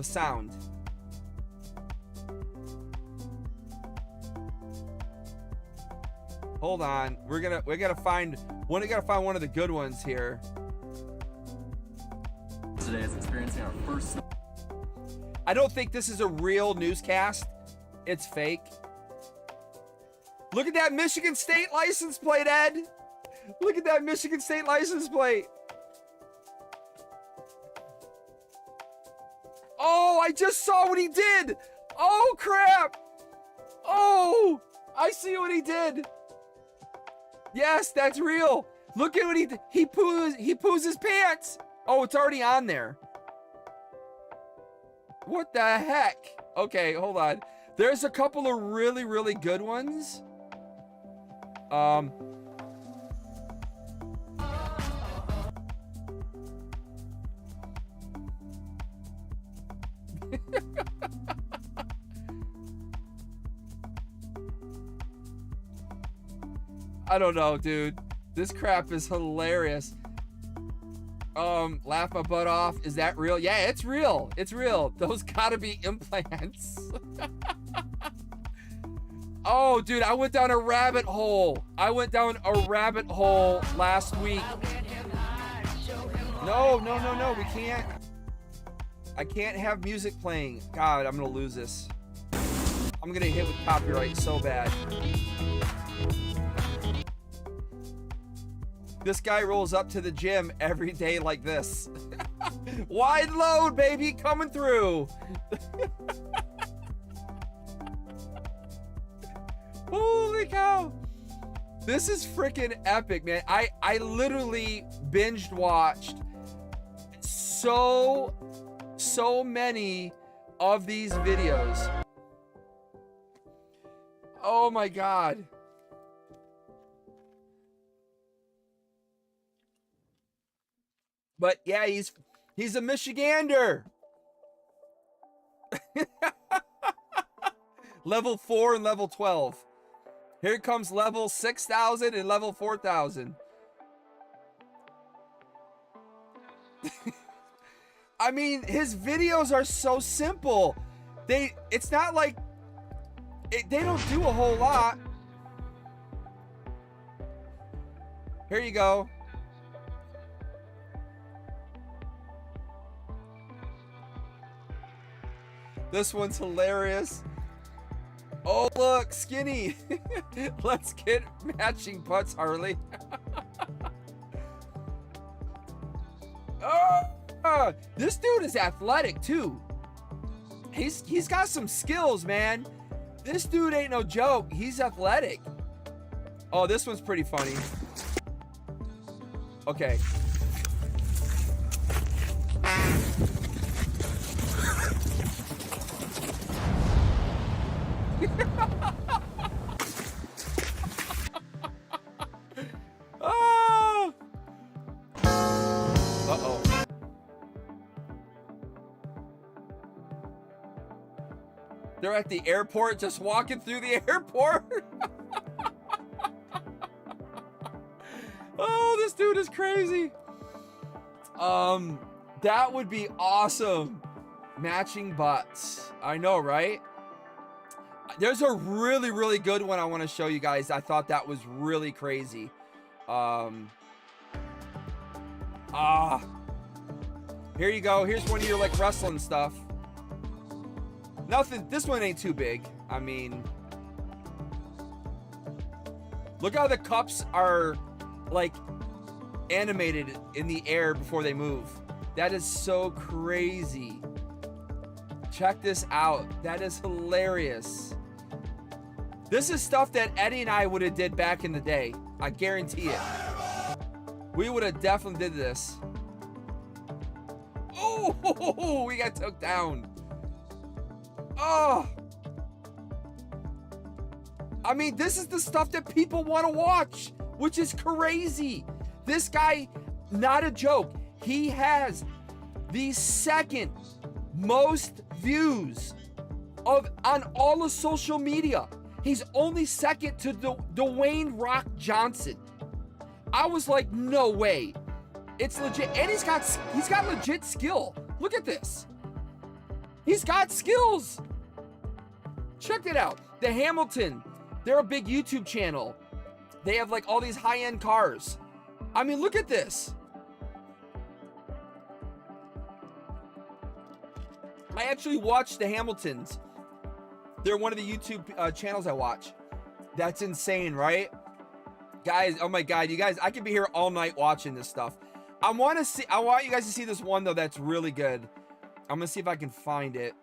[SPEAKER 1] sound. Hold on. We gotta find one of the good ones here.
[SPEAKER 6] Today is experiencing our first...
[SPEAKER 1] I don't think this is a real newscast. It's fake. Look at that Michigan State license plate, Ed. Look at that Michigan State license plate. Oh, I just saw what he did. Oh, crap. Oh, I see what he did. Yes, that's real. Look at what he did. He poos his pants. Oh, it's already on there. What the heck? Okay, hold on. There's a couple of really good ones. I don't know, dude. This crap is hilarious. Laugh my butt off. Is that real? Yeah, it's real. It's real. Those gotta be implants. Oh, dude, I went down a rabbit hole. I went down a rabbit hole last week. No, no, no, no, we can't. I can't have music playing. God, I'm gonna lose this. I'm gonna hit with copyright so bad. This guy rolls up to the gym every day like this. Wide load, baby, coming through. Holy cow. This is freaking epic, man. I literally binged watched so many of these videos. Oh my God. But yeah, he's a Michigander. Level 4 and level 12. Here comes level 6,000 and level 4,000. I mean, his videos are so simple. It's not like they don't do a whole lot. Here you go. This one's hilarious. Oh, look, skinny. Let's get matching putts, Harley. Oh, this dude is athletic too. He's got some skills, man. This dude ain't no joke. He's athletic. Oh, this one's pretty funny. Okay. Oh. Uh-oh. They're at the airport, just walking through the airport. Oh, this dude is crazy. That would be awesome. Matching butts. I know, right? There's a really, really good one I want to show you guys. I thought that was really crazy. Here you go. Here's one of your like wrestling stuff. Nothing. This one ain't too big. I mean, look how the cups are like animated in the air before they move. That is so crazy. Check this out. That is hilarious. This is stuff that Eddie and I would have did back in the day. I guarantee it. We would have definitely did this. Oh, we got took down. Oh. I mean, this is the stuff that people want to watch, which is crazy. This guy, not a joke. He has the second most views on all of social media. He's only second to Dwayne Rock Johnson. I was like, no way. It's legit. And he's got legit skill. Look at this. He's got skills. Check it out. The Hamilton, they're a big YouTube channel. They have like all these high-end cars. I mean, look at this. I actually watched the Hamiltons. They're one of the YouTube channels I watch. That's insane, right? Guys, oh my God, you guys, I could be here all night watching this stuff. I want you guys to see this one though that's really good. I'm gonna see if I can find it.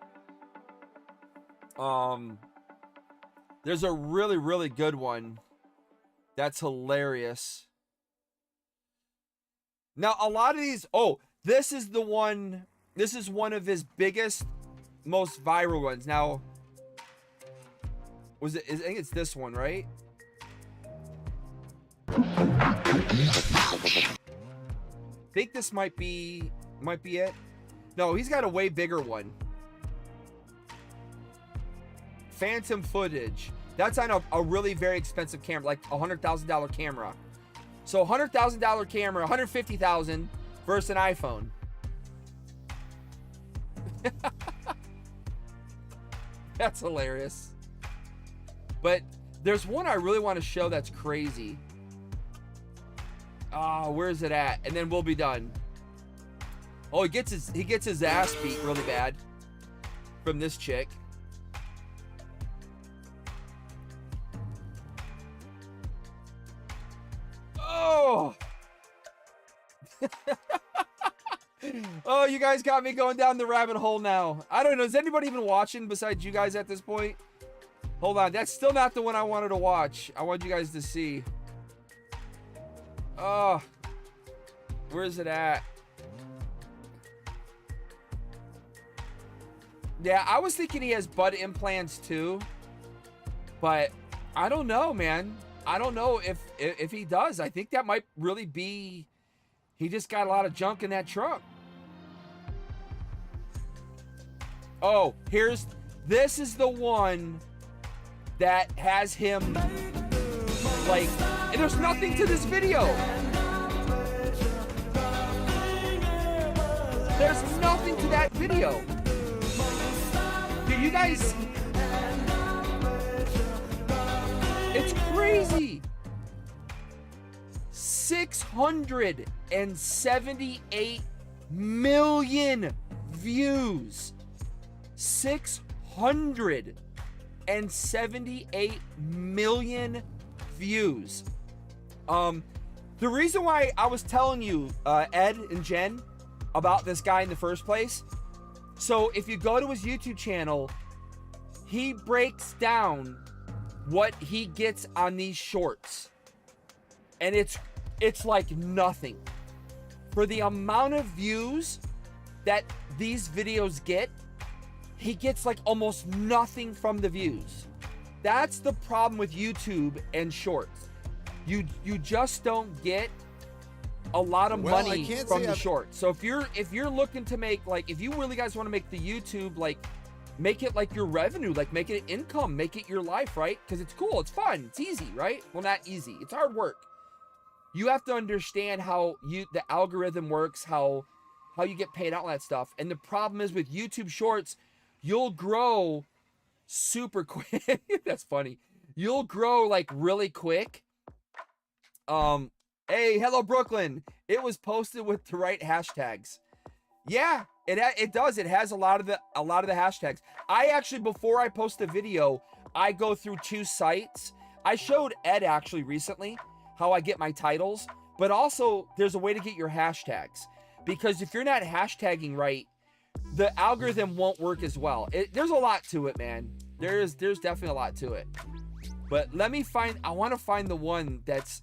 [SPEAKER 1] There's a really, really good one that's hilarious. Now, a lot of these, this is the one, this is one of his biggest, most viral ones. Now, I think it's this one, right? I think this might be it. No, he's got a way bigger one. Phantom footage. That's on a really very expensive camera, like a $100,000 camera. So $100,000 camera, $150,000 versus an iPhone. That's hilarious. But there's one I really want to show that's crazy. Ah, where's it at? And then we'll be done. Oh, he gets his ass beat really bad from this chick. Oh. Oh, you guys got me going down the rabbit hole now. I don't know. Is anybody even watching besides you guys at this point? Hold on. That's still not the one I wanted to watch. I want you guys to see. Oh. Where's it at? Yeah, I was thinking he has butt implants too. But I don't know, man. I don't know if he does. I think that might really be... He just got a lot of junk in that trunk. Oh, this is the one that has him, like, and there's nothing to this video. There's nothing to that video. Dude, you guys, it's crazy. 678 million views. 678 million views. The reason why I was telling you, Ed and Jen, about this guy in the first place. So if you go to his YouTube channel, he breaks down what he gets on these shorts. And it's like nothing. For the amount of views that these videos get, he gets like almost nothing from the views. That's the problem with YouTube and shorts. You just don't get a lot of money from the shorts. So if you're looking to make, like, if you really guys want to make the YouTube, like, make it like your revenue, like make it income, make it your life, right? Because it's cool, it's fun, it's easy, right? Well, not easy, it's hard work. You have to understand how the algorithm works, how you get paid out, all that stuff. And the problem is with YouTube Shorts, you'll grow super quick. That's funny. You'll grow like really quick. Hey, hello Brooklyn. It was posted with the right hashtags. Yeah, it does. It has a lot of the hashtags. I actually, before I post a video, I go through 2 sites. I showed Ed actually recently how I get my titles, but also there's a way to get your hashtags, because if you're not hashtagging right, the algorithm won't work as well. There's a lot to it, man. There's definitely a lot to it. But let me find, I want to find the one that's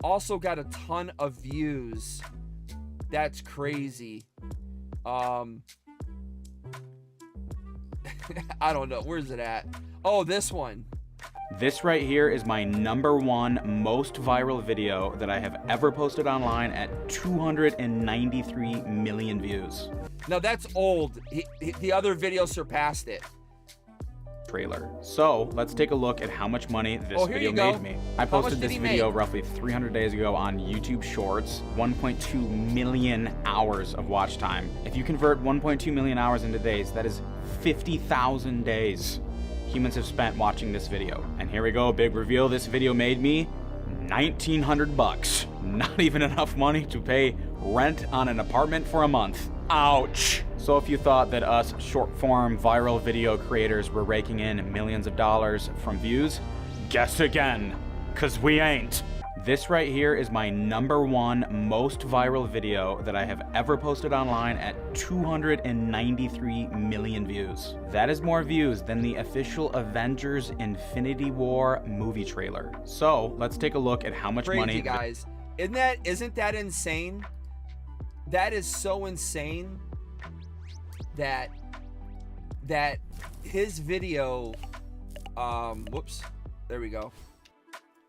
[SPEAKER 1] also got a ton of views. That's crazy. I don't know. Where's it at? Oh, this one.
[SPEAKER 8] This right here is my #1 most viral video that I have ever posted online at 293 million views.
[SPEAKER 1] Now that's old. The other video surpassed it.
[SPEAKER 8] Trailer. So let's take a look at how much money this video made me. I posted this video roughly 300 days ago on YouTube Shorts. 1.2 million hours of watch time. If you convert 1.2 million hours into days, that is 50,000 days humans have spent watching this video. And here we go, big reveal. This video made me $1,900. Not even enough money to pay rent on an apartment for a month. Ouch. So if you thought that us short form viral video creators were raking in millions of dollars from views, guess again, cause we ain't. This right here is my #1 most viral video that I have ever posted online at 293 million views. That is more views than the official Avengers Infinity War movie trailer. So let's take a look at how much money.
[SPEAKER 1] Guys, isn't that insane? That is so insane that his video, whoops, there we go.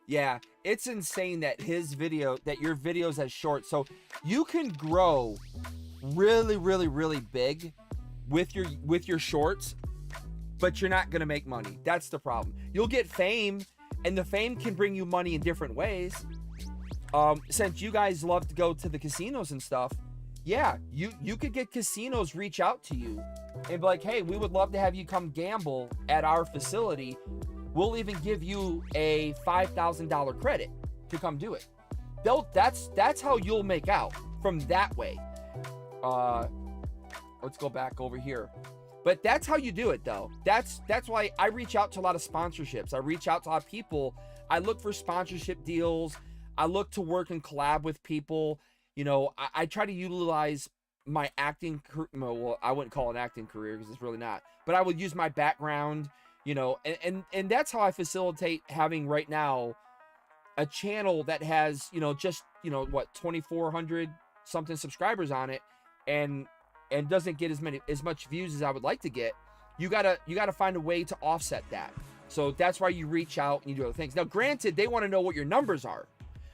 [SPEAKER 1] Yeah, it's insane that his video, that your videos as short. So you can grow really, really, really big with your shorts. but you're not gonna make money. That's the problem. You'll get fame, and the fame can bring you money in different ways. Since you guys love to go to the casinos and stuff, yeah, you could get casinos reach out to you and be like, hey, we would love to have you come gamble at our facility. We'll even give you a $5,000 credit to come do it. That's how you'll make out from that way. Let's go back over here. But that's how you do it, though. That's why I reach out to a lot of sponsorships. I reach out to a lot of people. I look for sponsorship deals. I look to work and collab with people. You know, I try to utilize my acting, well, I wouldn't call it an acting career because it's really not. But I would use my background, you know, and that's how I facilitate having right now a channel that has, you know, just, you know, what, 2,400 something subscribers on it, and doesn't get as much views as I would like to get. You gotta find a way to offset that. So that's why you reach out and you do other things. Now, granted, they want to know what your numbers are.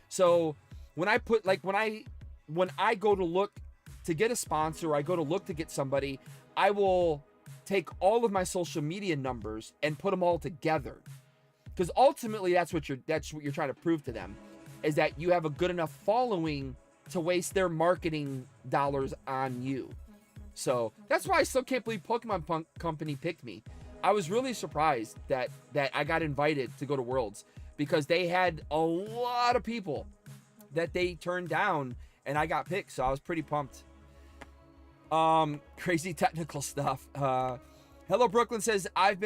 [SPEAKER 1] So when I put, like, when I go to look to get a sponsor, or I go to look to get somebody, I will take all of my social media numbers and put them all together. Because ultimately that's what you're trying to prove to them, is that you have a good enough following to waste their marketing dollars on you. So that's why I still can't believe Pokemon Company picked me. I was really surprised that I got invited to go to Worlds, because they had a lot of people that they turned down, and I got picked. So I was pretty pumped. Crazy technical stuff. Hello Brooklyn says, I've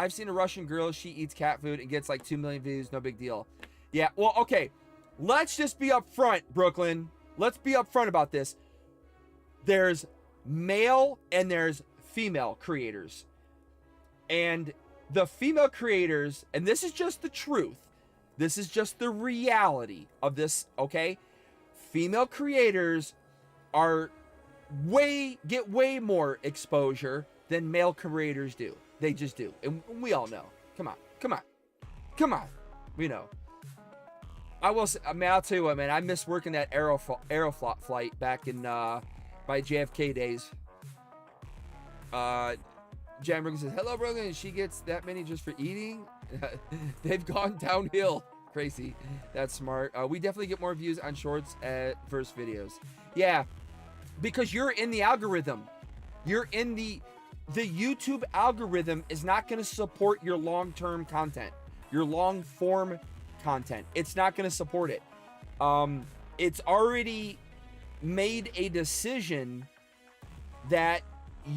[SPEAKER 1] seen a Russian girl, she eats cat food and gets like 2 million views, no big deal. Yeah, well, okay. Let's just be upfront, Brooklyn. Let's be upfront about this. There's male and there's female creators. And the female creators, and this is just the truth, this is just the reality of this, okay? Female creators get way more exposure than male creators do. They just do. And we all know. Come on. We know. I will say, I mean, I'll tell you what, man, I miss working that Aeroflot flight back in by JFK days. Jan Brooklyn says, hello Brooklyn, she gets that many just for eating? They've gone downhill. Crazy. That's smart. We definitely get more views on shorts at first videos. Yeah, because you're in the algorithm. You're in the YouTube algorithm is not going to support your long-term content, your long-form content. It's not going to support it. It's already made a decision that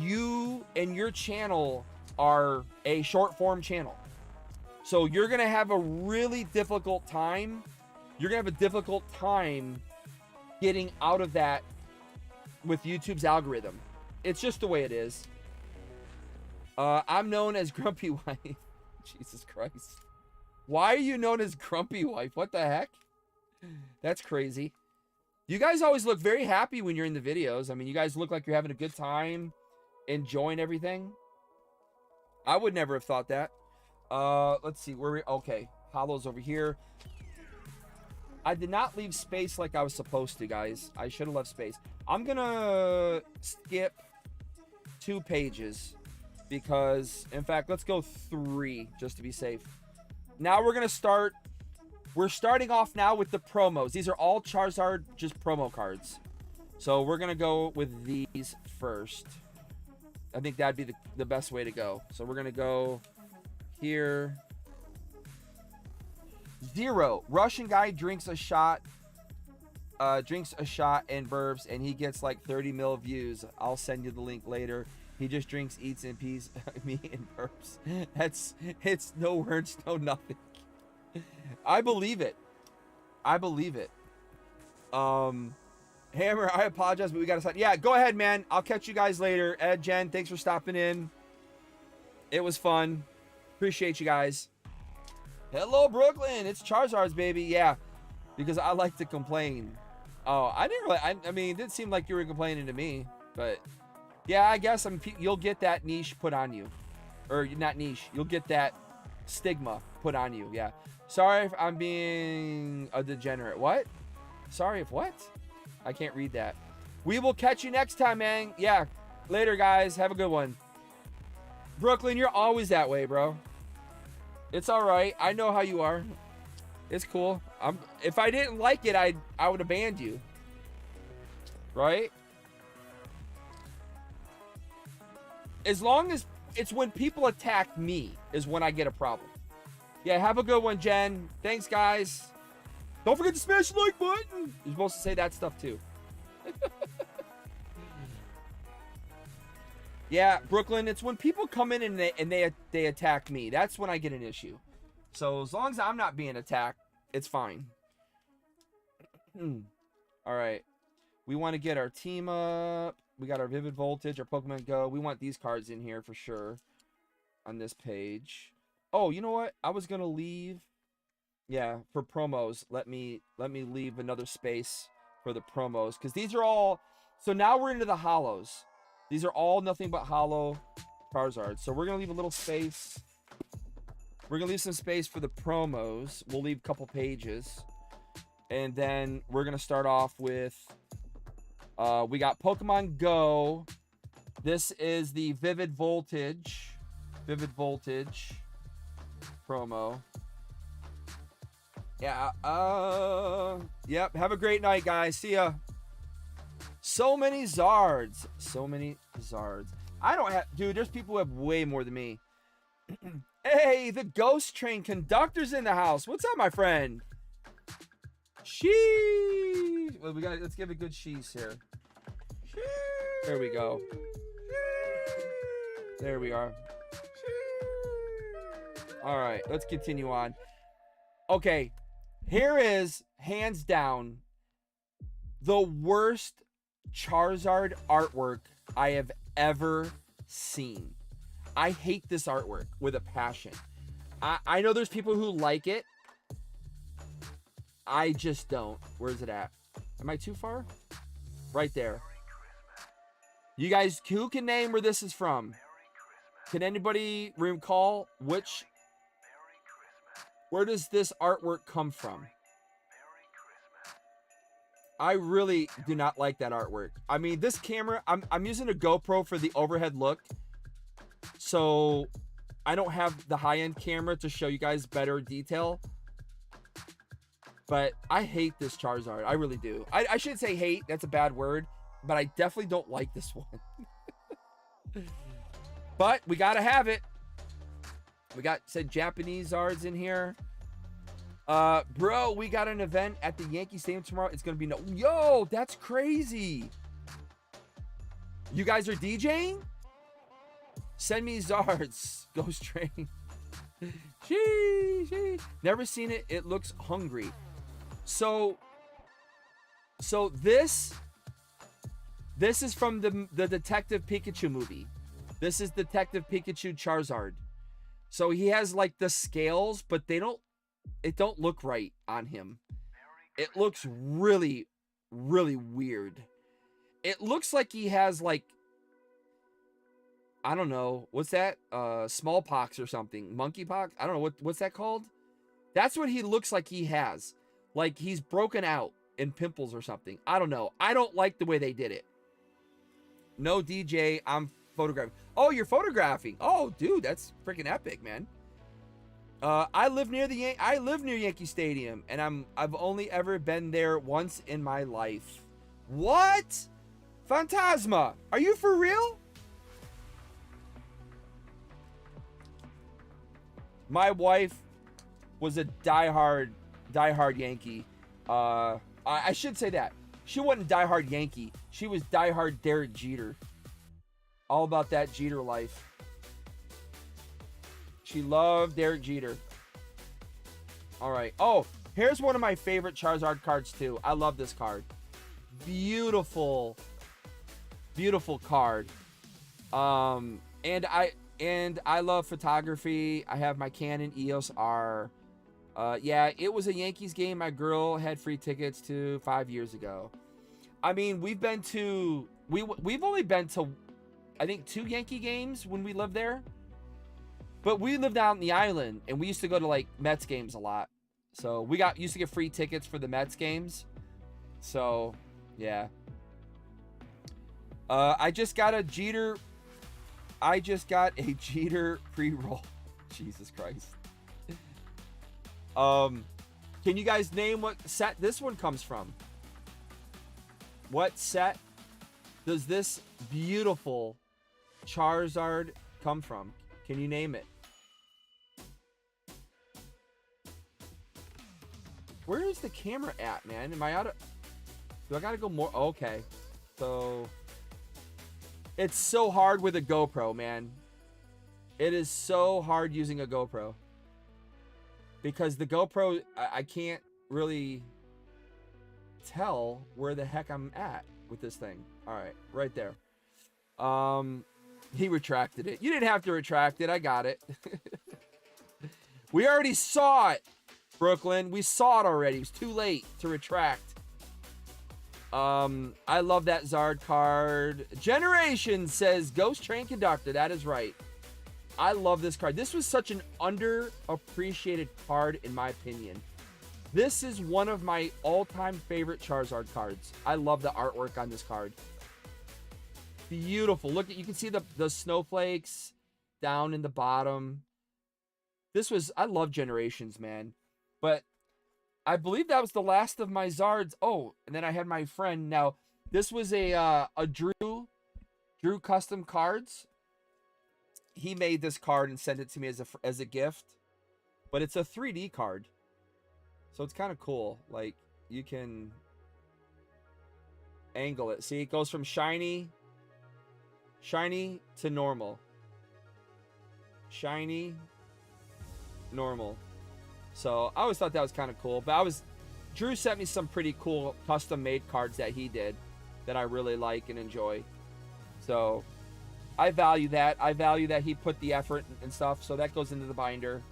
[SPEAKER 1] you and your channel are a short-form channel. So you're going to have a really difficult time. You're going to have a difficult time getting out of that with YouTube's algorithm. It's just the way it is. I'm known as Grumpy Wife. Jesus Christ. Why are you known as Grumpy Wife? What the heck? That's crazy. You guys always look very happy when you're in the videos. I mean, you guys look like you're having a good time, enjoying everything. I would never have thought that. Let's see where okay. Hollow's over here. I did not leave space like I was supposed to, guys. I should have left space. I'm gonna skip 2 pages because, in fact, let's go 3 just to be safe. Now we're starting off now with the promos. These are all Charizard just promo cards. So we're gonna go with these first. I think that'd be the best way to go. So we're gonna go here. 0. Russian guy drinks a shot and burps, and he gets like 30 mil views. I'll send you the link later. He just drinks, eats, and pees me and burps. It's no words, no nothing. I believe it. Hammer, I apologize, but we gotta start. Yeah, go ahead, man. I'll catch you guys later. Ed, Jen, thanks for stopping in. It was fun. Appreciate you guys. Hello, Brooklyn. It's Charizards, baby. Yeah, because I like to complain. Oh, I didn't really. I mean, it didn't seem like you were complaining to me, but yeah, I guess you'll get that niche put on you, or not niche. You'll get that stigma put on you. Yeah. Sorry if I'm being a degenerate. What? Sorry if what? I can't read that. We will catch you next time, man. Yeah. Later, guys. Have a good one. Brooklyn, you're always that way, bro. It's all right. I know how you are. It's cool. If I didn't like it, I would have banned you. Right? As long as it's when people attack me is when I get a problem. Yeah, have a good one, Jen. Thanks, guys. Don't forget to smash the like button. You're supposed to say that stuff too. Yeah, Brooklyn, it's when people come in and they attack me. That's when I get an issue. So as long as I'm not being attacked, it's fine. All right. We want to get our team up. We got our Vivid Voltage, our Pokemon Go. We want these cards in here for sure on this page. Oh, you know what? I was going to leave. Yeah, for promos, let me leave another space for the promos because these are all. So now we're into the hollows. These are all nothing but hollow Charizards. So we're gonna leave a little space. We're gonna leave some space for the promos. We'll leave a couple pages, and then we're gonna start off with. We got Pokemon Go. This is the Vivid Voltage promo. Yeah, yep, have a great night, guys. See ya. So many Zards. So many Zards. I don't have... Dude, there's people who have way more than me. Hey, the Ghost Train conductor's in the house. What's up, my friend? Sheesh. Well, let's give a good sheesh here. There we go. There we are. All right, let's continue on. Okay. Here is, hands down, the worst Charizard artwork I have ever seen. I hate this artwork with a passion. I know there's people who like it. I just don't. Where's it at? Am I too far? Right there. You guys, who can name where this is from? Can anybody recall which... Where does this artwork come from? I really do not like that artwork. I mean, this camera, I'm using a GoPro for the overhead look. So I don't have the high-end camera to show you guys better detail. But I hate this Charizard. I really do. I shouldn't say hate. That's a bad word. But I definitely don't like this one. But we got to have it. We got said Japanese Zards in here. Bro, we got an event at the Yankee Stadium tomorrow. It's gonna be no. Yo, that's crazy. You guys are DJing? Send me Zards. Ghost Train. Sheesh. Never seen it. It looks hungry. So this is from the Detective Pikachu movie. This is Detective Pikachu Charizard. So he has like the scales, but it don't look right on him. It looks really, really weird. It looks like he has like, I don't know, what's that? Smallpox or something. Monkeypox? I don't know, what's that called? That's what he looks like he has. Like he's broken out in pimples or something. I don't know. I don't like the way they did it. No DJ, I'm photographing. Oh, you're photographing. Oh, dude, that's freaking epic, man. I live near Yankee Stadium, and I've only ever been there once in my life. What? Phantasma, are you for real? My wife was a diehard Yankee. I should say that. She wasn't diehard Yankee. She was diehard Derek Jeter. All about that Jeter life. She loved Derek Jeter. All right. Oh, here's one of my favorite Charizard cards too. I love this card. Beautiful, beautiful card. And I love photography. I have my Canon EOS R. Yeah, it was a Yankees game my girl had free tickets to 5 years ago. I mean, we've only been to, I think, 2 Yankee games when we lived there. But we lived out in the island, and we used to go to like Mets games a lot. So we used to get free tickets for the Mets games. So yeah. I just got a Jeter I just got a Jeter pre-roll. Jesus Christ. Can you guys name what set this one comes from? What set does this beautiful Charizard come from? Can you name it? Where is the camera at, man? Am I out of... Do I gotta go more? Okay. So... It's so hard with a GoPro, man. It is so hard using a GoPro. Because the GoPro, I can't really tell where the heck I'm at with this thing. All right, right there. He retracted it. You didn't have to retract it. I got it. We already saw it, Brooklyn. We saw it already. It was too late to retract. I love that Zard card. Generation says Ghost Train Conductor. That is right. I love this card. This was such an underappreciated card, in my opinion. This is one of my all-time favorite Charizard cards. I love the artwork on this card. Beautiful. Look at, you can see the snowflakes down in the bottom. This was, I love Generations, man. But I believe that was the last of my Zards. Oh, and then I had my friend. Now, this was a Drew custom cards. He made this card and sent it to me as a gift. But it's a 3D card. So it's kind of cool. Like, you can angle it. See, it goes from shiny to normal. Shiny, normal. So I always thought that was kind of cool. But Drew sent me some pretty cool custom made cards that he did that I really like and enjoy. So I value that. I value that he put the effort and stuff. So that goes into the binder.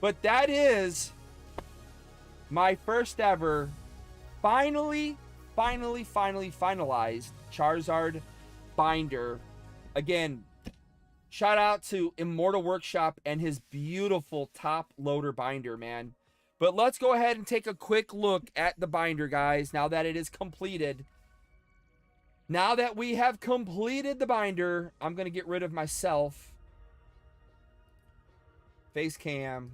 [SPEAKER 1] But that is my first ever finally finalized Charizard binder. Again, shout out to Immortal Workshop and his beautiful top loader binder, man. But let's go ahead and take a quick look at the binder, guys, now that it is completed. Now that we have completed the binder, I'm going to get rid of myself. Face cam.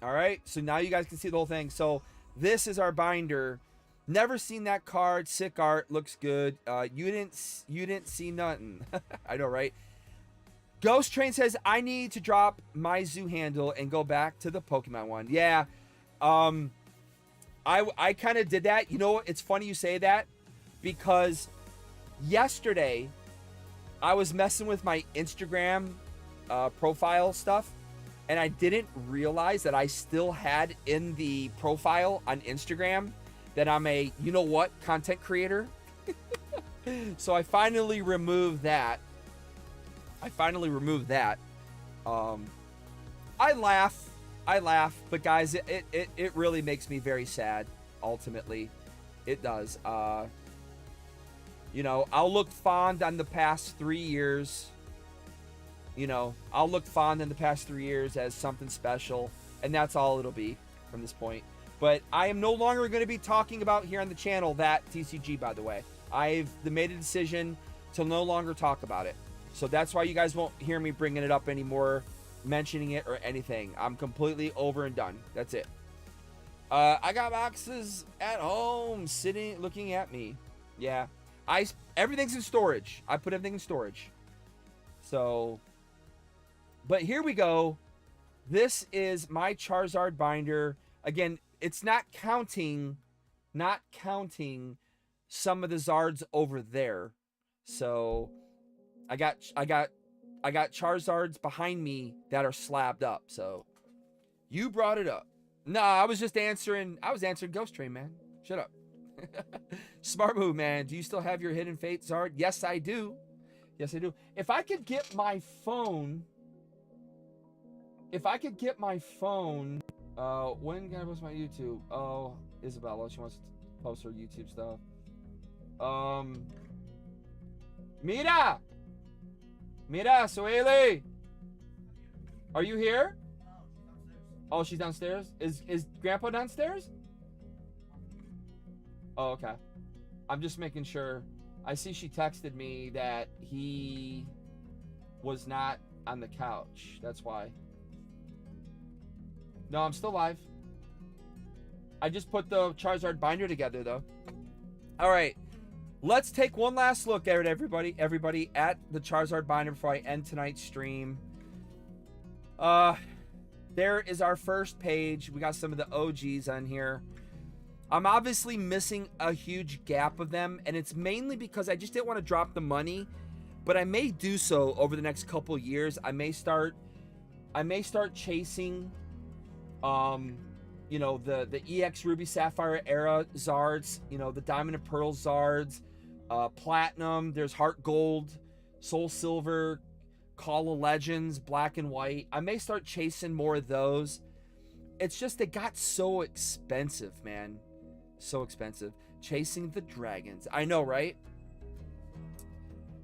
[SPEAKER 1] All right, so now you guys can see the whole thing. So this is our binder. Never seen that card. Sick art. Looks good. You didn't see nothing. I know, right? Ghost Train says, I need to drop my zoo handle and go back to the Pokemon one. Yeah. I kind of did that. You know what? It's funny you say that because yesterday I was messing with my Instagram profile stuff. And I didn't realize that I still had in the profile on Instagram that I'm a, you know what, content creator. So I finally removed that. I laugh, but guys, it really makes me very sad, ultimately. It does. You know, I'll look fond on the past 3 years. You know, I'll look fond in the past 3 years as something special, and that's all it'll be from this point. But I am no longer going to be talking about here on the channel that TCG, by the way. I've made a decision to no longer talk about it. So that's why you guys won't hear me bringing it up anymore, mentioning it or anything. I'm completely over and done. That's it. I got boxes at home sitting, looking at me. Yeah. Everything's in storage. I put everything in storage. So... But here we go. This is my Charizard binder. Again, it's not counting some of the Zards over there. So I got Charizards behind me that are slabbed up. So you brought it up. Nah, I was answering Ghost Train, man. Shut up. Smart move, man. Do you still have your Hidden Fate Zard? Yes, I do. Yes, I do. If I could get my phone... when can I post my YouTube? Oh, Isabella, she wants to post her YouTube stuff. Mira, Sueli, are you here? Oh, she's downstairs. Is Grandpa downstairs? Oh, okay. I'm just making sure. I see she texted me that he was not on the couch. That's why. No, I'm still live. I just put the Charizard binder together, though. All right. Let's take one last look at it, everybody at the Charizard binder before I end tonight's stream. There is our first page. We got some of the OGs on here. I'm obviously missing a huge gap of them, and it's mainly because I just didn't want to drop the money, but I may do so over the next couple years. I may start chasing you know, the EX Ruby Sapphire era Zards, you know, the Diamond and Pearl Zards, Platinum, there's Heart Gold, Soul Silver, Call of Legends, Black and White. I may start chasing more of those. It's just they got so expensive, man. So expensive. Chasing the dragons. I know, right?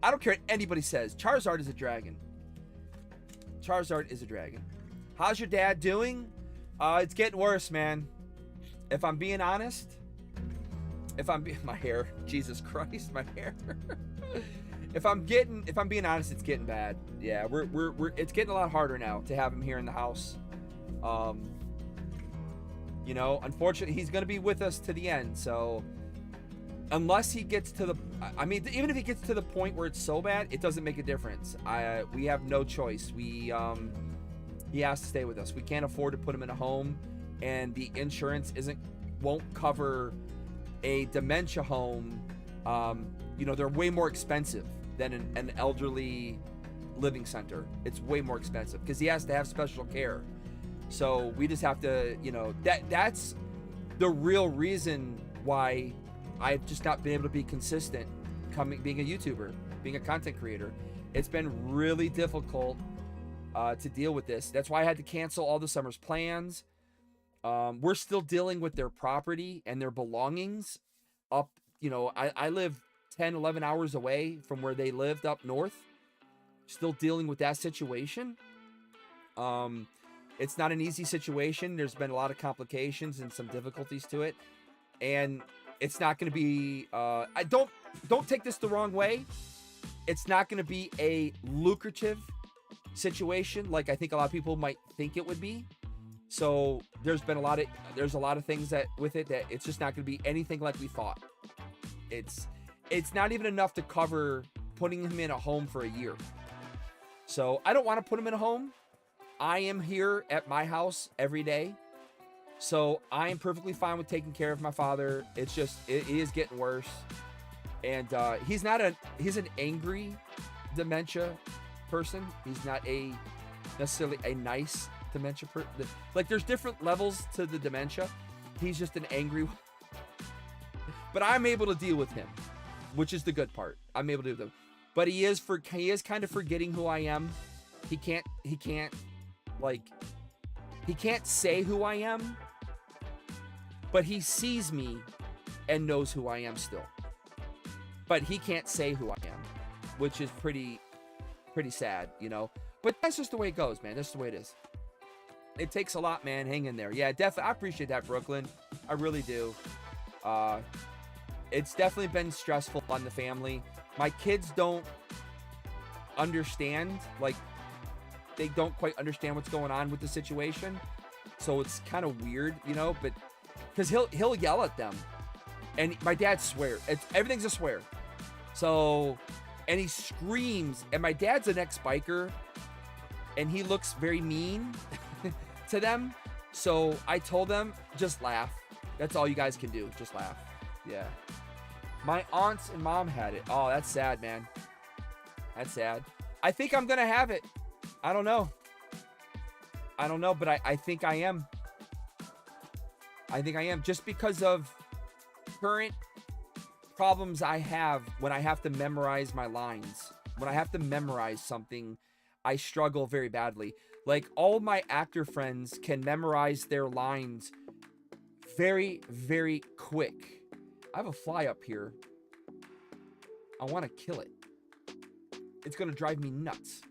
[SPEAKER 1] I don't care what anybody says. Charizard is a dragon. Charizard is a dragon. How's your dad doing? It's getting worse, man. If I'm being honest, my hair, Jesus Christ, my hair. if I'm being honest, it's getting bad. Yeah, it's getting a lot harder now to have him here in the house. You know, unfortunately, he's going to be with us to the end. So unless he gets to the, I mean, even if he gets to the point where it's so bad, it doesn't make a difference. We have no choice. He has to stay with us. We can't afford to put him in a home, and the insurance won't cover a dementia home. You know, they're way more expensive than an elderly living center. It's way more expensive because he has to have special care. So we just have to, you know, that's the real reason why I've just not been able to be consistent being a YouTuber, being a content creator. It's been really difficult to deal with this. That's why I had to cancel all the summer's plans. We're still dealing with their property and their belongings up, you know, I live 10, 11 hours away from where they lived up north. Still dealing with that situation. It's not an easy situation. There's been a lot of complications and some difficulties to it. And it's not going to be, don't take this the wrong way. It's not going to be a lucrative situation like I think a lot of people might think it would be. So there's a lot of things that with it that it's just not going to be anything like we thought. It's not even enough to cover putting him in a home for a year. So I don't want to put him in a home. I am here at my house every day. So I am perfectly fine with taking care of my father. It's just, it is getting worse. And he's an angry dementia person. He's not necessarily a nice dementia person. Like there's different levels to the dementia. He's just an angry one. But I'm able to deal with him, which is the good part. I'm able to do them. But he is kind of forgetting who I am. He can't say who I am, but he sees me and knows who I am still. But he can't say who I am, which is pretty sad, you know. But that's just the way it goes, man. That's the way it is. It takes a lot, man. Hang in there. Yeah, definitely. I appreciate that, Brooklyn. I really do. It's definitely been stressful on the family. My kids don't understand, like, they don't quite understand what's going on with the situation. So it's kind of weird, you know, but because he'll yell at them. And my dad swears. Everything's a swear. So, and he screams. And my dad's an ex-biker. And he looks very mean to them. So I told them, just laugh. That's all you guys can do. Just laugh. Yeah. My aunts and mom had it. Oh, that's sad, man. That's sad. I think I'm going to have it. I don't know. But I think I am. I think I am. Just because of current problems I have when I have to memorize my lines. When I have to memorize something, I struggle very badly. Like, all my actor friends can memorize their lines very, very quick. I have a fly up here. I want to kill it. It's going to drive me nuts.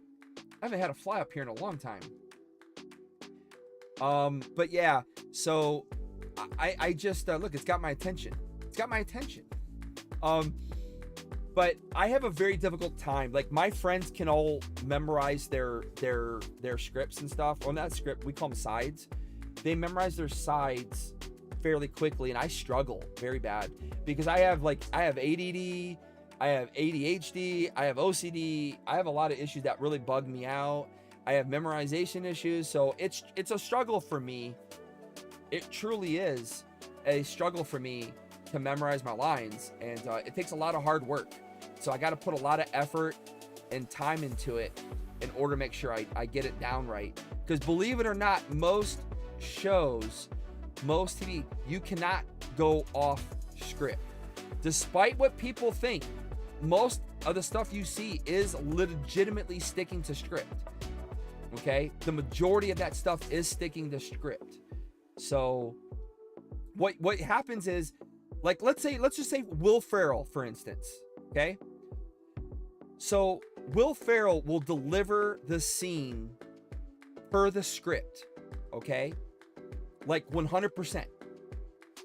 [SPEAKER 1] I haven't had a fly up here in a long time. But yeah, so I just, look, it's got my attention. It's got my attention. But But I have a very difficult time. Like, my friends can all memorize their scripts and stuff. Well, not script, we call them sides. They memorize their sides fairly quickly, and I struggle very bad because I have ADD, I have ADHD, I have OCD, I have a lot of issues that really bug me out. I have memorization issues, so it's a struggle for me. It truly is a struggle for me to memorize my lines, and it takes a lot of hard work. So I got to put a lot of effort and time into it in order to make sure I get it down right. Because believe it or not, most shows, most TV, you cannot go off script. Despite what people think, most of the stuff you see is legitimately sticking to script. Okay? The majority of that stuff is sticking to script. So what happens is, like, let's just say Will Ferrell, for instance. Okay? So Will Ferrell will deliver the scene per the script. Okay? Like 100%.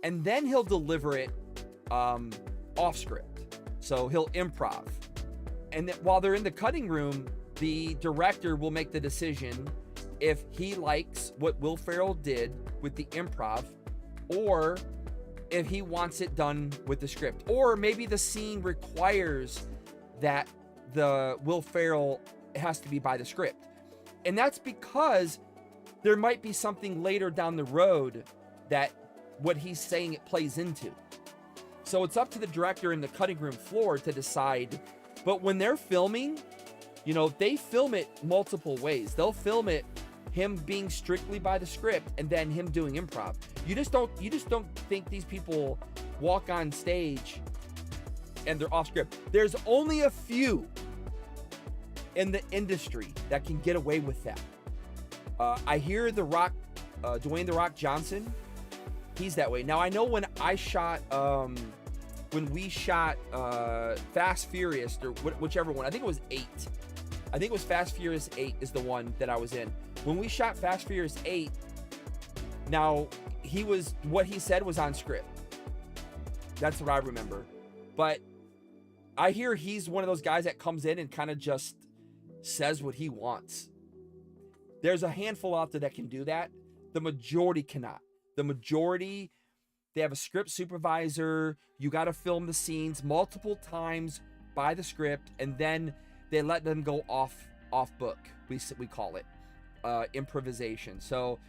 [SPEAKER 1] And then he'll deliver it off script. So he'll improv. And then while they're in the cutting room, the director will make the decision if he likes what Will Ferrell did with the improv, or if he wants it done with the script. Or maybe the scene requires that the Will Ferrell has to be by the script. And that's because there might be something later down the road that what he's saying it plays into. So it's up to the director in the cutting room floor to decide. But when they're filming, you know, they film it multiple ways. They'll film it him being strictly by the script and then him doing improv. You just don't think these people walk on stage and they're off script. There's only a few in the industry that can get away with that. I hear The Rock, Dwayne The Rock Johnson, he's that way. Now I know when I shot, when we shot Fast Furious, or whichever one, I think it was 8. I think it was Fast Furious 8 is the one that I was in. When we shot Fast Furious 8, now what he said was on script. That's what I remember. But I hear he's one of those guys that comes in and kind of just says what he wants. There's a handful out there that can do that. The majority cannot. The majority, they have a script supervisor. You got to film the scenes multiple times by the script, and then they let them go off book. We call it improvisation. So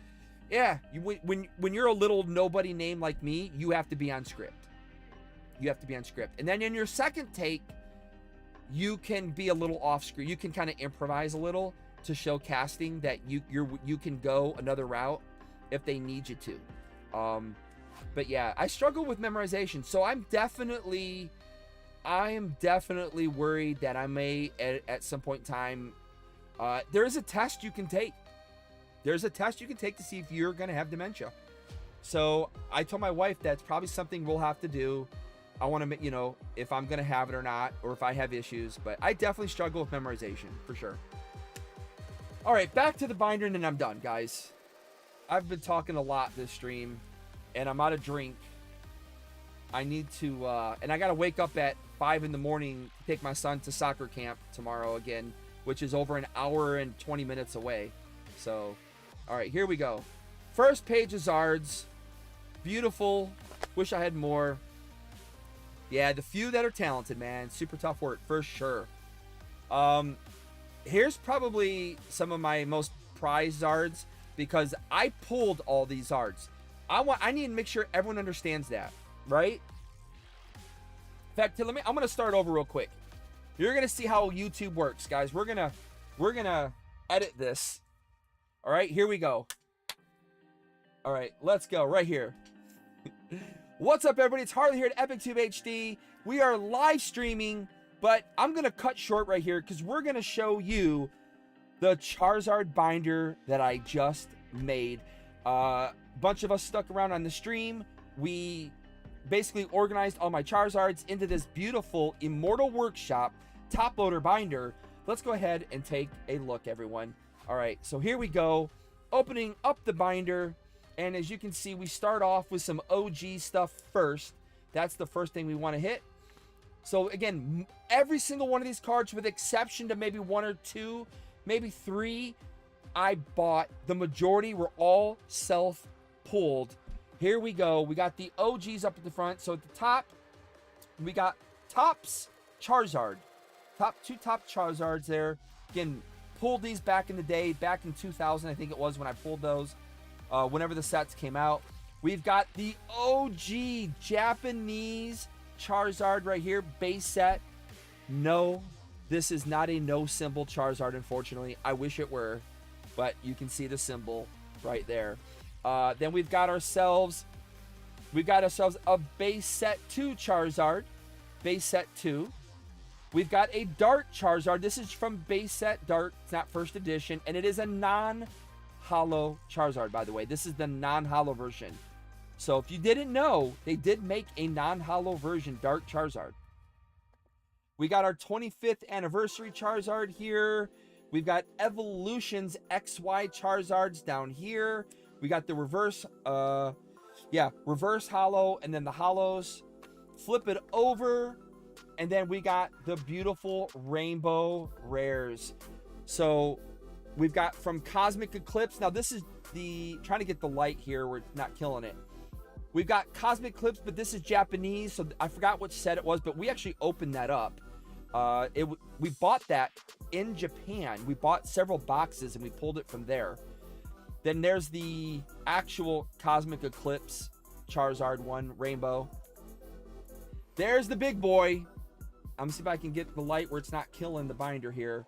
[SPEAKER 1] yeah, when you're a little nobody name like me, you have to be on script. You have to be on script. And then in your second take, you can be a little off script. You can kind of improvise a little to show casting that you can go another route if they need you to. But yeah, I struggle with memorization. So I am definitely worried that I may at some point in time, there is a test you can take. There's a test you can take to see if you're going to have dementia. So I told my wife that's probably something we'll have to do. I want to, you know, if I'm going to have it or not, or if I have issues, but I definitely struggle with memorization for sure. All right, back to the binder and then I'm done, guys. I've been talking a lot this stream and I'm out of drink. I need to, and I got to wake up at 5 in the morning to take my son to soccer camp tomorrow again, which is over an hour and 20 minutes away. So, all right, here we go. First page of Zards. Beautiful. Wish I had more. Yeah, the few that are talented, man. Super tough work, for sure. Here's probably some of my most prized Zards because I pulled all these Zards. I need to make sure everyone understands that, right? In fact, I'm gonna start over real quick. You're gonna see how YouTube works, guys. We're gonna edit this. All right, here we go. All right, let's go right here. What's up, everybody? It's Harley here at EpicTube HD. We are live streaming, but I'm gonna cut short right here because we're gonna show you the Charizard binder that I just made. Bunch of us stuck around on the stream. We basically organized all my Charizards into this beautiful Immortal Workshop top loader binder. Let's go ahead and take a look, everyone. All right, so here we go. Opening up the binder. And as you can see, we start off with some OG stuff first. That's the first thing we want to hit. So again, every single one of these cards, with exception to maybe 1 or 2, maybe 3, I bought. The majority were all self-pulled. Here we go. We got the OGs up at the front. So at the top, we got Topps Charizard. Two top Charizards there. Again, pulled these back in the day, back in 2000, I think it was when I pulled those, whenever the sets came out. We've got the OG Japanese Charizard right here, base set. No, this is not a no symbol Charizard, unfortunately. I wish it were, but you can see the symbol right there. Then we've got ourselves a base set 2 Charizard, base set 2. We've got a Dart Charizard. This is from base set Dart. It's not first edition, and it is a non-holo Charizard, by the way. This is the non-holo version. So if you didn't know, they did make a non-holo version Dart Charizard. We got our 25th anniversary Charizard here. We've got Evolutions XY Charizards down here. We got the reverse holo, and then the holos. Flip it over, and then we got the beautiful rainbow rares. So we've got from Cosmic Eclipse. Now this is trying to get the light here. We're not killing it. We've got Cosmic Eclipse, but this is Japanese, so I forgot which set it was, but we actually opened that up. We bought that in Japan. We bought several boxes and we pulled it from there. Then there's the actual Cosmic Eclipse Charizard one, Rainbow. There's the big boy. I'm gonna see if I can get the light where it's not killing the binder here.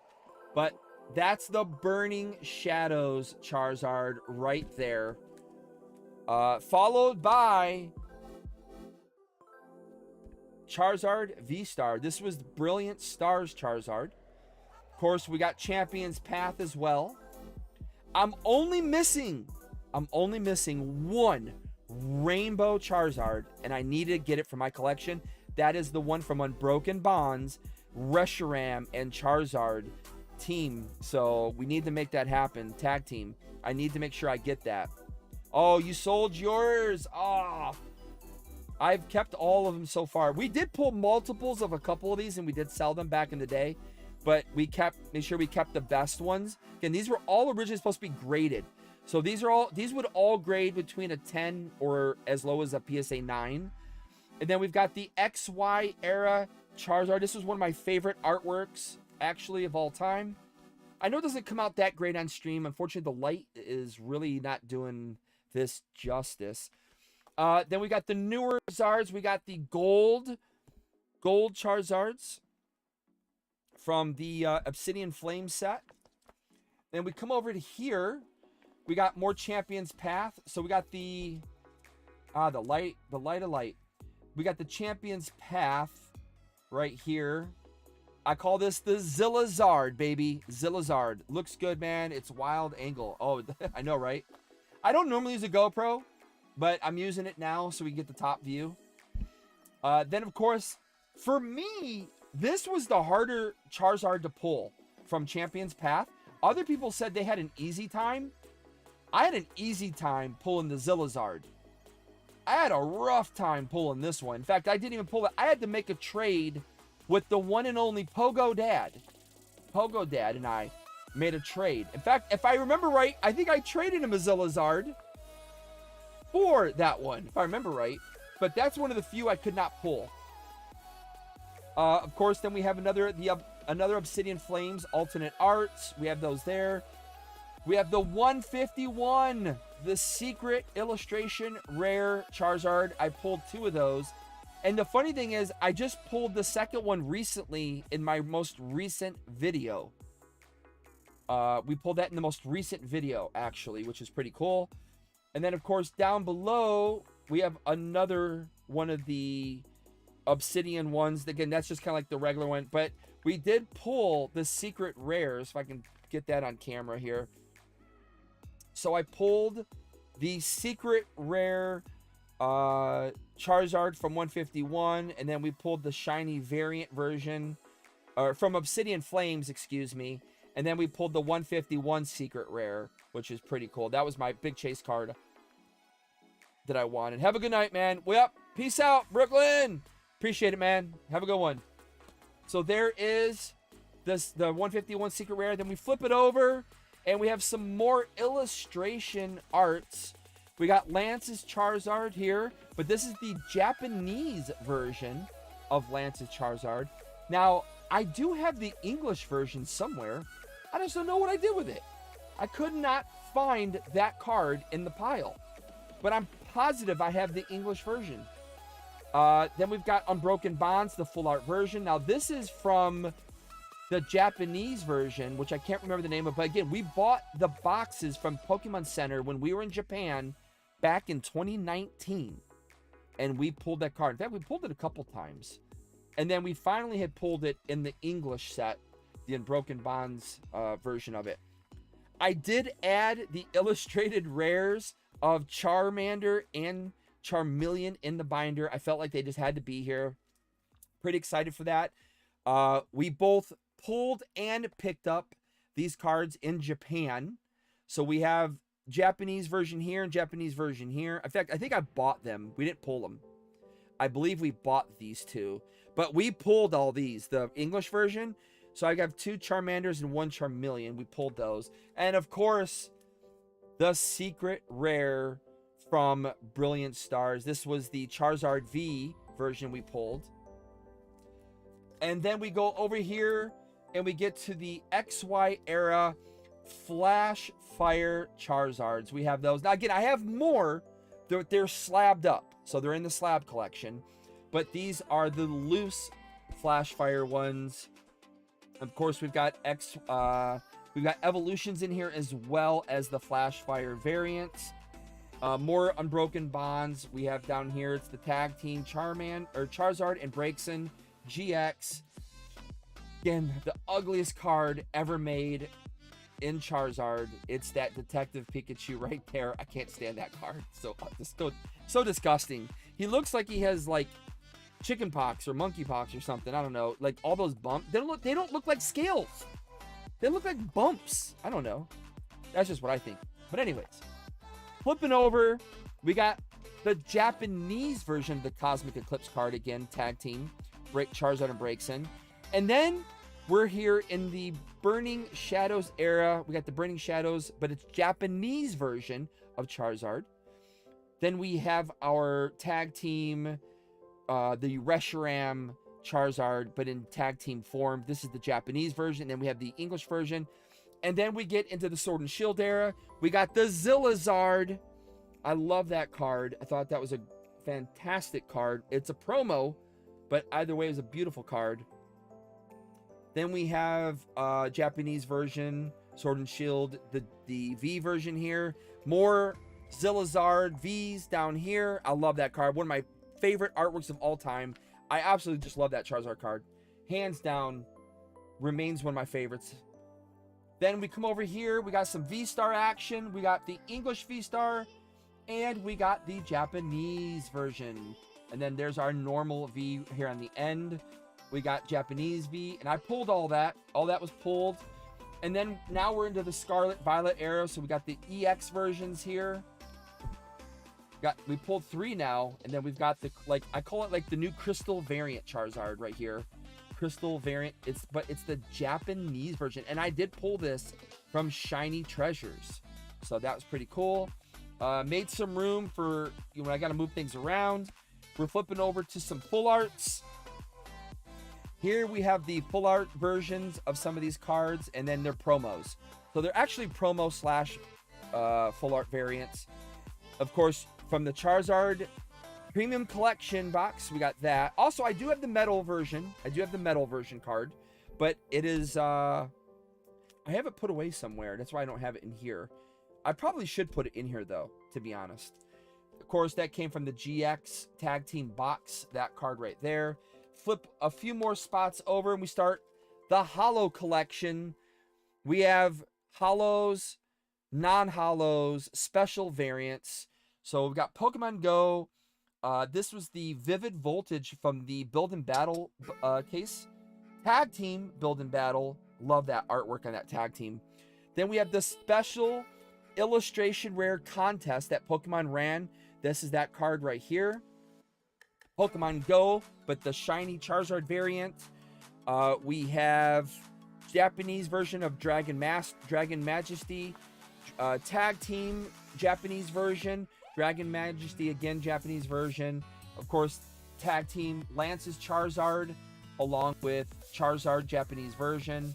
[SPEAKER 1] But that's the Burning Shadows Charizard right there. Followed by Charizard V-Star. This was Brilliant Stars Charizard. Of course, we got Champion's Path as well. I'm only missing one Rainbow Charizard, and I need to get it for my collection. That is the one from Unbroken Bonds, Reshiram and Charizard team. So we need to make that happen. Tag team. I need to make sure I get that. Oh, you sold yours. Oh, I've kept all of them so far. We did pull multiples of a couple of these, and we did sell them back in the day. But made sure we kept the best ones. Again, these were all originally supposed to be graded. So these would all grade between a 10 or as low as a PSA 9. And then we've got the XY era Charizard. This was one of my favorite artworks, actually, of all time. I know it doesn't come out that great on stream. Unfortunately, the light is really not doing this justice. Then we got the newer Charizards. We got the gold Charizards from the Obsidian Flame set. Then we come over to here. We got more Champion's Path. So we got the light of light. We got the Champion's Path right here. I call this the Zillazard, baby. Zillazard. Looks good, man. It's wild angle. Oh, I know, right? I don't normally use a GoPro, but I'm using it now so we can get the top view. Then, of course, for me, this was the harder Charizard to pull from Champion's Path. Other people said they had an easy time. I had an easy time pulling the Zillazard. I had a rough time pulling this one. In fact, I didn't even pull it. I had to make a trade with the one and only Pogo Dad. Pogo Dad and I made a trade. In fact, if I remember right, I think I traded him a Zillazard for that one, if I remember right. But that's one of the few I could not pull. Of course, then we have another Obsidian Flames alternate arts. We have those there. We have the 151, the secret illustration rare Charizard. I pulled 2 of those. And the funny thing is, I just pulled the second one recently in my most recent video. We pulled that in the most recent video, actually, which is pretty cool. And then, of course, down below, we have another one of the Obsidian ones. Again, that's just kind of like the regular one. But we did pull the secret rares, if I can get that on camera here. So I pulled the secret rare Charizard from 151, and then we pulled the shiny variant version, or from Obsidian Flames, excuse me, and then we pulled the 151 secret rare, which is pretty cool. That was my big chase card that I wanted. Have a good night, man. Well, peace out, Brooklyn. Appreciate it, man. Have a good one. So there is the 151 secret rare. Then we flip it over, and we have some more illustration arts. We got Lance's Charizard here, but this is the Japanese version of Lance's Charizard. Now, I do have the English version somewhere. I just don't know what I did with it. I could not find that card in the pile, but I'm positive I have the English version. Then we've got Unbroken Bonds, the full art version. Now, this is from the Japanese version, which I can't remember the name of, but again, we bought the boxes from Pokemon Center when we were in Japan back in 2019, and we pulled that card. In fact, we pulled it a couple times, and then we finally had pulled it in the English set, the Unbroken Bonds version of it. I did add the illustrated rares of Charmander and Charmeleon in the binder. I felt like they just had to be here. Pretty excited for that. We both pulled and picked up these cards in Japan. So we have Japanese version here and Japanese version here. In fact, I think I bought them. We didn't pull them. I believe we bought these two. But we pulled all these. The English version. So I have 2 Charmanders and 1 Charmeleon. We pulled those. And of course, the secret rare from Brilliant Stars. This was the Charizard V version we pulled. And then we go over here and we get to the XY era Flash Fire Charizards. We have those. Now, again, I have more. They're slabbed up. So they're in the slab collection. But these are the loose Flash Fire ones. Of course, we've got evolutions in here as well as the Flash Fire variants. More Unbroken Bonds we have down here. It's the tag team Charizard and Braixen GX. Again, the ugliest card ever made in Charizard. It's that Detective Pikachu right there. I can't stand that card. So disgusting. He looks like he has like chicken pox or monkey pox or something. I don't know. Like all those bumps. They don't look like scales. They look like bumps. I don't know. That's just what I think. But anyways, flipping over, we got the Japanese version of the Cosmic Eclipse card again, tag team, Charizard and Braixen. And then we're here in the Burning Shadows era. We got the Burning Shadows, but it's Japanese version of Charizard. Then we have our tag team, the Reshiram Charizard, but in tag team form. This is the Japanese version. Then we have the English version. And then we get into the Sword and Shield era. We got the Zillazard. I love that card. I thought that was a fantastic card. It's a promo, but either way, it's a beautiful card. Then we have Japanese version, Sword and Shield, the V version here. More Zillazard Vs down here. I love that card. One of my favorite artworks of all time. I absolutely just love that Charizard card. Hands down, remains one of my favorites. Then we come over here. We got some V-Star action. We got the English V-Star. And we got the Japanese version. And then there's our normal V here on the end. We got Japanese V. And I pulled all that. All that was pulled. And then now we're into the Scarlet Violet era. So we got the EX versions here. We pulled 3 now. And then we've got the, like, I call it like the new Crystal variant Charizard right here. Crystal variant. But it's the Japanese version. And I did pull this from Shiny Treasures. So that was pretty cool. Made some room for, you know, I got to move things around. We're flipping over to some full arts. Here we have the full art versions of some of these cards, and then they're promos. So they're actually promo slash full art variants. Of course, from the Charizard Premium Collection box, we got that. Also, I do have the metal version. I do have the metal version card, but it is, I have it put away somewhere. That's why I don't have it in here. I probably should put it in here, though, to be honest. Of course, that came from the GX Tag Team box, that card right there. Flip a few more spots over, and we start the Holo Collection. We have Holos, non-Holos, special variants. So we've got Pokemon Go. This was the Vivid Voltage from the Build and Battle case. Tag Team Build and Battle. Love that artwork on that tag team. Then we have the special illustration rare contest that Pokemon ran. This is that card right here. Pokemon Go, but the shiny Charizard variant. We have Japanese version of Dragon Majesty, Tag Team Japanese version, Dragon Majesty again Japanese version. Of course, Tag Team Lance's Charizard along with Charizard Japanese version.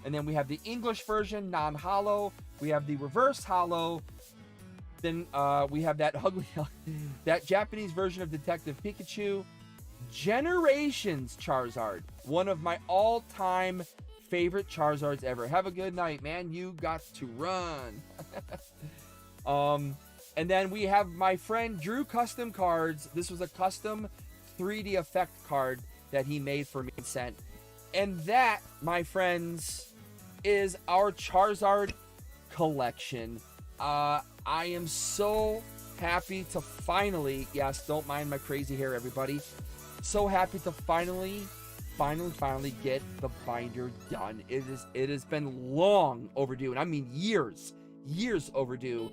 [SPEAKER 1] And then we have the English version, non-holo. We have the reverse holo. Then we have that ugly, that Japanese version of Detective Pikachu. Generations Charizard, one of my all-time favorite Charizards ever. Have a good night, man. You got to run. And then we have my friend Drew Custom Cards. This was a custom 3D effect card that he made for me and sent. And that, my friends, is our Charizard collection. I am so happy to finally, yes, don't mind my crazy hair, everybody. So happy to finally get the binder done. It has been long overdue, and I mean years overdue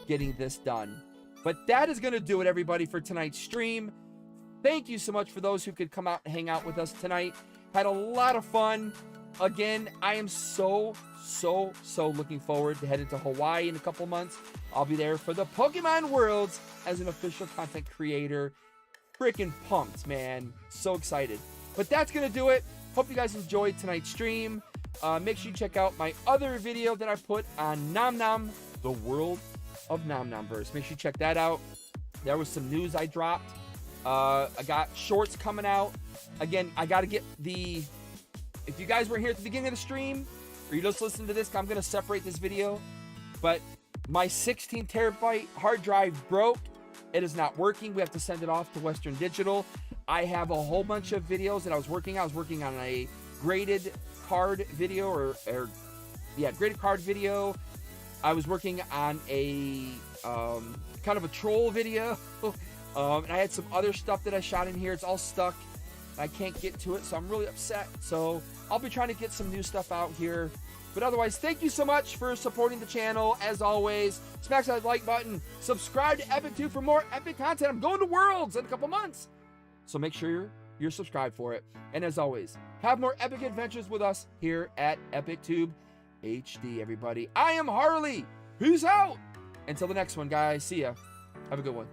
[SPEAKER 1] getting this done. But that is going to do it, everybody, for tonight's stream. Thank you so much for those who could come out and hang out with us tonight. Had a lot of fun. Again, I am so looking forward to heading to Hawaii in a couple months. I'll be there for the Pokemon Worlds as an official content creator. Freaking pumped, man. So excited. But that's going to do it. Hope you guys enjoyed tonight's stream. Make sure you check out my other video that I put on Nom Nom, the World of Nom Nomverse. Make sure you check that out. There was some news I dropped. I got shorts coming out. Again, I got to get the... If you guys were here at the beginning of the stream, or you just listened to this, I'm going to separate this video. But my 16 terabyte hard drive broke. It is not working. We have to send it off to Western Digital. I have a whole bunch of videos that I was working on. I was working on a graded card video, graded card video. I was working on a kind of a troll video. And I had some other stuff that I shot in here. It's all stuck. I can't get to it, so I'm really upset. So I'll be trying to get some new stuff out here. But otherwise, thank you so much for supporting the channel. As always, smash that like button. Subscribe to EpicTube for more epic content. I'm going to Worlds in a couple months, so make sure you're subscribed for it. And as always, have more epic adventures with us here at EpicTube HD, everybody. I am Harley. Peace out. Until the next one, guys. See ya. Have a good one.